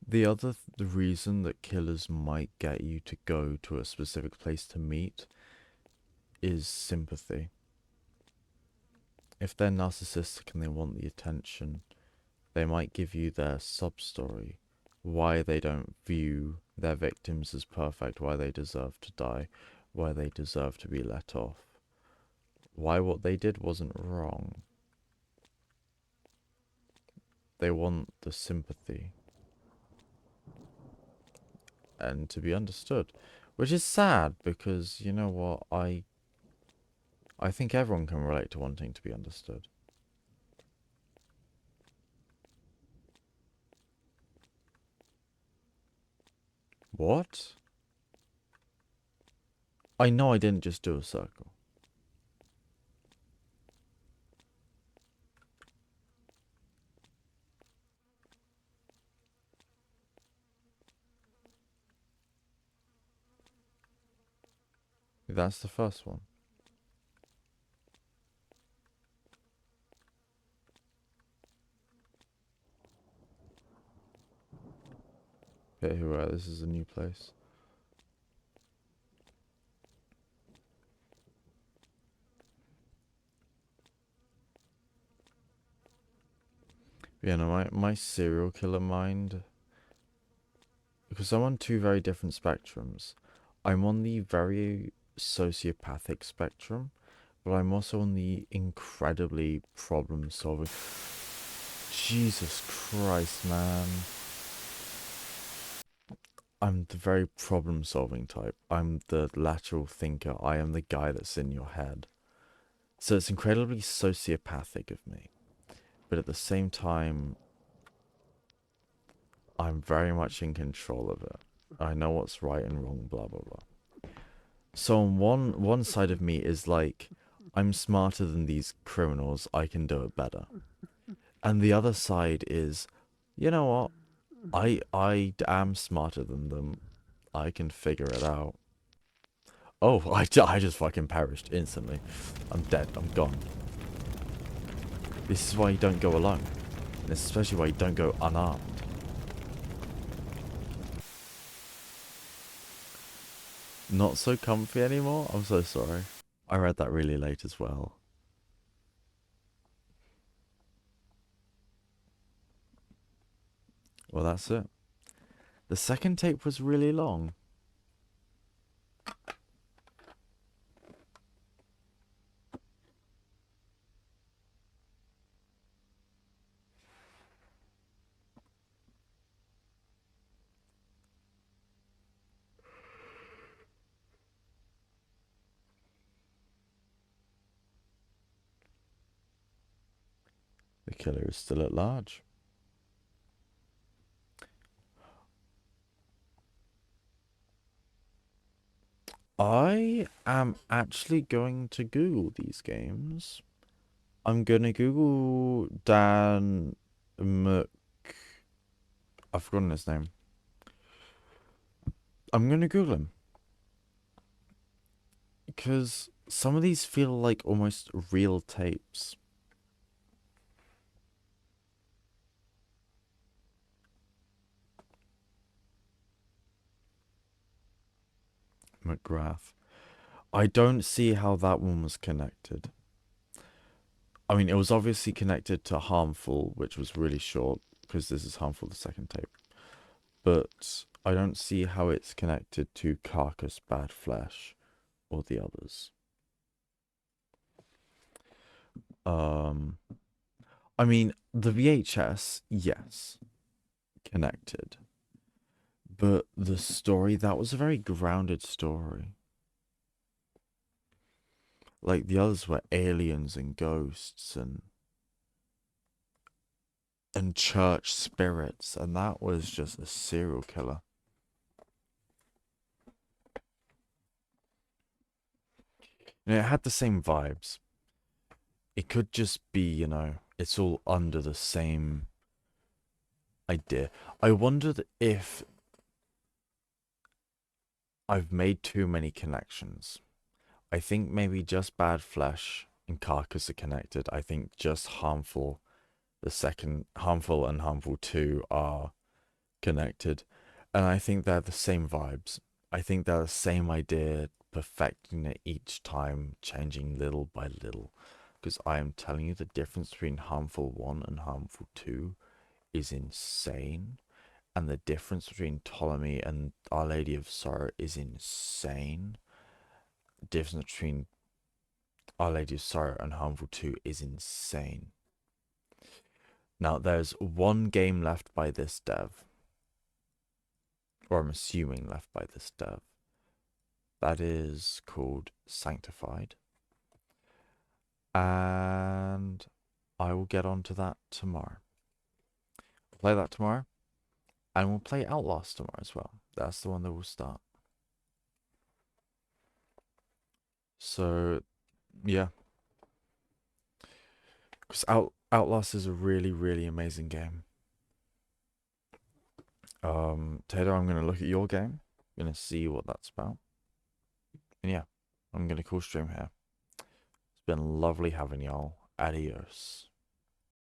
A: the reason that killers might get you to go to a specific place to meet is sympathy. If they're narcissistic and they want the attention, they might give you their sub-story, why they don't view their victims as perfect, why they deserve to die, why they deserve to be let off, why what they did wasn't wrong. They want the sympathy and to be understood, which is sad because, you know what, I think everyone can relate to wanting to be understood. What? I know I didn't just do a circle. that's the first one. Okay, here we are. This is a new place. Yeah, no, my serial killer mind, because I'm on two very different spectrums. I'm on the very sociopathic spectrum, but I'm also on the incredibly problem-solving. Jesus Christ, man. I'm the very problem-solving type. I'm the lateral thinker. I am the guy that's in your head. So it's incredibly sociopathic of me. But at the same time, I'm very much in control of it. I know what's right and wrong, blah, blah, blah. So on one side of me is like, I'm smarter than these criminals, I can do it better. And the other side is, you know what? I am smarter than them. I can figure it out. Oh, I just fucking perished instantly. I'm dead. I'm gone. This is why you don't go alone. And this is especially why you don't go unarmed. Not so comfy anymore? I'm so sorry. I read that really late as well. Well, that's it. The second tape was really long. The killer is still at large. I am actually going to Google these games. I'm gonna Google Dan Mc... I've forgotten his name. I'm gonna Google him. Because some of these feel like almost real tapes. McGrath. I don't see how that one was connected. I mean, it was obviously connected to Harmful, which was really short, because this is Harmful, the second tape. But I don't see how it's connected to Carcass, Bad Flesh, or the others. I mean, the VHS, yes, connected. But the story, that was a very grounded story. Like, the others were aliens and ghosts and church spirits, and that was just a serial killer. And it had the same vibes. It could just be, you know, it's all under the same idea. I wondered if I've made too many connections. I think maybe just Bad Flesh and Carcass are connected. I think just Harmful, the second Harmful and Harmful 2 are connected. And I think they're the same vibes. I think they're the same idea, perfecting it each time, changing little by little. Because I am telling you, the difference between Harmful 1 and Harmful 2 is insane. And the difference between Ptolemy and Our Lady of Sorrow is insane. The difference between Our Lady of Sorrow and Harmful 2 is insane. Now, there's one game left by this dev. Or I'm assuming left by this dev. That is called Sanctified. And I will get onto that tomorrow. Play that tomorrow. And we'll play Outlast tomorrow as well. That's the one that will start. So, yeah. Because Outlast is a really, really amazing game. Taylor, I'm going to look at your game. I'm going to see what that's about. And yeah, I'm gonna call stream here. It's been lovely having y'all. Adios.